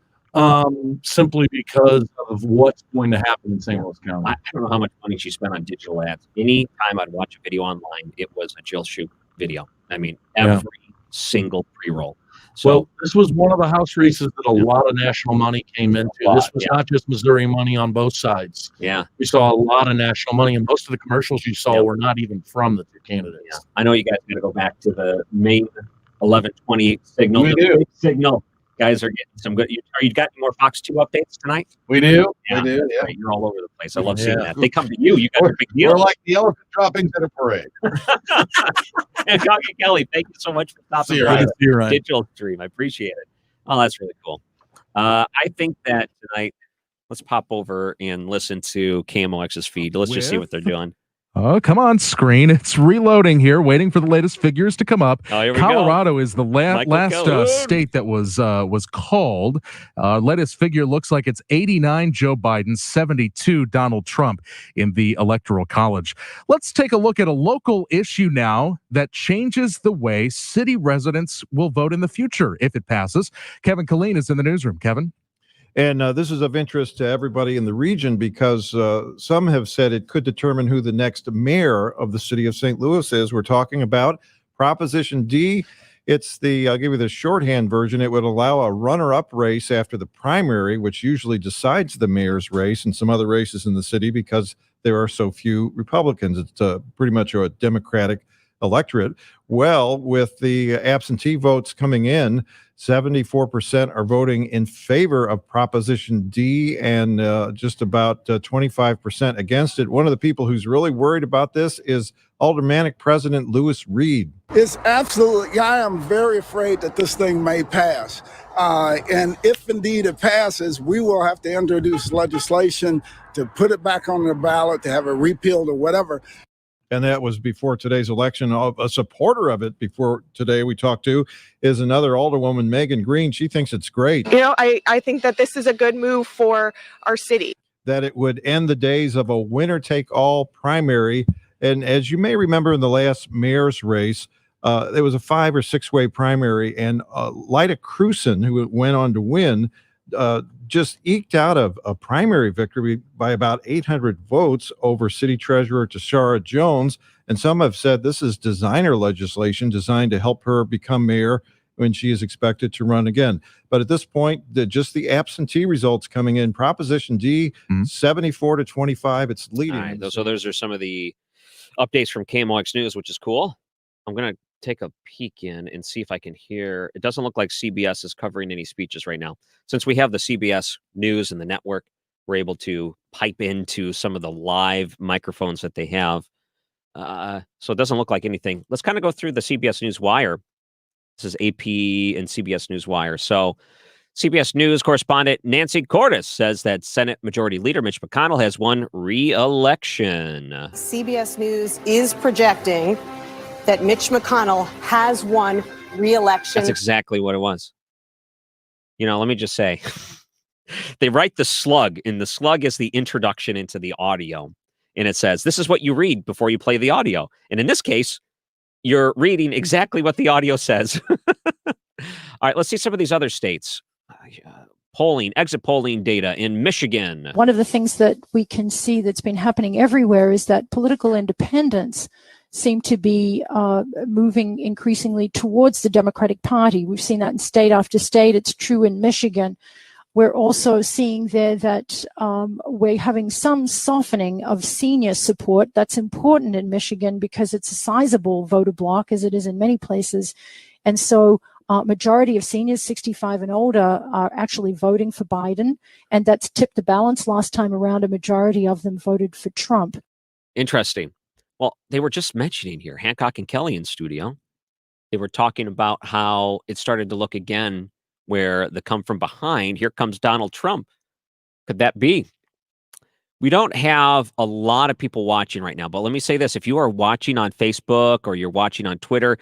simply because of what's going to happen in St. Louis County. I don't know how much money she spent on digital ads. Any time I'd watch a video online, it was a Jill Shoup video. I mean, every single pre-roll. So, well, this was one of the House races that a lot of national money came into. This was not just Missouri money on both sides. Yeah. We saw a lot of national money, and most of the commercials you saw were not even from the two candidates. Yeah. I know you guys got to go back to the main 11:20 signal. We do. Signal. Guys are getting some good. You got any more Fox 2 updates tonight? We do. Yeah. We do. Yeah. Right. You're all over the place. I love seeing that. They come to you. You got a big deal. We're like the elephant droppings at a parade. And Doggy Kelly, thank you so much for stopping by the digital stream. I appreciate it. Oh, that's really cool. I think that tonight, let's pop over and listen to KMOX's feed. Let's just see what they're doing. Oh, come on, screen. It's reloading here, waiting for the latest figures to come up. Oh, here we Colorado go. is the last state that was called. Latest figure looks like it's 89 Joe Biden, 72 Donald Trump in the Electoral College. Let's take a look at a local issue now that changes the way city residents will vote in the future if it passes. Kevin Killeen is in the newsroom. Kevin? And this is of interest to everybody in the region because some have said it could determine who the next mayor of the city of St. Louis is. We're talking about Proposition D. It's I'll give you the shorthand version. It would allow a runner-up race after the primary, which usually decides the mayor's race and some other races in the city because there are so few Republicans. It's pretty much a Democratic electorate. Well, with the absentee votes coming in, 74% are voting in favor of Proposition D and just about 25% against it. One of the people who's really worried about this is Aldermanic President Lewis Reed. It's absolutely, I am very afraid that this thing may pass. And if indeed it passes, we will have to introduce legislation to put it back on the ballot, to have it repealed or whatever. And that was before today's election. A supporter of it before today we talked to is another Alderwoman, Megan Green. She thinks it's great. You know, I think that this is a good move for our city. That it would end the days of a winner-take-all primary. And as you may remember in the last mayor's race, there was a 5 or 6 way primary, and Lyda Crewson, who went on to win, just eked out a primary victory by about 800 votes over City Treasurer Tashara Jones. And some have said this is designer legislation designed to help her become mayor when she is expected to run again. But at this point, just the absentee results coming in, Proposition D, 74-25, it's leading. All right, so those are some of the updates from KMOX News, which is cool. I'm going to take a peek in and see if I can hear. It doesn't look like CBS is covering any speeches right now. Since we have the CBS News and the network, we're able to pipe into some of the live microphones that they have. So it doesn't look like anything. Let's kind of go through the CBS News Wire. This is AP and CBS News Wire. So CBS News correspondent Nancy Cordes says that Senate Majority Leader Mitch McConnell has won re-election. CBS News is projecting that Mitch McConnell has won re-election. That's exactly what it was. You know, let me just say, they write the slug, and the slug is the introduction into the audio. And it says, this is what you read before you play the audio. And in this case, you're reading exactly what the audio says. All right, let's see some of these other states. exit polling data in Michigan. One of the things that we can see that's been happening everywhere is that political independents seem to be moving increasingly towards the Democratic Party. We've seen that in state after state. It's true in Michigan. We're also seeing there that we're having some softening of senior support. That's important in Michigan because it's a sizable voter bloc, as it is in many places. And so majority of seniors 65 and older are actually voting for Biden, and that's tipped the balance. Last time around, a majority of them voted for Trump. Interesting. Well, they were just mentioning here, Hancock and Kelly in studio. They were talking about how it started to look again where the come from behind, here comes Donald Trump. Could that be? We don't have a lot of people watching right now, but let me say this. If you are watching on Facebook or you're watching on Twitter,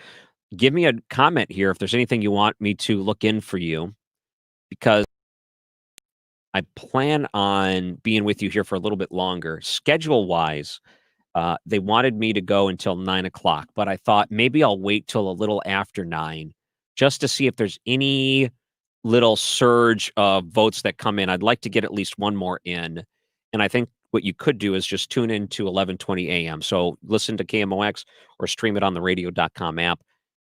give me a comment here if there's anything you want me to look in for you, because I plan on being with you here for a little bit longer. Schedule-wise, they wanted me to go until 9 o'clock, but I thought maybe I'll wait till a little after 9 just to see if there's any little surge of votes that come in. I'd like to get at least one more in. And I think what you could do is just tune in to 11:20 a.m. So listen to KMOX or stream it on the radio.com app.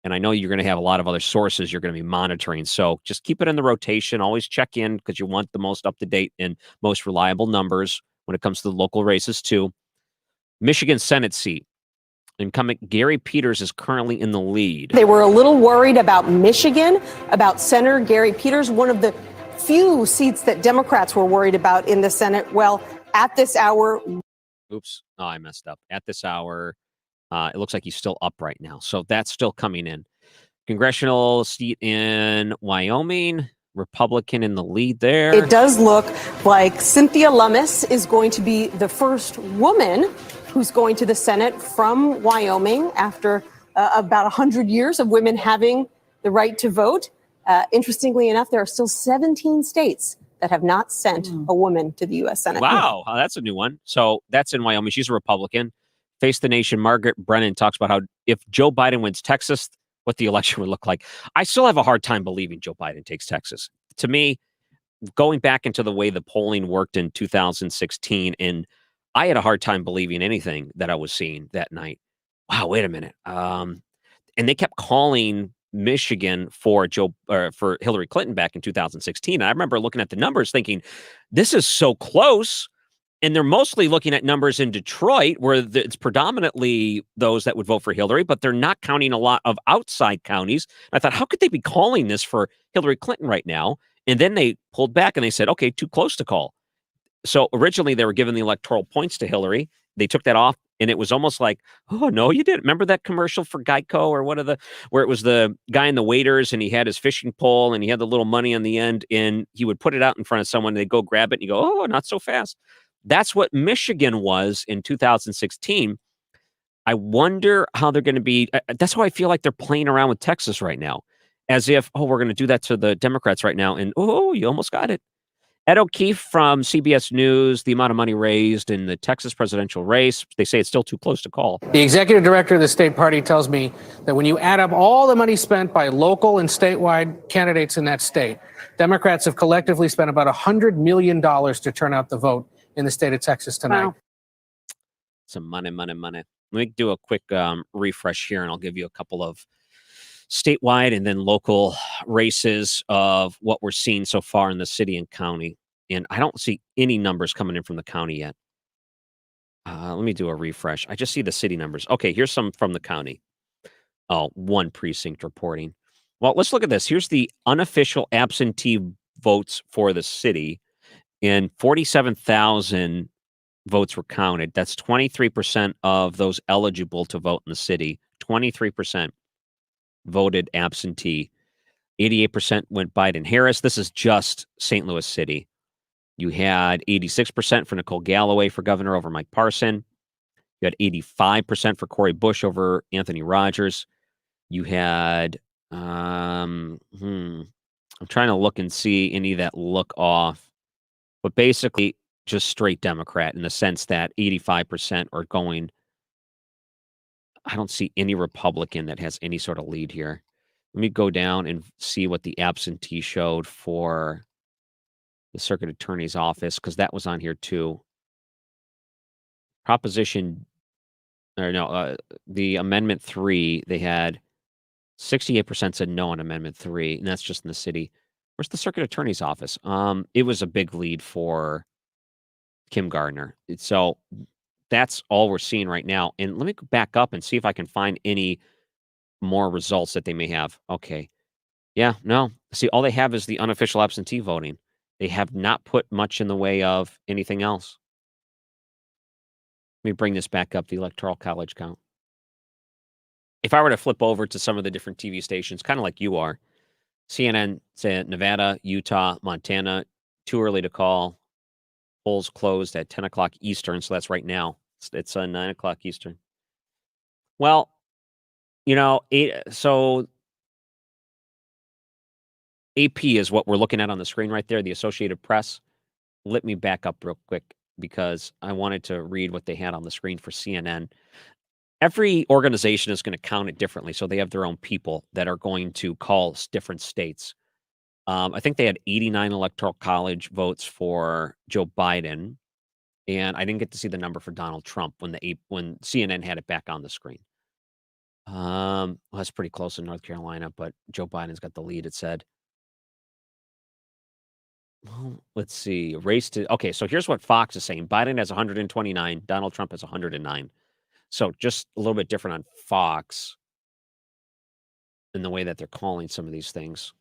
And I know you're going to have a lot of other sources you're going to be monitoring. So just keep it in the rotation. Always check in because you want the most up-to-date and most reliable numbers when it comes to the local races too. Michigan Senate seat. Incumbent Gary Peters is currently in the lead. They were a little worried about Michigan, about Senator Gary Peters, one of the few seats that Democrats were worried about in the Senate. Well, at this hour. Oops. Oh, I messed up. At this hour, it looks like he's still up right now. So that's still coming in. Congressional seat in Wyoming, Republican in the lead there. It does look like Cynthia Lummis is going to be the first woman who's going to the Senate from Wyoming after about 100 years of women having the right to vote. Interestingly enough, there are still 17 states that have not sent a woman to the U.S. Senate. Wow, that's a new one. So that's in Wyoming. She's a Republican. Face the Nation, Margaret Brennan talks about how if Joe Biden wins Texas, what the election would look like. I still have a hard time believing Joe Biden takes Texas. To me, going back into the way the polling worked in 2016, and I had a hard time believing anything that I was seeing that night. Wow, wait a minute. And they kept calling Michigan for for Hillary Clinton back in 2016. And I remember looking at the numbers thinking, this is so close. And they're mostly looking at numbers in Detroit where it's predominantly those that would vote for Hillary, but they're not counting a lot of outside counties. I thought, how could they be calling this for Hillary Clinton right now? And then they pulled back and they said, okay, too close to call. So originally they were giving the electoral points to Hillary. They took that off, and it was almost like, oh, no, you didn't. Remember that commercial for Geico or where it was the guy in the waiters and he had his fishing pole and he had the little money on the end and he would put it out in front of someone and they'd go grab it and you go, oh, not so fast. That's what Michigan was in 2016. I wonder how they're going to be. That's why I feel like they're playing around with Texas right now, as if, oh, we're going to do that to the Democrats right now. And, oh, you almost got it. Ed O'Keefe from CBS News, the amount of money raised in the Texas presidential race, they say it's still too close to call. The executive director of the state party tells me that when you add up all the money spent by local and statewide candidates in that state, Democrats have collectively spent about $100 million to turn out the vote in the state of Texas tonight. Wow. Some money. Let me do a quick refresh here, and I'll give you a couple of statewide and then local races of what we're seeing so far in the city and county. And I don't see any numbers coming in from the county yet. Let me do a refresh. I just see the city numbers. Okay, here's some from the county. Oh, one precinct reporting. Well, let's look at this. Here's the unofficial absentee votes for the city. And 47,000 votes were counted. That's 23% of those eligible to vote in the city. 23% voted absentee. 88% went Biden-Harris. This is just St. Louis City. You had 86% for Nicole Galloway for governor over Mike Parson. You had 85% for Cory Bush over Anthony Rogers. You had, I'm trying to look and see any that look off, but basically just straight Democrat in the sense that 85% are going. I don't see any Republican that has any sort of lead here. Let me go down and see what the absentee showed for the circuit attorney's office, because that was on here too. Proposition, or no, the Amendment 3, they had 68% said no on Amendment 3, and that's just in the city. Where's the circuit attorney's office? It was a big lead for Kim Gardner. So that's all we're seeing right now. And let me go back up and see if I can find any more results that they may have. Okay. Yeah, no. See, all they have is the unofficial absentee voting. They have not put much in the way of anything else. Let me bring this back up, the Electoral College count. If I were to flip over to some of the different TV stations, kind of like you are, CNN said Nevada, Utah, Montana, too early to call. Polls closed at 10 o'clock Eastern, so that's right now. It's 9 o'clock Eastern. Well, so AP is what we're looking at on the screen right there, the Associated Press. Let me back up real quick because I wanted to read what they had on the screen for CNN. Every organization is going to count it differently, so they have their own people that are going to call different states. I think they had 89 Electoral College votes for Joe Biden, and I didn't get to see the number for Donald Trump when CNN had it back on the screen. Well, that's pretty close in North Carolina, but Joe Biden's got the lead, it said. Well, let's see. Okay, so here's what Fox is saying. Biden has 129. Donald Trump has 109. So just a little bit different on Fox in the way that they're calling some of these things.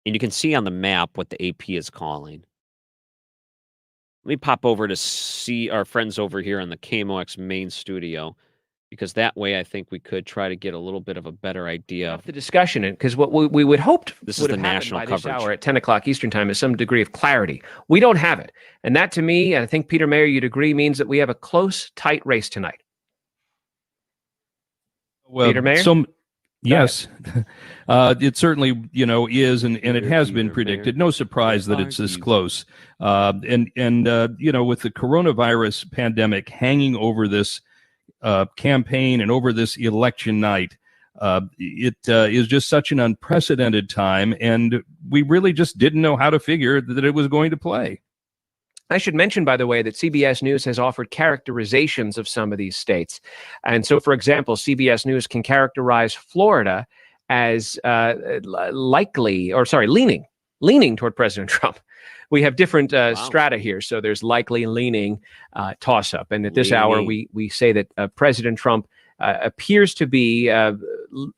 And you can see on the map what the AP is calling. Let me pop over to see our friends over here in the KMOX main studio, because that way I think we could try to get a little bit of a better idea of the discussion, because what we would hope this would is the have happened national by this coverage hour at 10 o'clock Eastern time is some degree of clarity. We don't have it. And that, to me, and I think, Peter Mayer, you'd agree, means that we have a close, tight race tonight. Well, Peter Mayer? Yes, it certainly, is, and it has been predicted. No surprise that it's this close. And with the coronavirus pandemic hanging over this campaign and over this election night, it is just such an unprecedented time, and we really just didn't know how to figure that it was going to play. I should mention, by the way, that CBS News has offered characterizations of some of these states. And so, for example, CBS News can characterize Florida as leaning toward President Trump. We have different strata here. So there's likely, leaning, toss-up. And at this hour, we say that President Trump appears to be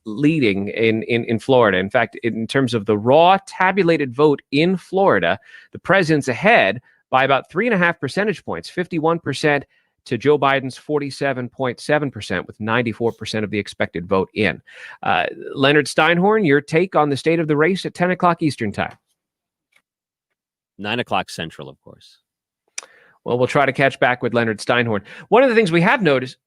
leading in Florida. In fact, in terms of the raw tabulated vote in Florida, the president's ahead by about 3.5 percentage points, 51% to Joe Biden's 47.7%, with 94% of the expected vote in. Leonard Steinhorn, your take on the state of the race at 10 o'clock Eastern time. 9 o'clock Central, of course. Well, we'll try to catch back with Leonard Steinhorn. One of the things we have noticed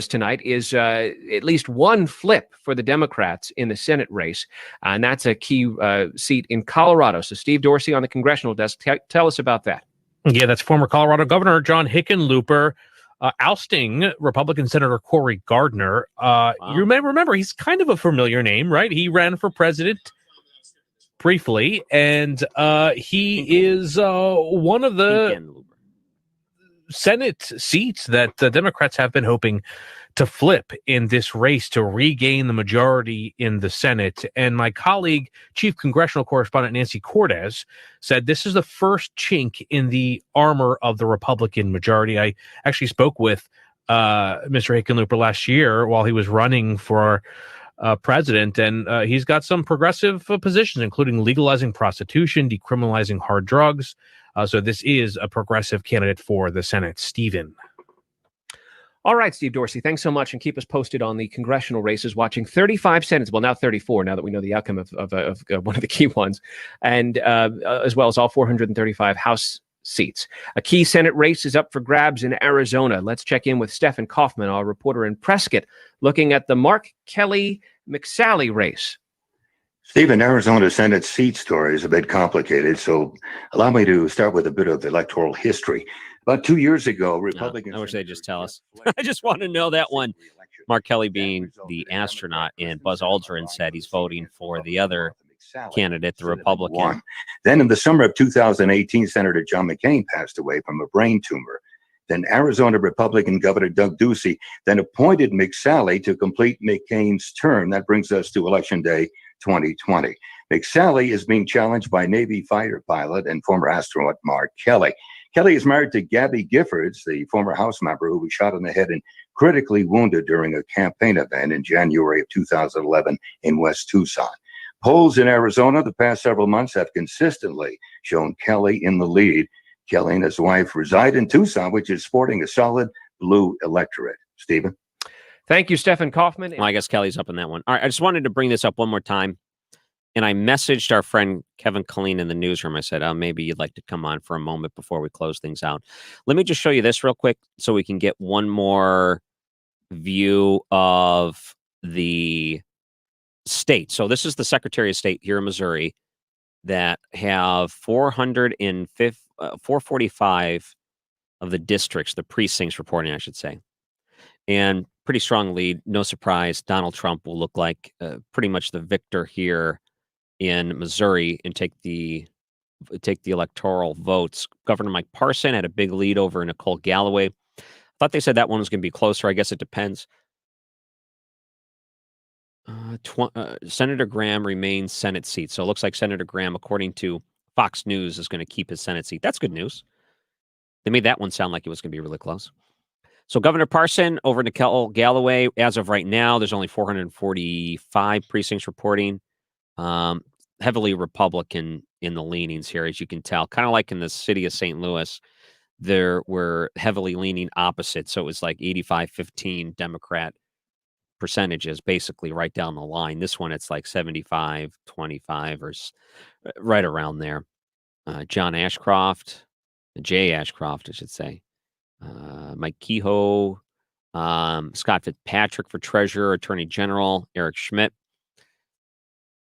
tonight is at least one flip for the Democrats in the Senate race, and that's a key seat in Colorado. So Steve Dorsey on the congressional desk, tell us about that. Yeah, that's former Colorado Governor John Hickenlooper ousting Republican Senator Cory Gardner. You may remember, he's kind of a familiar name, right? He ran for president briefly, and he is one of the Senate seats that the Democrats have been hoping to flip in this race to regain the majority in the Senate. And my colleague, Chief Congressional Correspondent Nancy Cordes, said this is the first chink in the armor of the Republican majority. I actually spoke with Mr. Hickenlooper last year while he was running for president, and he's got some progressive positions, including legalizing prostitution, decriminalizing hard drugs. So this is a progressive candidate for the Senate. Stephen. All right, Steve Dorsey, thanks so much, and keep us posted on the congressional races, watching 35 Senates, well, now 34, now that we know the outcome of one of the key ones, and as well as all 435 House seats. A key Senate race is up for grabs in Arizona. Let's check in with Stephen Kaufman, our reporter in Prescott, looking at the Mark Kelly-McSally race. Stephen, Arizona Senate seat story is a bit complicated, so allow me to start with a bit of electoral history. About 2 years ago, Republicans... I wish they'd just tell us. I just want to know that one. Mark Kelly being the astronaut, and Buzz Aldrin said he's voting for the other candidate, the Republican. Then in the summer of 2018, Senator John McCain passed away from a brain tumor. Then Arizona Republican Governor Doug Ducey then appointed McSally to complete McCain's term. That brings us to Election Day 2020. McSally is being challenged by Navy fighter pilot and former astronaut Mark Kelly. Kelly is married to Gabby Giffords, the former House member who was shot in the head and critically wounded during a campaign event in January of 2011 in West Tucson. Polls in Arizona the past several months have consistently shown Kelly in the lead. Kelly and his wife reside in Tucson, which is sporting a solid blue electorate. Stephen? Thank you, Stephen Kaufman. Well, I guess Kelly's up in that one. All right, I just wanted to bring this up one more time. And I messaged our friend Kevin Killeen in the newsroom. I said, maybe you'd like to come on for a moment before we close things out. Let me just show you this real quick so we can get one more view of the state. So this is the Secretary of State here in Missouri that have 445 of the districts, the precincts reporting, I should say. And pretty strong lead. No surprise, Donald Trump will look like pretty much the victor here in Missouri and take the electoral votes. Governor Mike Parson had a big lead over Nicole Galloway. Thought they said that one was going to be closer. I guess it depends. Senator Graham remains Senate seat. So it looks like Senator Graham, according to Fox News, is going to keep his Senate seat. That's good news. They made that one sound like it was going to be really close. So Governor Parson over Nicole Galloway, as of right now, there's only 445 precincts reporting. Heavily Republican in the leanings here, as you can tell. Kind of like in the city of St. Louis, there were heavily leaning opposite. So it was like 85-15 Democrat percentages, basically right down the line. This one, it's like 75-25 or right around there. Jay Ashcroft, I should say. Mike Kehoe, Scott Fitzpatrick for treasurer, attorney general, Eric Schmidt.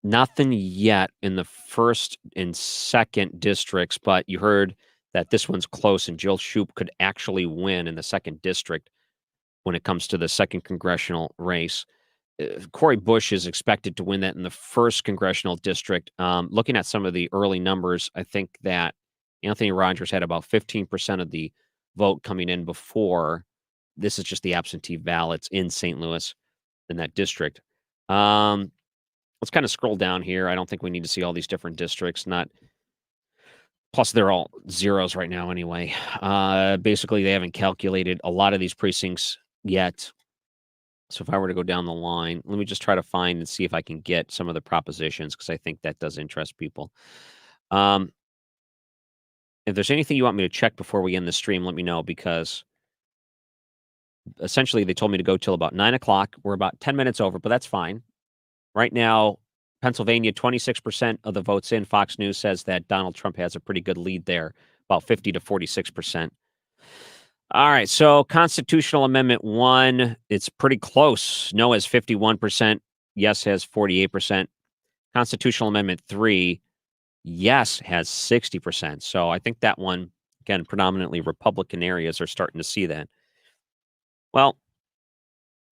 Nothing yet in the first and second districts, but you heard that this one's close, and Jill Shoup could actually win in the second district when it comes to the second congressional race. Cori Bush is expected to win that in the first congressional district. Looking at some of the early numbers, I think that Anthony Rogers had about 15% of the vote coming in before. This is just the absentee ballots in St. Louis in that district. Let's kind of scroll down here. I don't think we need to see all these different districts. Plus, they're all zeros right now anyway. Basically, they haven't calculated a lot of these precincts yet. So if I were to go down the line, let me just try to find and see if I can get some of the propositions, because I think that does interest people. If there's anything you want me to check before we end the stream, let me know, because essentially they told me to go till about 9 o'clock. We're about 10 minutes over, but that's fine. Right now, Pennsylvania, 26% of the votes in. Fox News says that Donald Trump has a pretty good lead there, about 50 to 46%. All right, so Constitutional Amendment 1, it's pretty close. No has 51%. Yes has 48%. Constitutional Amendment 3, yes has 60%. So I think that one, again, predominantly Republican areas are starting to see that. Well,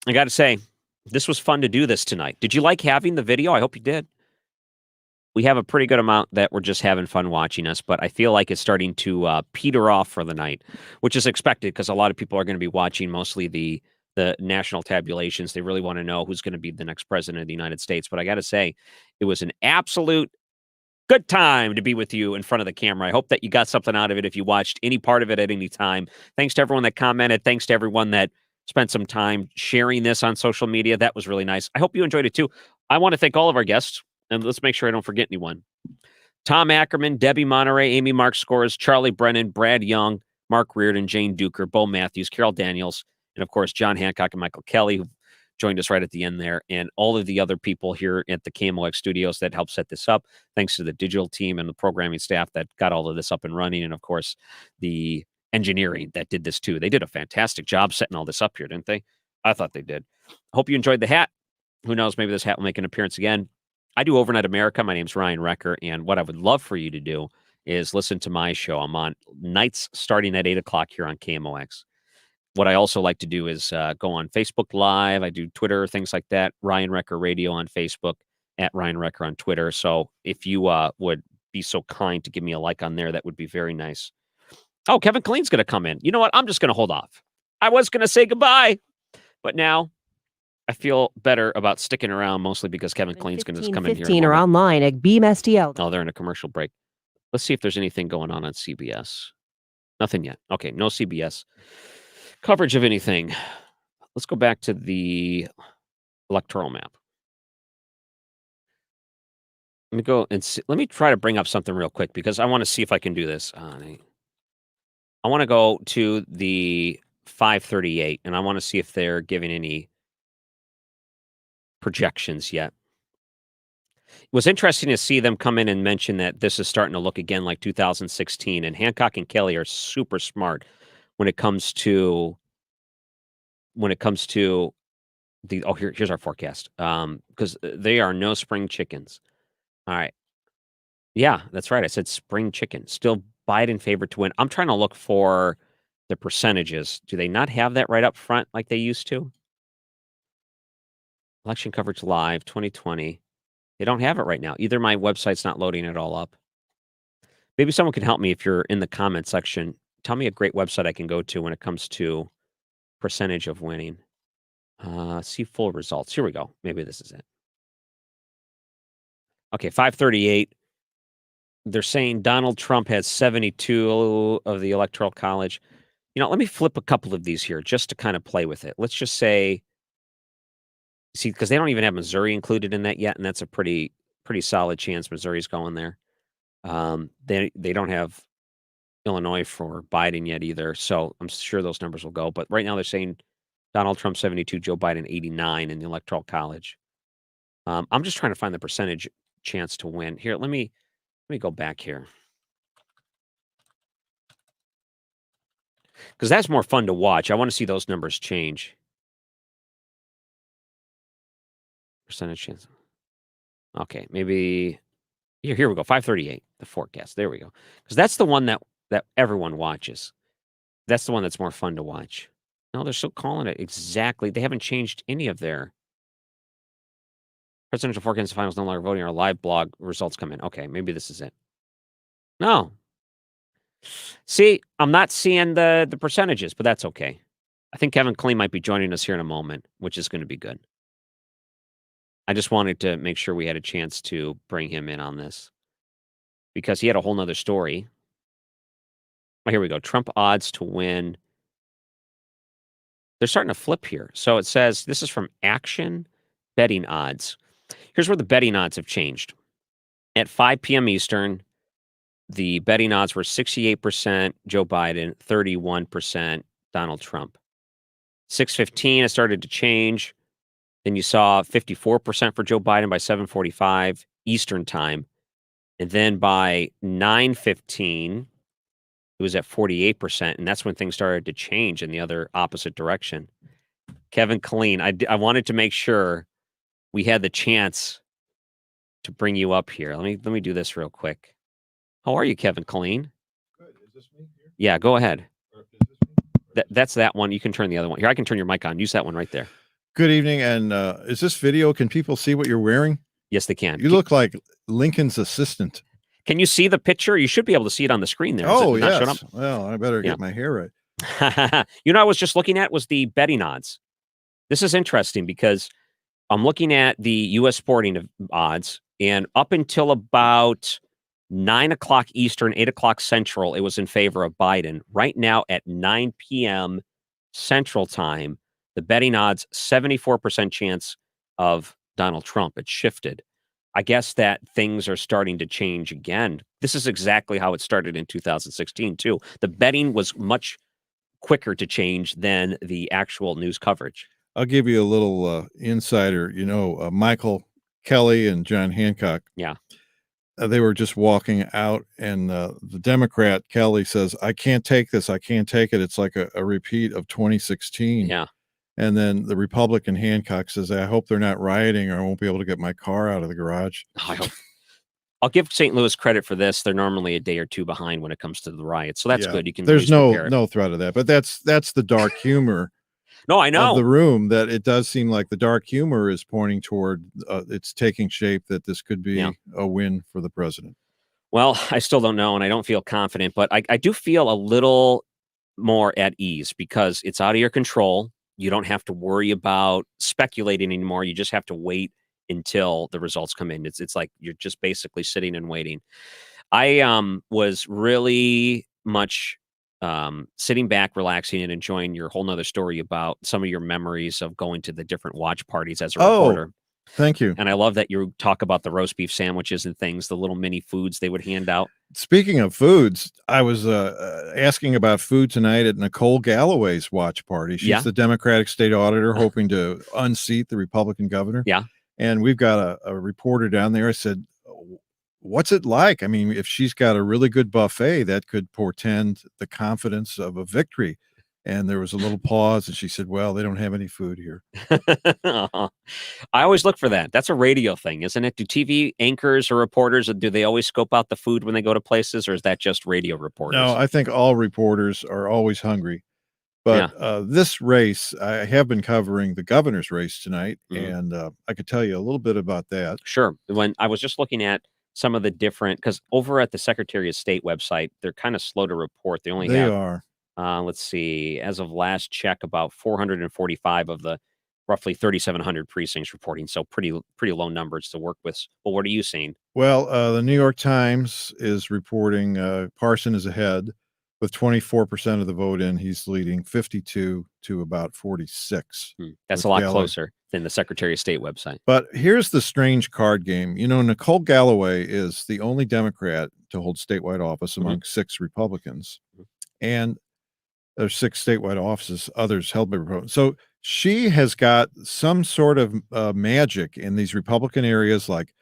I got to say, this was fun to do this tonight. Did you like having the video? I hope you did. We have a pretty good amount that were just having fun watching us, but I feel like it's starting to peter off for the night, which is expected because a lot of people are going to be watching mostly the national tabulations. They really want to know who's going to be the next president of the United States. But I got to say, it was an absolute good time to be with you in front of the camera. I hope that you got something out of it if you watched any part of it at any time. Thanks to everyone that commented. Thanks to everyone that spent some time sharing this on social media. That was really nice. I hope you enjoyed it too. I want to thank all of our guests, and let's make sure I don't forget anyone. Tom Ackerman, Debbie Monterey, Amy Mark Scores, Charlie Brennan, Brad Young, Mark Reardon, Jane Duker, Bo Matthews, Carol Daniels, and of course, John Hancock and Michael Kelly, who joined us right at the end there, and all of the other people here at the KMOX studios that helped set this up. Thanks to the digital team and the programming staff that got all of this up and running, and of course, the engineering that did this too. They did a fantastic job setting all this up here, didn't they? I thought they did. Hope you enjoyed the hat. Who knows? Maybe this hat will make an appearance again. I do Overnight America. My name's Ryan Recker, and what I would love for you to do is listen to my show. I'm on nights starting at 8 o'clock here on KMOX. what I also like to do is go on Facebook Live. I do Twitter, things like that. Ryan Recker Radio on Facebook, at Ryan Recker on Twitter. So if you would be so kind to give me a like on there, that would be very nice. Oh, Kevin Klein's going to come in. You know what? I'm just going to hold off. I was going to say goodbye, but now I feel better about sticking around, mostly because Kevin Klein's going to come in here. 15 or online at BeamSTL. Oh, they're in a commercial break. Let's see if there's anything going on CBS. Nothing yet. Okay, no CBS coverage of anything. Let's go back to the electoral map. Let me go and see. Let me try to bring up something real quick because I want to see if I can do this. I want to go to the 538 and I want to see if they're giving any projections yet. It was interesting to see them come in and mention that this is starting to look again like 2016, and Hancock and Kelly are super smart when it comes to the here's our forecast. Because they are no spring chickens. All right. Yeah, that's right. I said spring chicken. Still Biden favored to win. I'm trying to look for the percentages. Do they not have that right up front like they used to? Election coverage live 2020. They don't have it right now. Either my website's not loading it all up. Maybe someone can help me if you're in the comment section. Tell me a great website I can go to when it comes to percentage of winning. See full results. Here we go. Maybe this is it. Okay, 538. They're saying Donald Trump has 72 of the Electoral College. Let me flip a couple of these here just to kind of play with it. Let's just say, see, because they don't even have Missouri included in that yet, and that's a pretty solid chance Missouri's going there. They don't have Illinois for Biden yet either, so I'm sure those numbers will go. But right now they're saying Donald Trump 72, Joe Biden 89 in the Electoral College. I'm just trying to find the percentage chance to win. Here, let me go back here. Because that's more fun to watch. I want to see those numbers change. Percentage chance. Okay, maybe here we go. 538, the forecast. There we go. Because that's the one that everyone watches. That's the one that's more fun to watch. No, they're still calling it exactly. They haven't changed any of their presidential forecast finals. No longer voting. Our live blog results come in. Okay, maybe this is it. No. See, I'm not seeing the percentages, but that's okay. I think Kevin Klein might be joining us here in a moment, which is going to be good. I just wanted to make sure we had a chance to bring him in on this because he had a whole nother story. Oh, here we go. Trump odds to win. They're starting to flip here. So it says, this is from Action Betting Odds. Here's where the betting odds have changed. At 5 p.m. Eastern, the betting odds were 68% Joe Biden, 31% Donald Trump. 6:15, it started to change. Then you saw 54% for Joe Biden by 7:45 Eastern time. And then by 9:15, it was at 48%. And that's when things started to change in the other opposite direction. Kevin Klein, I wanted to make sure we had the chance to bring you up here. Let me do this real quick. How are you, Kevin Klein? Good. Is this me here? Yeah, go ahead. That's that one. You can turn the other one. Here, I can turn your mic on. Use that one right there. Good evening. And is this video? Can people see what you're wearing? Yes, they can. You look like Lincoln's assistant. Can you see the picture? You should be able to see it on the screen there. Oh, yes. Well, I better get my hair right. I was just looking at was the betting odds. This is interesting because I'm looking at the U.S. sporting odds, and up until about 9 o'clock Eastern, 8 o'clock Central, it was in favor of Biden. Right now at 9 p.m. Central time, the betting odds, 74% chance of Donald Trump. It shifted. I guess that things are starting to change again. This is exactly how it started in 2016, too. The betting was much quicker to change than the actual news coverage. I'll give you a little insider. Michael Kelly and John Hancock. Yeah. They were just walking out, and the Democrat, Kelly, says, I can't take this. I can't take it. It's like a repeat of 2016. Yeah. And then the Republican Hancock says, I hope they're not rioting or I won't be able to get my car out of the garage. I hope. I'll give St. Louis credit for this. They're normally a day or two behind when it comes to the riots, so that's good. You can There's at least prepare it. no threat of that, but that's the dark humor. No, I know. Of the room, that it does seem like the dark humor is pointing toward it's taking shape, that this could be a win for the president. Well, I still don't know, and I don't feel confident, but I do feel a little more at ease because it's out of your control. You don't have to worry about speculating anymore. You just have to wait until the results come in. It's like you're just basically sitting and waiting. I was really much sitting back, relaxing, and enjoying your whole nother story about some of your memories of going to the different watch parties as a reporter. Thank you. And I love that you talk about the roast beef sandwiches and things, the little mini foods they would hand out. Speaking of foods, I was asking about food tonight at Nicole Galloway's watch party. She's the Democratic state auditor hoping to unseat the Republican governor. Yeah. And we've got a reporter down there. I said, what's it like? I mean, if she's got a really good buffet, that could portend the confidence of a victory. And there was a little pause, and she said, well, they don't have any food here. I always look for that. That's a radio thing, isn't it? Do TV anchors or reporters, do they always scope out the food when they go to places, or is that just radio reporters? No, I think all reporters are always hungry. But this race, I have been covering the governor's race tonight, and I could tell you a little bit about that. Sure. When I was just looking at some of the different, because over at the Secretary of State website, they're kind of slow to report. They only have, let's see, as of last check, about 445 of the roughly 3,700 precincts reporting. So pretty low numbers to work with. Well, what are you seeing? Well, the New York Times is reporting Parson is ahead with 24% of the vote in. He's leading 52 to about 46. That's a lot closer than the Secretary of State website. But here's the strange card game. You know, Nicole Galloway is the only Democrat to hold statewide office among 6 Republicans. And there's 6 statewide offices, others held by Republicans. So she has got some sort of magic in these Republican areas like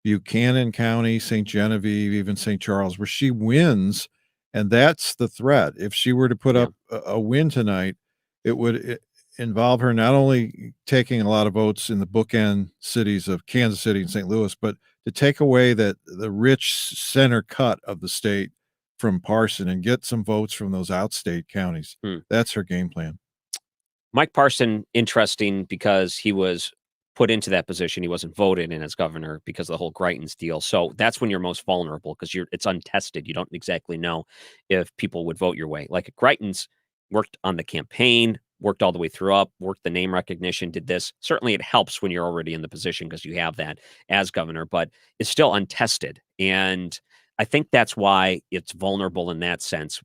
Buchanan County, St. Genevieve, even St. Charles, where she wins. And that's the threat. If she were to put up a win tonight, it would involve her not only taking a lot of votes in the bookend cities of Kansas City and St. Louis, but to take away the rich center cut of the state from Parson and get some votes from those outstate counties. That's her game plan. Mike Parson, interesting because he was put into that position. He wasn't voted in as governor because of the whole Greitens deal. So that's when you're most vulnerable because it's untested. You don't exactly know if people would vote your way. Like Greitens worked on the campaign, worked all the way through up, worked the name recognition, did this. Certainly it helps when you're already in the position because you have that as governor, but it's still untested. And I think that's why it's vulnerable in that sense.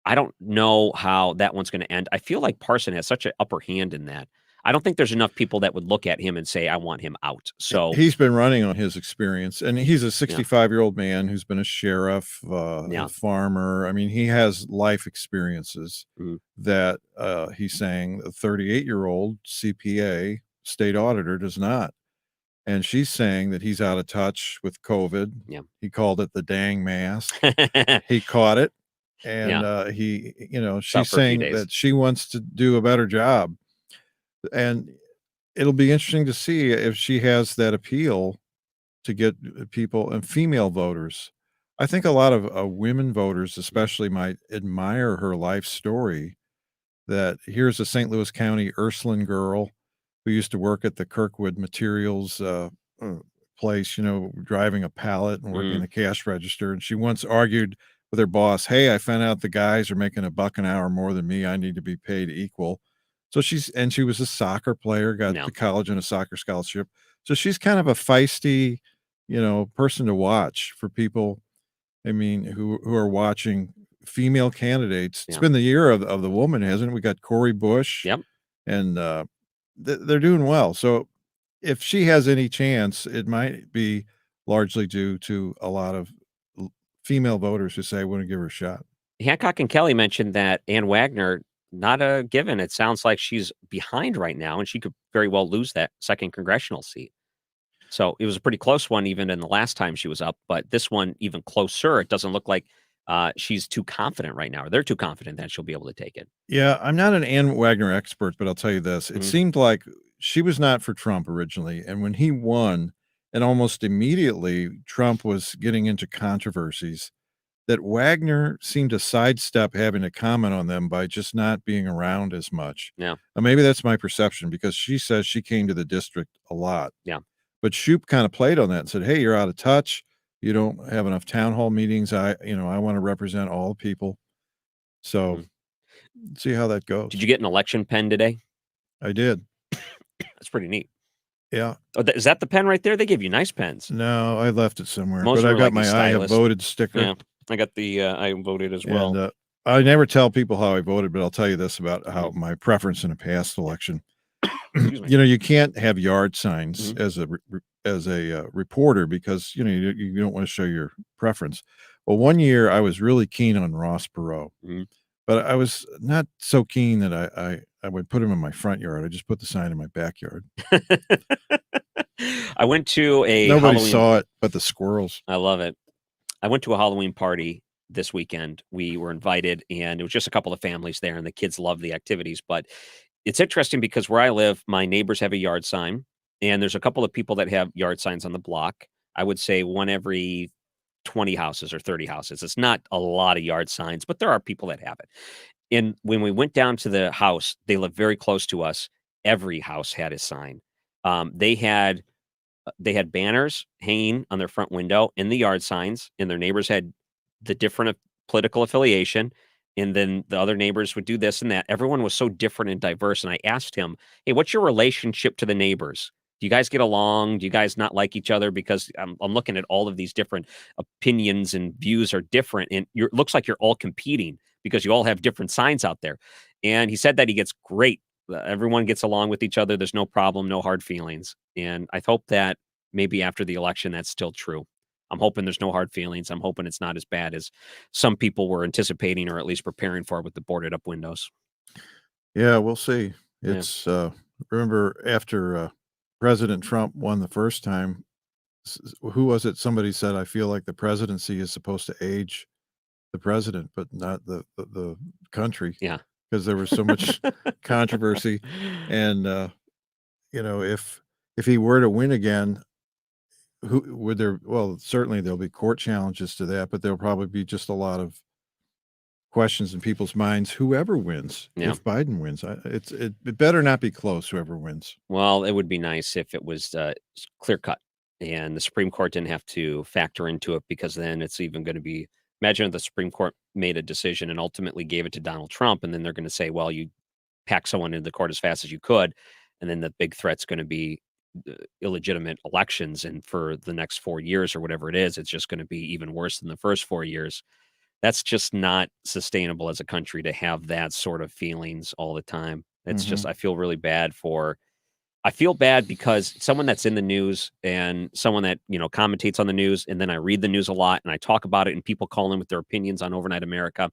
I don't know how that one's going to end. I feel like Parson has such an upper hand in that. I don't think there's enough people that would look at him and say, I want him out. So he's been running on his experience, and he's a 65-year-old man who's been a sheriff, a farmer. I mean, he has life experiences that he's saying a 38-year-old CPA state auditor does not. And she's saying that he's out of touch with COVID. He called it the dang mask. He caught it. And she's saying that she wants to do a better job. And it'll be interesting to see if she has that appeal to get people and female voters. I think a lot of women voters especially might admire her life story, that here's a St. Louis County Ursuline girl who used to work at the Kirkwood Materials place, driving a pallet and working the cash register. And she once argued with her boss, hey, I found out the guys are making $1 an hour more than me. I need to be paid equal. So she was a soccer player, got to college on a soccer scholarship. So she's kind of a feisty, person to watch for people. I mean, who are watching female candidates. It's been the year of the woman, hasn't it? We got Cori Bush. And they're doing well. So if she has any chance, it might be largely due to a lot of female voters who say, I want to give her a shot. Hancock and Kelly mentioned that Ann Wagner, not a given. It sounds like she's behind right now, and she could very well lose that 2nd congressional seat. So it was a pretty close one, even in the last time she was up. But this one, even closer. It doesn't look like she's too confident right now, or they're too confident that she'll be able to take it. Yeah, I'm not an Ann Wagner expert, but I'll tell you this. It seemed like she was not for Trump originally. And when he won and almost immediately Trump was getting into controversies that Wagner seemed to sidestep having to comment on them by just not being around as much. Yeah. Now, maybe that's my perception because she says she came to the district a lot. Yeah. But Shoup kind of played on that and said, hey, you're out of touch. You don't have enough town hall meetings. I want to represent all the people. So see how that goes. Did you get an election pen today? I did. That's pretty neat. Yeah. Oh, is that the pen right there? They give you nice pens. No, I left it somewhere. Most but I were got like my these I have stylus. voted sticker. Yeah, I got the I voted as well. And I never tell people how I voted, but I'll tell you this about how my preference in a past election. You can't have yard signs as a reporter because you don't want to show your preference. Well, one year I was really keen on Ross Perot, but I was not so keen that I would put him in my front yard. I just put the sign in my backyard. I went to a Nobody Halloween... saw it but the squirrels. I love it. I went to a Halloween party this weekend. We were invited, and it was just a couple of families there, and the kids loved the activities. But it's interesting because where I live, my neighbors have a yard sign, and there's a couple of people that have yard signs on the block. I would say one every 20 houses or 30 houses. It's not a lot of yard signs, but there are people that have it. And when we went down to the house, they live very close to us. Every house had a sign. They had banners hanging on their front window in the yard signs, and their neighbors had the different political affiliation. And then the other neighbors would do this and that. Everyone was so different and diverse. And I asked him, hey, what's your relationship to the neighbors? Do you guys get along? Do you guys not like each other? Because I'm looking at all of these different opinions and views are different. And it looks like you're all competing because you all have different signs out there. And he said that he gets great. Everyone gets along with each other. There's no problem, no hard feelings. And I hope that maybe after the election, that's still true. I'm hoping there's no hard feelings. I'm hoping it's not as bad as some people were anticipating or at least preparing for with the boarded up windows. Yeah, we'll see. It's remember after President Trump won the first time, who was it? Somebody said, I feel like the presidency is supposed to age the president, but not the country. Yeah. Because there was so much controversy. And, if he were to win again, who would there? Well, certainly there'll be court challenges to that, but there'll probably be just a lot of questions in people's minds. Whoever wins, if Biden wins, it better not be close. Whoever wins. Well, it would be nice if it was clear cut, and the Supreme Court didn't have to factor into it, because then it's even going to be. Imagine if the Supreme Court made a decision and ultimately gave it to Donald Trump, and then they're going to say, "Well, you pack someone into the court as fast as you could," and then the big threat's going to be illegitimate elections, and for the next 4 years or whatever it is, it's just going to be even worse than the first 4 years. That's just not sustainable as a country to have that sort of feelings all the time. It's just, I feel really bad because someone that's in the news and someone that, commentates on the news, and then I read the news a lot and I talk about it and people call in with their opinions on Overnight America.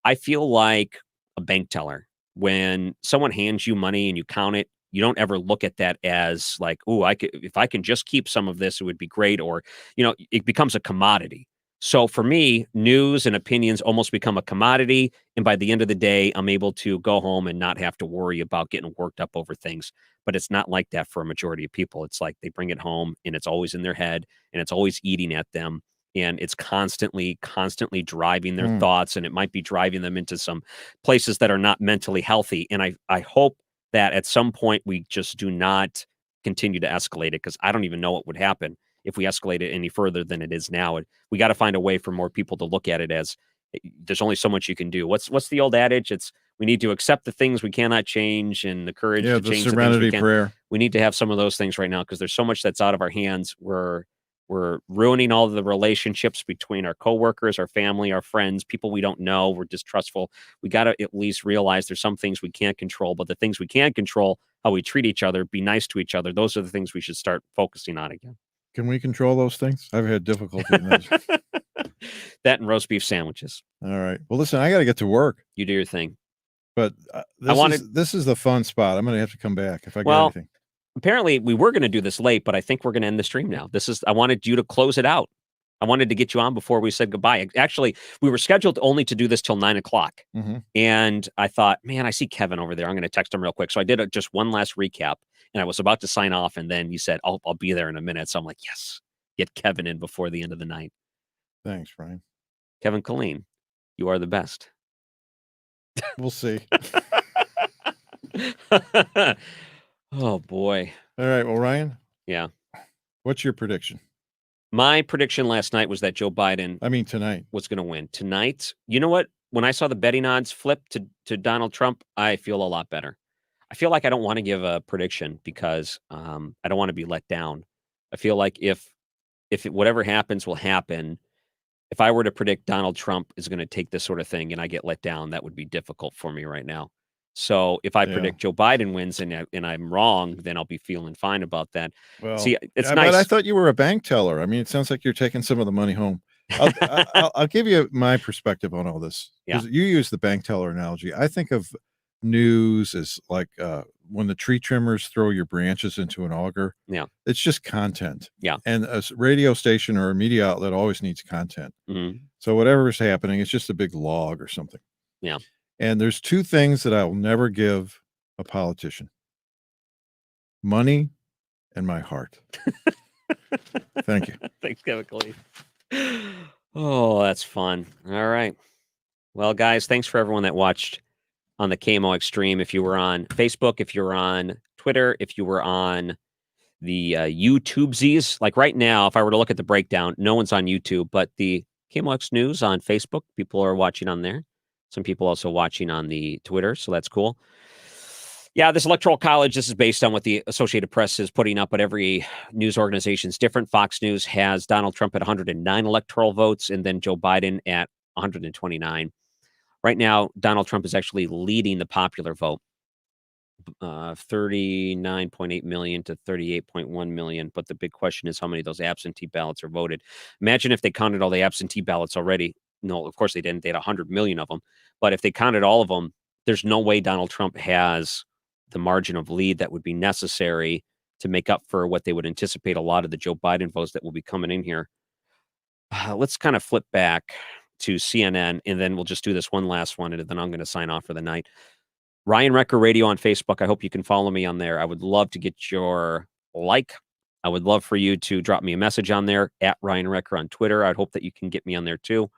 I feel like a bank teller. When someone hands you money and you count it, you don't ever look at that as like, oh, if I can just keep some of this, it would be great. Or, it becomes a commodity. So for me, news and opinions almost become a commodity. And by the end of the day, I'm able to go home and not have to worry about getting worked up over things. But it's not like that for a majority of people. It's like they bring it home and it's always in their head and it's always eating at them. And it's constantly driving their thoughts, and it might be driving them into some places that are not mentally healthy. And I hope that at some point we just do not continue to escalate it, because I don't even know what would happen if we escalate it any further than it is now. We got to find a way for more people to look at it as there's only so much you can do. What's the old adage? It's we need to accept the things we cannot change and the courage to change the things we can. Prayer. We need to have some of those things right now, because there's so much that's out of our hands. We're ruining all of the relationships between our coworkers, our family, our friends, people we don't know. We're distrustful. We got to at least realize there's some things we can't control, but the things we can control, how we treat each other, be nice to each other. Those are the things we should start focusing on again. Can we control those things? I've had difficulty in those. That and roast beef sandwiches. All right. Well, listen, I got to get to work. You do your thing. But this is the fun spot. I'm going to have to come back if I get anything. Apparently we were going to do this late, but I think we're going to end the stream now. I wanted you to close it out. I wanted to get you on before we said goodbye. Actually, we were scheduled only to do this till 9 o'clock. And I thought, man, I see Kevin over there. I'm going to text him real quick. So I did just one last recap, and I was about to sign off. And then you said, I'll be there in a minute. So I'm like, yes, get Kevin in before the end of the night. Thanks, Ryan. Kevin Killeen, you are the best. We'll see. Oh, boy. All right. Well, Ryan. Yeah. What's your prediction? My prediction last night was that Joe Biden, tonight, was going to win. Tonight, you know what? When I saw the betting odds flip to Donald Trump, I feel a lot better. I feel like I don't want to give a prediction because I don't want to be let down. I feel like if whatever happens will happen. If I were to predict Donald Trump is going to take this sort of thing and I get let down, that would be difficult for me right now. So if I predict Joe Biden wins and I'm wrong, then I'll be feeling fine about that. Well, see, it's nice. nice. But I thought you were a bank teller. I mean, it sounds like you're taking some of the money home. I'll give you my perspective on all this. Yeah. You use the bank teller analogy. I think of news as like when the tree trimmers throw your branches into an auger. Yeah. It's just content. Yeah. And a radio station or a media outlet always needs content. So whatever is happening, it's just a big log or something. Yeah. And there's two things that I will never give a politician: money and my heart. Thank you. Thanks, Kevin Killeen. Oh, that's fun. All right. Well, guys, thanks for everyone that watched on the KMO Extreme. If you were on Facebook, if you were on Twitter, if you were on the YouTubesies, like right now, if I were to look at the breakdown, no one's on YouTube, but the KMOX News on Facebook, people are watching on there. Some people also watching on the Twitter, so that's cool. Yeah, this Electoral College, this is based on what the Associated Press is putting up, but every news organization is different. Fox News has Donald Trump at 109 electoral votes and then Joe Biden at 129. Right now, Donald Trump is actually leading the popular vote, 39.8 million to 38.1 million. But the big question is how many of those absentee ballots are voted. Imagine if they counted all the absentee ballots already. No, of course they didn't. They had 100 million of them. But if they counted all of them, there's no way Donald Trump has the margin of lead that would be necessary to make up for what they would anticipate a lot of the Joe Biden votes that will be coming in here. Let's kind of flip back to CNN, and then we'll just do this one last one, and then I'm going to sign off for the night. Ryan Recker Radio on Facebook. I hope you can follow me on there. I would love to get your like. I would love for you to drop me a message on there at Ryan Recker on Twitter. I'd hope that you can get me on there too.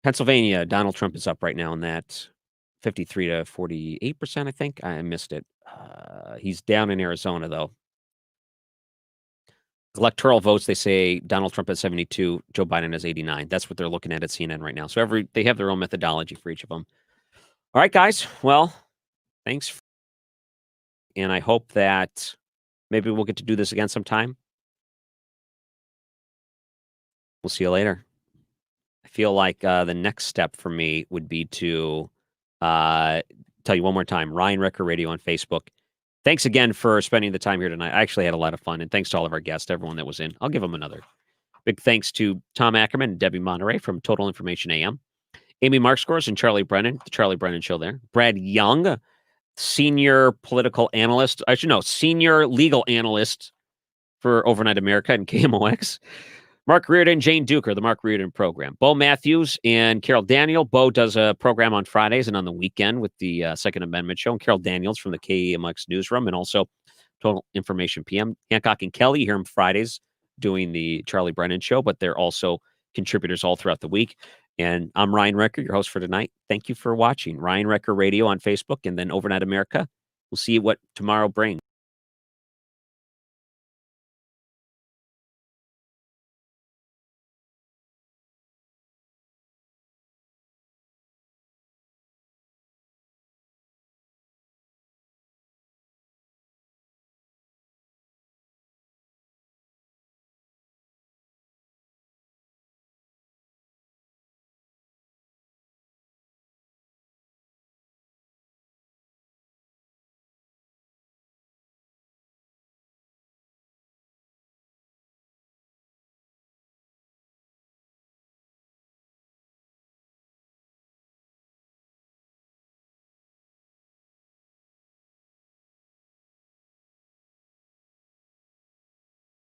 Pennsylvania, Donald Trump is up right now in that 53 to 48%, I think. I missed it. He's down in Arizona, though. Electoral votes, they say Donald Trump has 72, Joe Biden has 89. That's what they're looking at CNN right now. So they have their own methodology for each of them. All right, guys. Well, thanks. And I hope that maybe we'll get to do this again sometime. We'll see you later. I feel like the next step for me would be to tell you one more time, Ryan Recker Radio on Facebook. Thanks again for spending the time here tonight. I actually had a lot of fun, and thanks to all of our guests, everyone that was in. I'll give them another. Big thanks to Tom Ackerman and Debbie Monterey from Total Information AM. Amy Markscores and Charlie Brennan, the Charlie Brennan Show there. Brad Young, senior political analyst. I should know, senior legal analyst for Overnight America and KMOX. Mark Reardon, Jane Duker, the Mark Reardon Program. Bo Matthews and Carol Daniel. Bo does a program on Fridays and on the weekend with the Second Amendment Show. And Carol Daniels from the KMX Newsroom and also Total Information PM. Hancock and Kelly, you hear them Fridays doing the Charlie Brennan Show, but they're also contributors all throughout the week. And I'm Ryan Recker, your host for tonight. Thank you for watching. Ryan Recker Radio on Facebook and then Overnight America. We'll see what tomorrow brings.